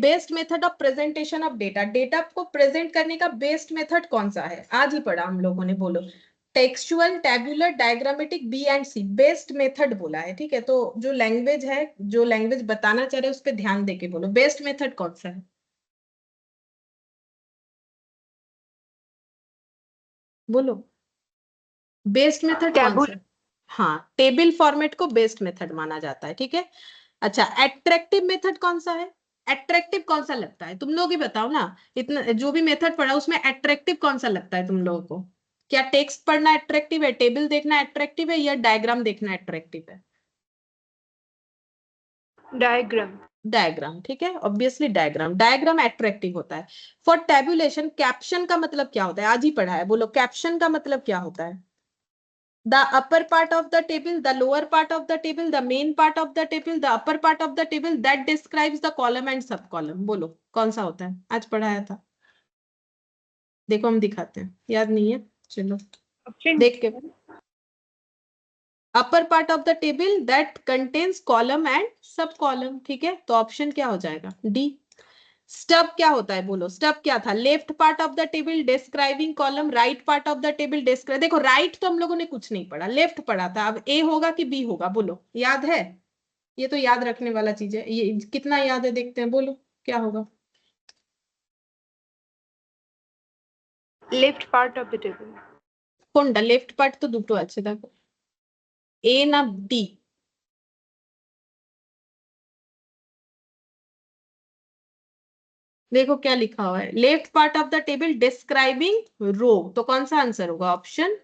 best method of presentation of data, data को प्रेजेंट करने का बेस्ट मेथड कौन सा है, आज ही पढ़ा हम लोगों ने, बोलो। Textual, tabular, diagrammatic, B and C, best method बोला है, ठीक है। तो जो लैंग्वेज है, जो लैंग्वेज बताना चाह रहे हैं उस पर ध्यान देके बोलो, बेस्ट मेथड कौन सा है, बोलो बेस्ट मेथड कौन सा टेबुल है। हाँ, टेबल फॉर्मेट को बेस्ट मेथड माना जाता है, ठीक है। अच्छा एट्रैक्टिव मेथड कौन सा है, एट्रैक्टिव कौन सा लगता है, तुम लोग ही बताओ ना। इतना जो भी मेथड पढ़ा उसमें एट्रैक्टिव कौन सा लगता है तुम लोगों को, क्या टेक्स्ट पढ़ना एट्रैक्टिव है, टेबल देखना एट्रैक्टिव है, या डायग्राम देखना एट्रैक्टिव है। डायग्राम डायग्राम, ठीक है, ऑब्वियसली डायग्राम, डायग्राम एट्रैक्टिव होता है। फॉर टेबुलेशन, कैप्शन का मतलब क्या होता है, आज ही पढ़ा है, बोलो कैप्शन का मतलब क्या होता है। The upper part of the table, the lower part of the table, the main part of the table, the upper part of the table that describes the column and sub column, बोलो कौन सा होता है, आज पढ़ाया था। देखो हम दिखाते हैं, याद नहीं है, चलो ऑप्शन देख के। अपर part of the table that contains column and सब कॉलम, ठीक है, तो ऑप्शन क्या हो जाएगा, डी। स्टब क्या होता है, बोलो स्टब क्या था, left part of the table describing column, right part of the table describe, देखो राइट तो हम लोगों ने कुछ नहीं पढ़ा, लेफ्ट पढ़ा था। अब ए होगा कि बी होगा, बोलो याद है, ये तो याद रखने वाला चीज है, ये कितना याद है देखते हैं, बोलो क्या होगा। Left part of the table कोनटा लेफ्ट पार्ट तो দুটো আছে দেখো, ए ना डी, देखो क्या लिखा हुआ है, left part of the table describing row, तो कौन सा आंसर होगा, ऑप्शन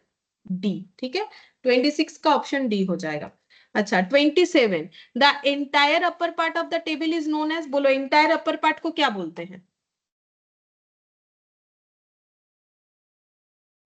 डी, ठीक है। 26 का ऑप्शन डी हो जाएगा। अच्छा 27, the entire upper part of the table is known as, बोलो एंटायर अपर पार्ट को क्या बोलते हैं,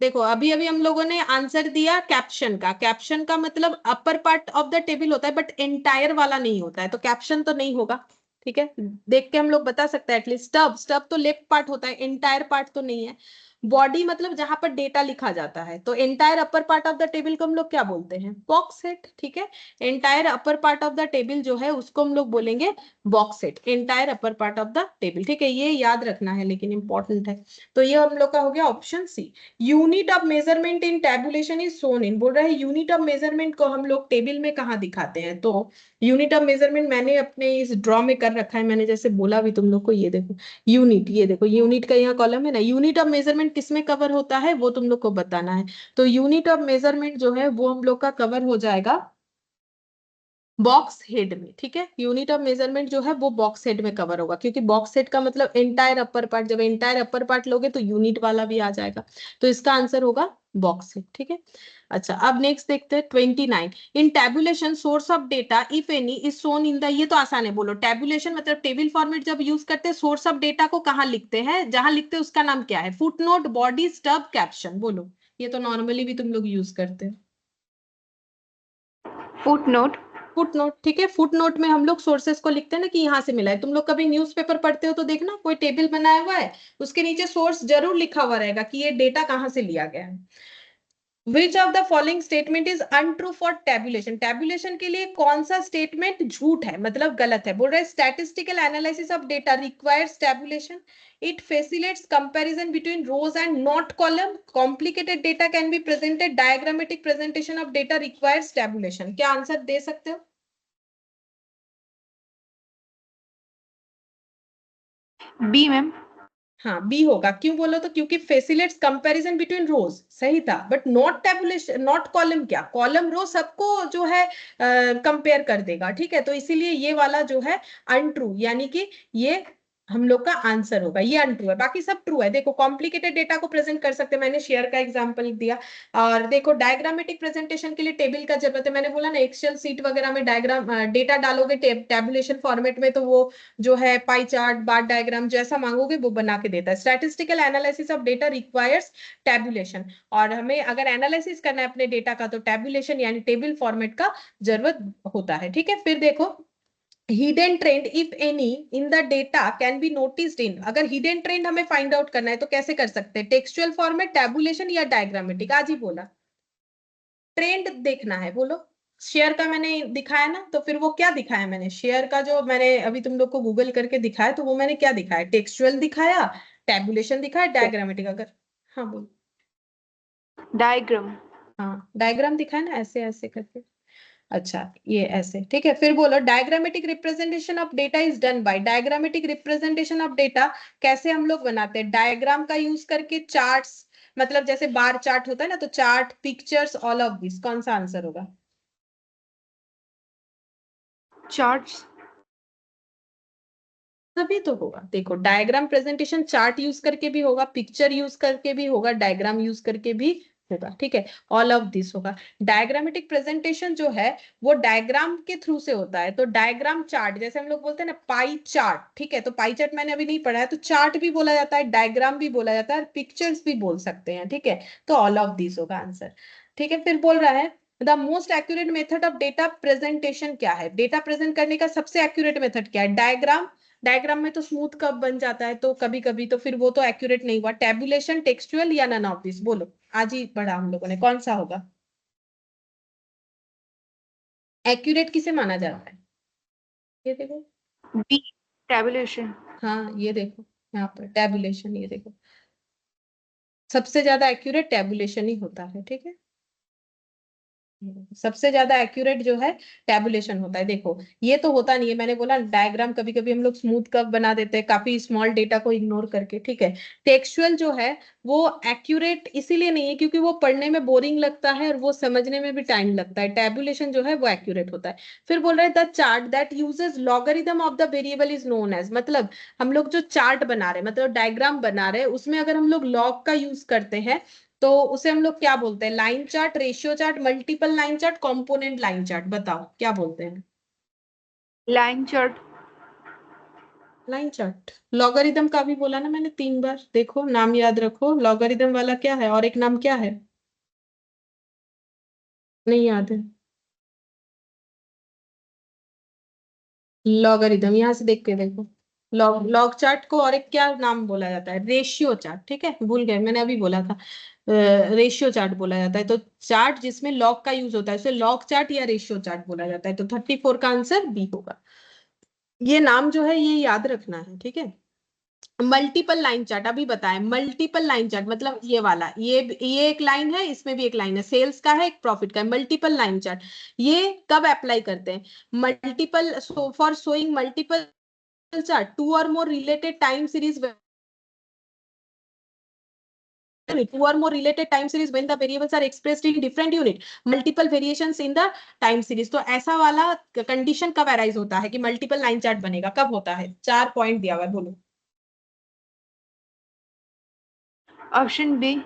देखो अभी अभी हम लोगों ने आंसर दिया कैप्शन का। कैप्शन का मतलब अपर पार्ट ऑफ द टेबल होता है बट एंटायर वाला नहीं होता है, तो कैप्शन तो नहीं होगा। ठीक है, देख के हम लोग बता सकते हैं एटलीस्ट। स्टब, स्टब तो लेफ्ट पार्ट होता है, एंटायर पार्ट तो नहीं है। बॉडी मतलब जहां पर डेटा लिखा जाता है, तो entire upper part of the table को हम लोग क्या बोलते हैं? Box head. ठीक है, entire upper part of the table जो है उसको हम लोग बोलेंगे box head, entire upper part of the table. ठीक है, ये याद रखना है लेकिन इंपॉर्टेंट है। तो ये हम लोग का हो गया option c. Unit of measurement in tabulation is shown in, बोल रहा है यूनिट ऑफ मेजरमेंट को हम लोग टेबल में कहाँ दिखाते हैं? तो यूनिट ऑफ मेजरमेंट मैंने अपने इस ड्रॉ में कर रखा है, मैंने जैसे बोला भी तुम लोग को। ये देखो यूनिट, ये देखो यूनिट का यहाँ कॉलम है ना। यूनिट ऑफ मेजरमेंट किसमें कवर होता है वो तुम लोग को बताना है। तो यूनिट ऑफ मेजरमेंट जो है वो हम लोग का कवर हो जाएगा बॉक्स हेड में। ठीक है, यूनिट ऑफ मेजरमेंट जो है वो बॉक्स हेड में कवर होगा, क्योंकि बॉक्स हेड का मतलब एंटायर अपर पार्ट। जब एंटायर अपर पार्ट लोगे तो यूनिट वाला भी आ जाएगा, तो इसका आंसर होगा बॉक्स हेड। ठीक है, अच्छा अब नेक्स्ट देखते हैं 29। In tabulation source of data if any is shown in the, ये तो आसान है, बोलो। टैबुलेशन मतलब टेबल फॉर्मेट जब यूज करते हैं, सोर्स ऑफ डेटा को कहाँ लिखते हैं? जहां लिखते हैं उसका नाम क्या है? Footnote, body, stub, caption. बोलो, ये तो नॉर्मली भी तुम लोग यूज करते हैं। Footnote. Foot note. ठीक है, फुट नोट में हम लोग सोर्सेस को लिखते हैं ना कि यहाँ से मिला है। तुम लोग कभी न्यूज़पेपर पढ़ते हो तो देखना, कोई टेबल बनाया हुआ है, उसके नीचे सोर्स जरूर लिखा हुआ रहेगा कि ये डेटा कहाँ से लिया गया है। Which of the following statement is untrue for tabulation? Tabulation के लिए कौन सा स्टेटमेंट झूठ है, मतलब गलत है? बोल रहा है statistical analysis of data requires tabulation, it facilitates comparison between rows and not column, complicated data can be presented, diagrammatic presentation of data requires tabulation. क्या आंसर दे सकते हो? B, ma'am. हाँ बी होगा। क्यों बोलो तो? क्योंकि फैसिलिटेट्स कंपैरिजन बिटवीन रोज, सही था, but not tabulation, not column. क्या कॉलम रो सबको जो है कंपेयर कर देगा। ठीक है, तो इसीलिए ये वाला जो है अनट्रू, यानी कि ये हम लोग का आंसर होगा, ये अनट्रू है। बाकी सब ट्रू है। देखो कॉम्प्लिकेटेड डेटा को प्रेजेंट कर सकते हैं, मैंने शेयर का एग्जांपल दिया। और देखो डायग्रामेटिक प्रेजेंटेशन के लिए टेबल का जरूरत है, मैंने बोला ना एक्सेल सीट वगैरह में डायग्राम डेटा डालोगे टेबुलेशन फॉर्मेट में, तो वो जो है पाई चार्ट, बार डायग्राम जैसा मांगोगे वो बना के देता है। Statistical analysis of data requires tabulation, और हमें अगर एनालिसिस करना है अपने डेटा का तो टेबुलेशन यानी टेबल फॉर्मेट का जरूरत होता है। ठीक है, फिर देखो hidden trend if any in the data can B noticed in, अगर हिडन ट्रेंड हमें फाइंड आउट करना है तो कैसे कर सकते हैं? टेक्सचुअल फॉर्मेट, टेबुलेशन या डायग्रामेटिक? आज ही बोला ट्रेंड देखना है, बोलो। शेयर का मैंने दिखाया ना, तो फिर वो क्या दिखाया मैंने? शेयर का जो मैंने अभी तुम लोग को गूगल करके दिखाया, तो वो मैंने क्या दिखाया? टेक्सचुअल दिखाया, टेबुलेशन दिखाया, डायग्रामेटिक। अगर हाँ बोलो। Diagram. हाँ डायग्राम दिखाया ना, ऐसे ऐसे करके। अच्छा ये ऐसे, ठीक है। फिर बोलो diagrammatic representation of data is done by, diagrammatic representation of data कैसे हम लोग बनाते हैं? डायग्राम का यूज करके, चार्ट्स, मतलब जैसे बार चार्ट होता है ना, तो chart, pictures, all of this. कौन सा आंसर होगा? Charts. तभी तो होगा। देखो डायग्राम प्रेजेंटेशन चार्ट यूज करके भी होगा, पिक्चर यूज करके भी होगा, डायग्राम यूज करके भी होगा। ठीक है, ऑल ऑफ दिस होगा। डायग्रामेटिक प्रेजेंटेशन जो है वो डायग्राम के थ्रू से होता है, तो डायग्राम चार्ट, जैसे हम लोग बोलते हैं ना पाई चार्ट। ठीक है, तो पाई चार्ट मैंने अभी नहीं पढ़ा है, तो चार्ट भी बोला जाता है, डायग्राम भी बोला जाता है, पिक्चर्स भी बोल सकते हैं। ठीक है, तो ऑल ऑफ दिस होगा आंसर। ठीक है, फिर बोल रहा है the most accurate method of data presentation क्या है? डेटा प्रेजेंट करने का सबसे एक्यूरेट मेथड क्या है? डायग्राम, डायग्राम में तो स्मूथ कब बन जाता है, तो कभी कभी तो फिर वो तो एक्यूरेट नहीं हुआ। टेबुलेशन, टेक्सचुअल या नन ऑफ दिस? बोलो, आज ही पढ़ा हम लोगों ने, कौन सा होगा एक्यूरेट? किसे माना जाता है? ये देखो, B. Tabulation. हाँ ये देखो यहाँ पर टेबुलेशन, ये देखो सबसे ज्यादा एक्यूरेट टेबुलेशन ही होता है। ठीक है, सबसे ज्यादा एक्यूरेट जो है टेबुलेशन होता है। देखो ये तो होता नहीं है, मैंने बोला डायग्राम कभी कभी हम लोग स्मूथ कर्व बना देते हैं काफी स्मॉल डेटा को इग्नोर करके। ठीक है, टेक्सचुअल जो है वो एक्यूरेट इसीलिए नहीं है क्योंकि वो पढ़ने में बोरिंग लगता है और वो समझने में भी टाइम लगता है। टेबुलेशन जो है वो एक्यूरेट होता है। फिर बोल रहे हैं the chart that uses logarithm of the variable is known as, मतलब हम लोग जो चार्ट बना रहे हैं, मतलब डायग्राम बना रहे हैं, उसमें अगर हम लोग लॉग का यूज करते हैं तो उसे हम लोग क्या बोलते हैं? Line chart, ratio chart, multiple line chart, component line chart? बताओ क्या बोलते हैं? Line chart. Line chart. Logarithm का भी बोला ना मैंने 3 बार, देखो नाम याद रखो। लॉगरिदम वाला क्या है और एक नाम क्या है, नहीं याद है? लॉगरिदम, यहाँ से देख के देखो। लॉग चार्ट को और एक क्या नाम बोला जाता है, रेशियो चार्ट। ठीक है, भूल गए, मैंने अभी बोला था, रेशियो चार्ट बोला जाता है। तो चार्ट जिसमें लॉग का यूज होता है उसे लॉग चार्ट या रेशियो चार्ट बोला जाता है। तो 34 का आंसर बी होगा। ये नाम जो है ये याद रखना है, ठीक है। मल्टीपल लाइन चार्ट अभी बताएं। मल्टीपल लाइन चार्ट मतलब ये वाला, ये एक लाइन है, इसमें भी एक लाइन है, सेल्स का है एक प्रॉफिट का है। मल्टीपल लाइन चार्ट ये कब अप्लाई करते हैं? Multiple, for showing multiple chart, two or more related time series, two or more related time series when the variables are expressed in different unit, multiple variations in the time series। तो ऐसा वाला condition कब arise होता है कि multiple line chart बनेगा, कब होता है? 4 पॉइंट दिया हुआ है, बोलो। Option B.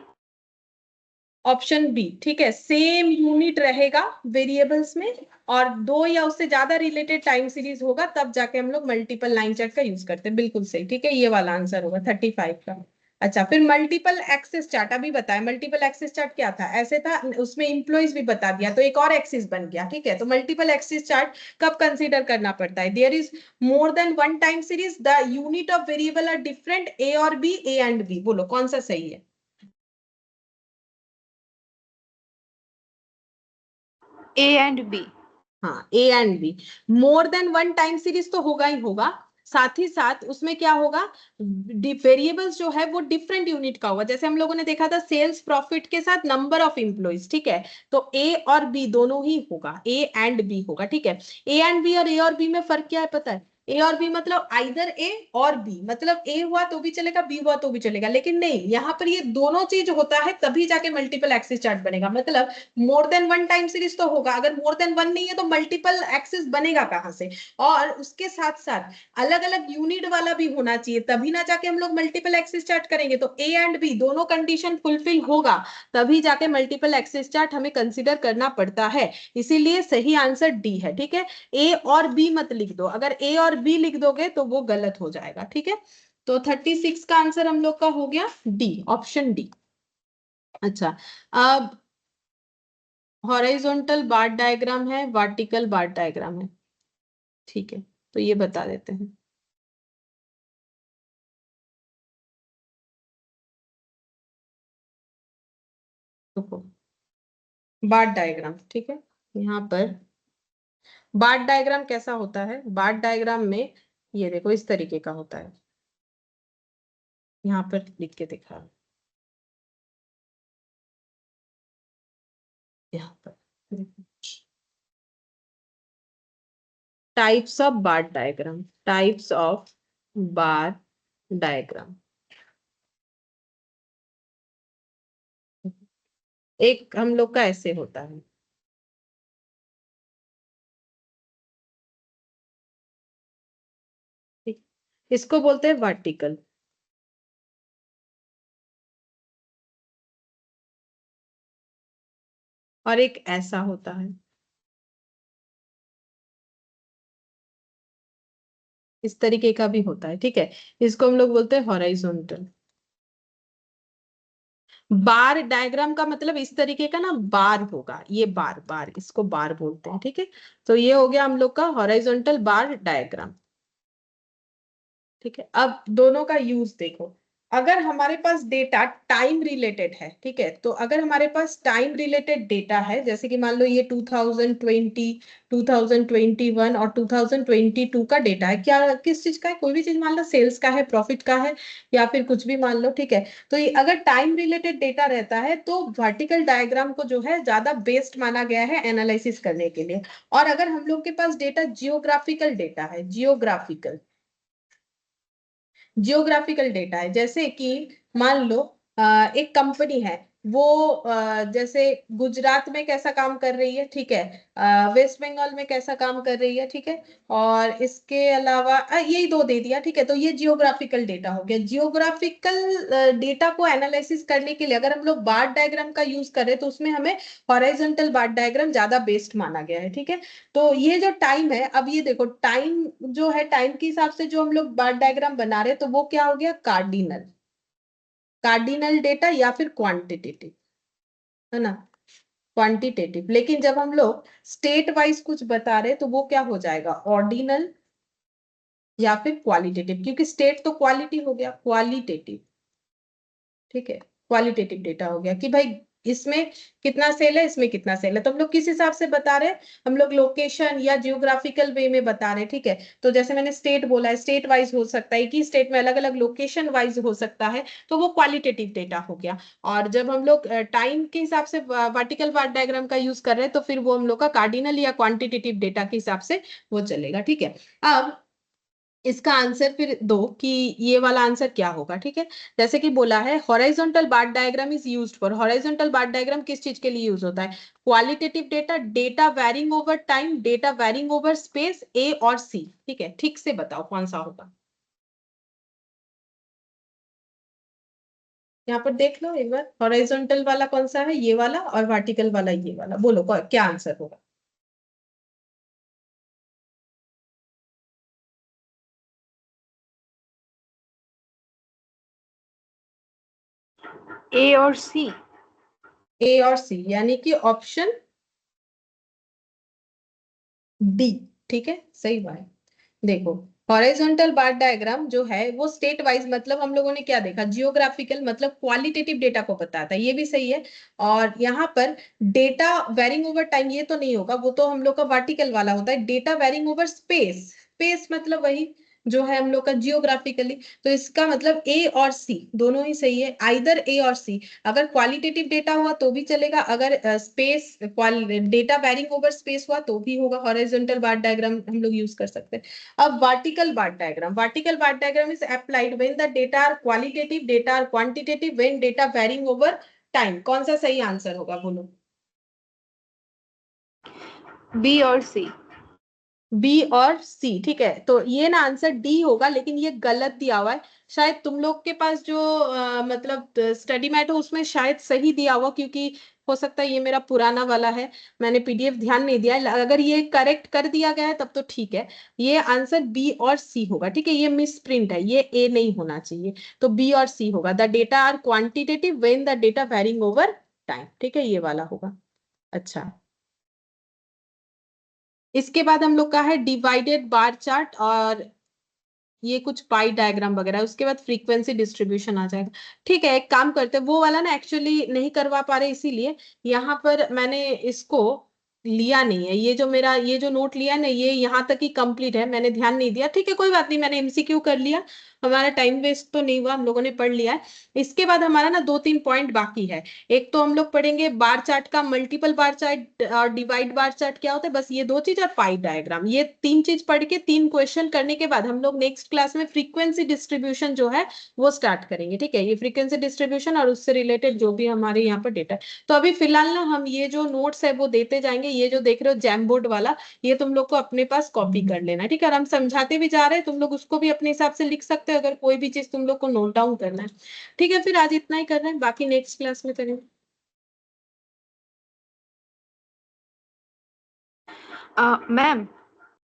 ऑप्शन बी, ठीक है। सेम यूनिट रहेगा वेरिएबल्स में और 2 या उससे ज्यादा रिलेटेड टाइम सीरीज होगा, तब जाके हम लोग मल्टीपल लाइन चार्ट का यूज करते हैं। बिल्कुल सही, ठीक है, ये वाला आंसर होगा 35 का। अच्छा, फिर मल्टीपल एक्सिस चार्ट अभी बताएं। मल्टीपल एक्सिस चार्ट क्या था? ऐसे था, उसमें इंप्लॉइज भी बता दिया तो एक और एक्सिस बन गया, ठीक है। तो मल्टीपल एक्सिस चार्ट कब कंसीडर करना पड़ता है? There is more than one time series, the unit of variable are different, a और बी, ए एंड बी। बोलो कौन सा सही है? A and b. हाँ, a and b. More than one time series तो होगा ही होगा, साथ ही साथ उसमें क्या होगा, वेरिएबल्स जो है वो डिफरेंट यूनिट का होगा। जैसे हम लोगों ने देखा था सेल्स प्रॉफिट के साथ नंबर ऑफ एम्प्लॉइज, ठीक है। तो ए और बी दोनों ही होगा, ए एंड बी होगा, ठीक है। ए एंड बी और ए और बी में फर्क क्या है पता है? ए और बी मतलब आइदर ए और बी, मतलब ए हुआ तो भी चलेगा, बी हुआ तो भी चलेगा, लेकिन नहीं, यहाँ पर ये दोनों चीज होता है तभी जाके मल्टीपल एक्सिस चार्ट बनेगा। मतलब मोर देन वन टाइम सीरीज तो होगा, अगर मोर देन वन नहीं है तो मल्टीपल एक्सिस बनेगा कहां से? और उसके साथ साथ अलग अलग यूनिट वाला भी होना चाहिए, तभी ना जाके हम लोग मल्टीपल एक्सिस चार्ट करेंगे। तो ए एंड बी दोनों कंडीशन फुलफिल होगा तभी जाके मल्टीपल एक्सिस चार्ट हमें कंसिडर करना पड़ता है। इसीलिए सही आंसर डी है, ठीक है। ए और बी मत लिख दो, अगर ए और बी लिख दोगे तो वो गलत हो जाएगा, ठीक है। तो 36 का आंसर हम लोग का हो गया डी, ऑप्शन डी। अच्छा, अब हॉरिजॉन्टल बार डायग्राम है, वर्टिकल बार डायग्राम है, ठीक है। तो ये बता देते हैं। देखो, बार डायग्राम, ठीक है। यहाँ पर बार डायग्राम कैसा होता है? बार डायग्राम में ये देखो इस तरीके का होता है, यहाँ पर लिख के दिखा रहा हूं। यहाँ पर types of bar diagram, types of bar diagram. एक हम लोग का ऐसे होता है, ठीक? इसको बोलते हैं वर्टिकल। और एक ऐसा होता है, इस तरीके का भी होता है, ठीक है। इसको हम लोग बोलते हैं हॉरिजॉन्टल। बार डायग्राम का मतलब इस तरीके का ना, बार होगा, ये बार, बार इसको बार बोलते हैं, ठीक है। तो ये हो गया हम लोग का हॉरिजॉन्टल बार डायग्राम, ठीक है। अब दोनों का यूज देखो। अगर हमारे पास डेटा टाइम रिलेटेड है, ठीक है, तो अगर हमारे पास टाइम रिलेटेड डेटा है, जैसे कि मान लो ये 2020, 2021 और 2022 का डेटा है, क्या किस चीज का है? कोई भी चीज मान लो, सेल्स का है, प्रॉफिट का है, या फिर कुछ भी मान लो, ठीक है। तो ये अगर टाइम रिलेटेड डेटा रहता है तो वर्टिकल डायग्राम को जो है ज्यादा बेस्ट माना गया है एनालिसिस करने के लिए। और अगर हम लोग के पास डेटा जियोग्राफिकल डेटा है, जियोग्राफिकल, जियोग्राफिकल डेटा है, जैसे कि मान लो एक कंपनी है, वो जैसे गुजरात में कैसा काम कर रही है, ठीक है, वेस्ट बंगाल में कैसा काम कर रही है, ठीक है, और इसके अलावा यही दो दे दिया, ठीक है। तो ये जियोग्राफिकल डेटा हो गया। जियोग्राफिकल डेटा को एनालिसिस करने के लिए अगर हम लोग बार डायग्राम का यूज करें तो उसमें हमें हॉरिजॉन्टल बार डायग्राम ज्यादा बेस्ट माना गया है, ठीक है। तो ये जो टाइम है, अब ये देखो टाइम जो है, टाइम के हिसाब से जो हम लोग बार डायग्राम बना रहे हैं तो वो क्या हो गया, कार्डिनल, कार्डिनल डेटा या फिर क्वांटिटेटिव, है ना, क्वांटिटेटिव। लेकिन जब हम लोग स्टेट वाइज कुछ बता रहे तो वो क्या हो जाएगा, ऑर्डिनल या फिर क्वालिटेटिव, क्योंकि स्टेट तो क्वालिटी हो गया, क्वालिटेटिव, ठीक है। क्वालिटेटिव डेटा हो गया कि भाई इसमें कितना सेल है, इसमें कितना सेल है। तो हम लोग किस हिसाब से बता रहे हैं, हम लोग लोकेशन या जियोग्राफिकल वे में बता रहे हैं, ठीक है। तो जैसे मैंने स्टेट बोला है, स्टेट वाइज हो सकता है कि स्टेट में अलग अलग लोकेशन वाइज हो सकता है, तो वो क्वालिटेटिव डेटा हो गया। और जब हम लोग टाइम के हिसाब से वर्टिकल बार डायग्राम का यूज कर रहे हैं तो फिर वो हम लोग का कार्डिनल या क्वांटिटेटिव डेटा के हिसाब से वो चलेगा, ठीक है। अब इसका आंसर फिर दो कि ये वाला आंसर क्या होगा, ठीक है। जैसे कि बोला है horizontal bar diagram is used for, horizontal bar diagram किस चीज के लिए यूज होता है, qualitative data, data varying over time, data varying over space, a or c, ठीक है। ठीक से बताओ कौन सा होगा। यहाँ पर देख लो एक बार, हॉरिजॉन्टल वाला कौन सा है, ये वाला, और वर्टिकल वाला ये वाला, बोलो क्या आंसर होगा। ए और सी। ए और सी यानी कि ऑप्शन डी, ठीक है, सही बात है। देखो हॉरिजॉन्टल बार डायग्राम जो है वो स्टेट वाइज, मतलब हम लोगों ने क्या देखा, जियोग्राफिकल मतलब क्वालिटेटिव डेटा को बताता है, ये भी सही है। और यहाँ पर डेटा वेरिंग ओवर टाइम ये तो नहीं होगा, वो तो हम लोग का वर्टिकल वाला होता है। Data varying over space, space मतलब वही जो है हम लोग का जियोग्राफिकली। तो इसका मतलब ए और सी दोनों ही सही है, आइदर ए और सी। अगर क्वालिटेटिव डेटा हुआ तो भी चलेगा, अगर space data varying over space हुआ तो भी होगा। हॉरिजॉन्टल बार डायग्राम हम लोग यूज कर सकते हैं। अब vertical bar diagram, vertical bar diagram is applied when the data are qualitative, data are quantitative, when data varying over time. कौन सा सही आंसर होगा, बोलो। बी और सी। बी और सी, ठीक है। तो ये ना आंसर डी होगा, लेकिन ये गलत दिया हुआ है। शायद तुम लोग के पास जो मतलब स्टडी मैट हो उसमें शायद सही दिया हुआ, क्योंकि हो सकता है ये मेरा पुराना वाला है, मैंने पीडीएफ ध्यान नहीं दिया। अगर ये करेक्ट कर दिया गया है तब तो ठीक है। ये आंसर बी और सी होगा, ठीक है। ये मिस प्रिंट है, ये ए नहीं होना चाहिए। तो बी और सी होगा, the data are quantitative when the data varying over time, ठीक है, ये वाला होगा। अच्छा, इसके बाद हम लोग का है डिवाइडेड बार चार्ट, और ये कुछ पाई डायग्राम वगैरह, उसके बाद फ्रीक्वेंसी डिस्ट्रीब्यूशन आ जाएगा। ठीक है, एक काम करते हैं, वो वाला ना एक्चुअली नहीं करवा पा रहे, इसीलिए यहाँ पर मैंने इसको लिया नहीं है। ये जो मेरा ये जो नोट लिया ना, ये यहाँ तक ही कंप्लीट है, मैंने ध्यान नहीं दिया। ठीक है, कोई बात नहीं, मैंने एमसीक्यू कर लिया, हमारा टाइम वेस्ट तो नहीं हुआ, हम लोगों ने पढ़ लिया है। इसके बाद हमारा ना 2-3 पॉइंट बाकी है। एक तो हम लोग पढ़ेंगे बार चार्ट का, मल्टीपल बार चार्ट और डिवाइड बार चार्ट क्या होता है, बस ये दो चीज, और पाई डायग्राम। ये 3 चीज पढ़ के 3 क्वेश्चन करने के बाद हम लोग नेक्स्ट क्लास में फ्रीक्वेंसी डिस्ट्रीब्यूशन जो है वो स्टार्ट करेंगे। ठीक है, ये फ्रीक्वेंसी डिस्ट्रीब्यूशन और उससे रिलेटेड जो भी हमारे यहाँ पर डेटा है। तो अभी फिलहाल ना हम ये जो नोट्स है वो देते जाएंगे। ये जो देख रहे हो जैम बोर्ड वाला, ये तुम लोग को अपने पास कॉपी कर लेना, ठीक है। और हम समझाते भी जा रहे हैं, तुम लोग उसको भी अपने हिसाब से लिख सकते हो अगर कोई भी चीज तुम लोग को नोट डाउन करना है। ठीक है, फिर आज इतना ही कर रहे हैं, बाकी नेक्स्ट क्लास में करेंगे। मैम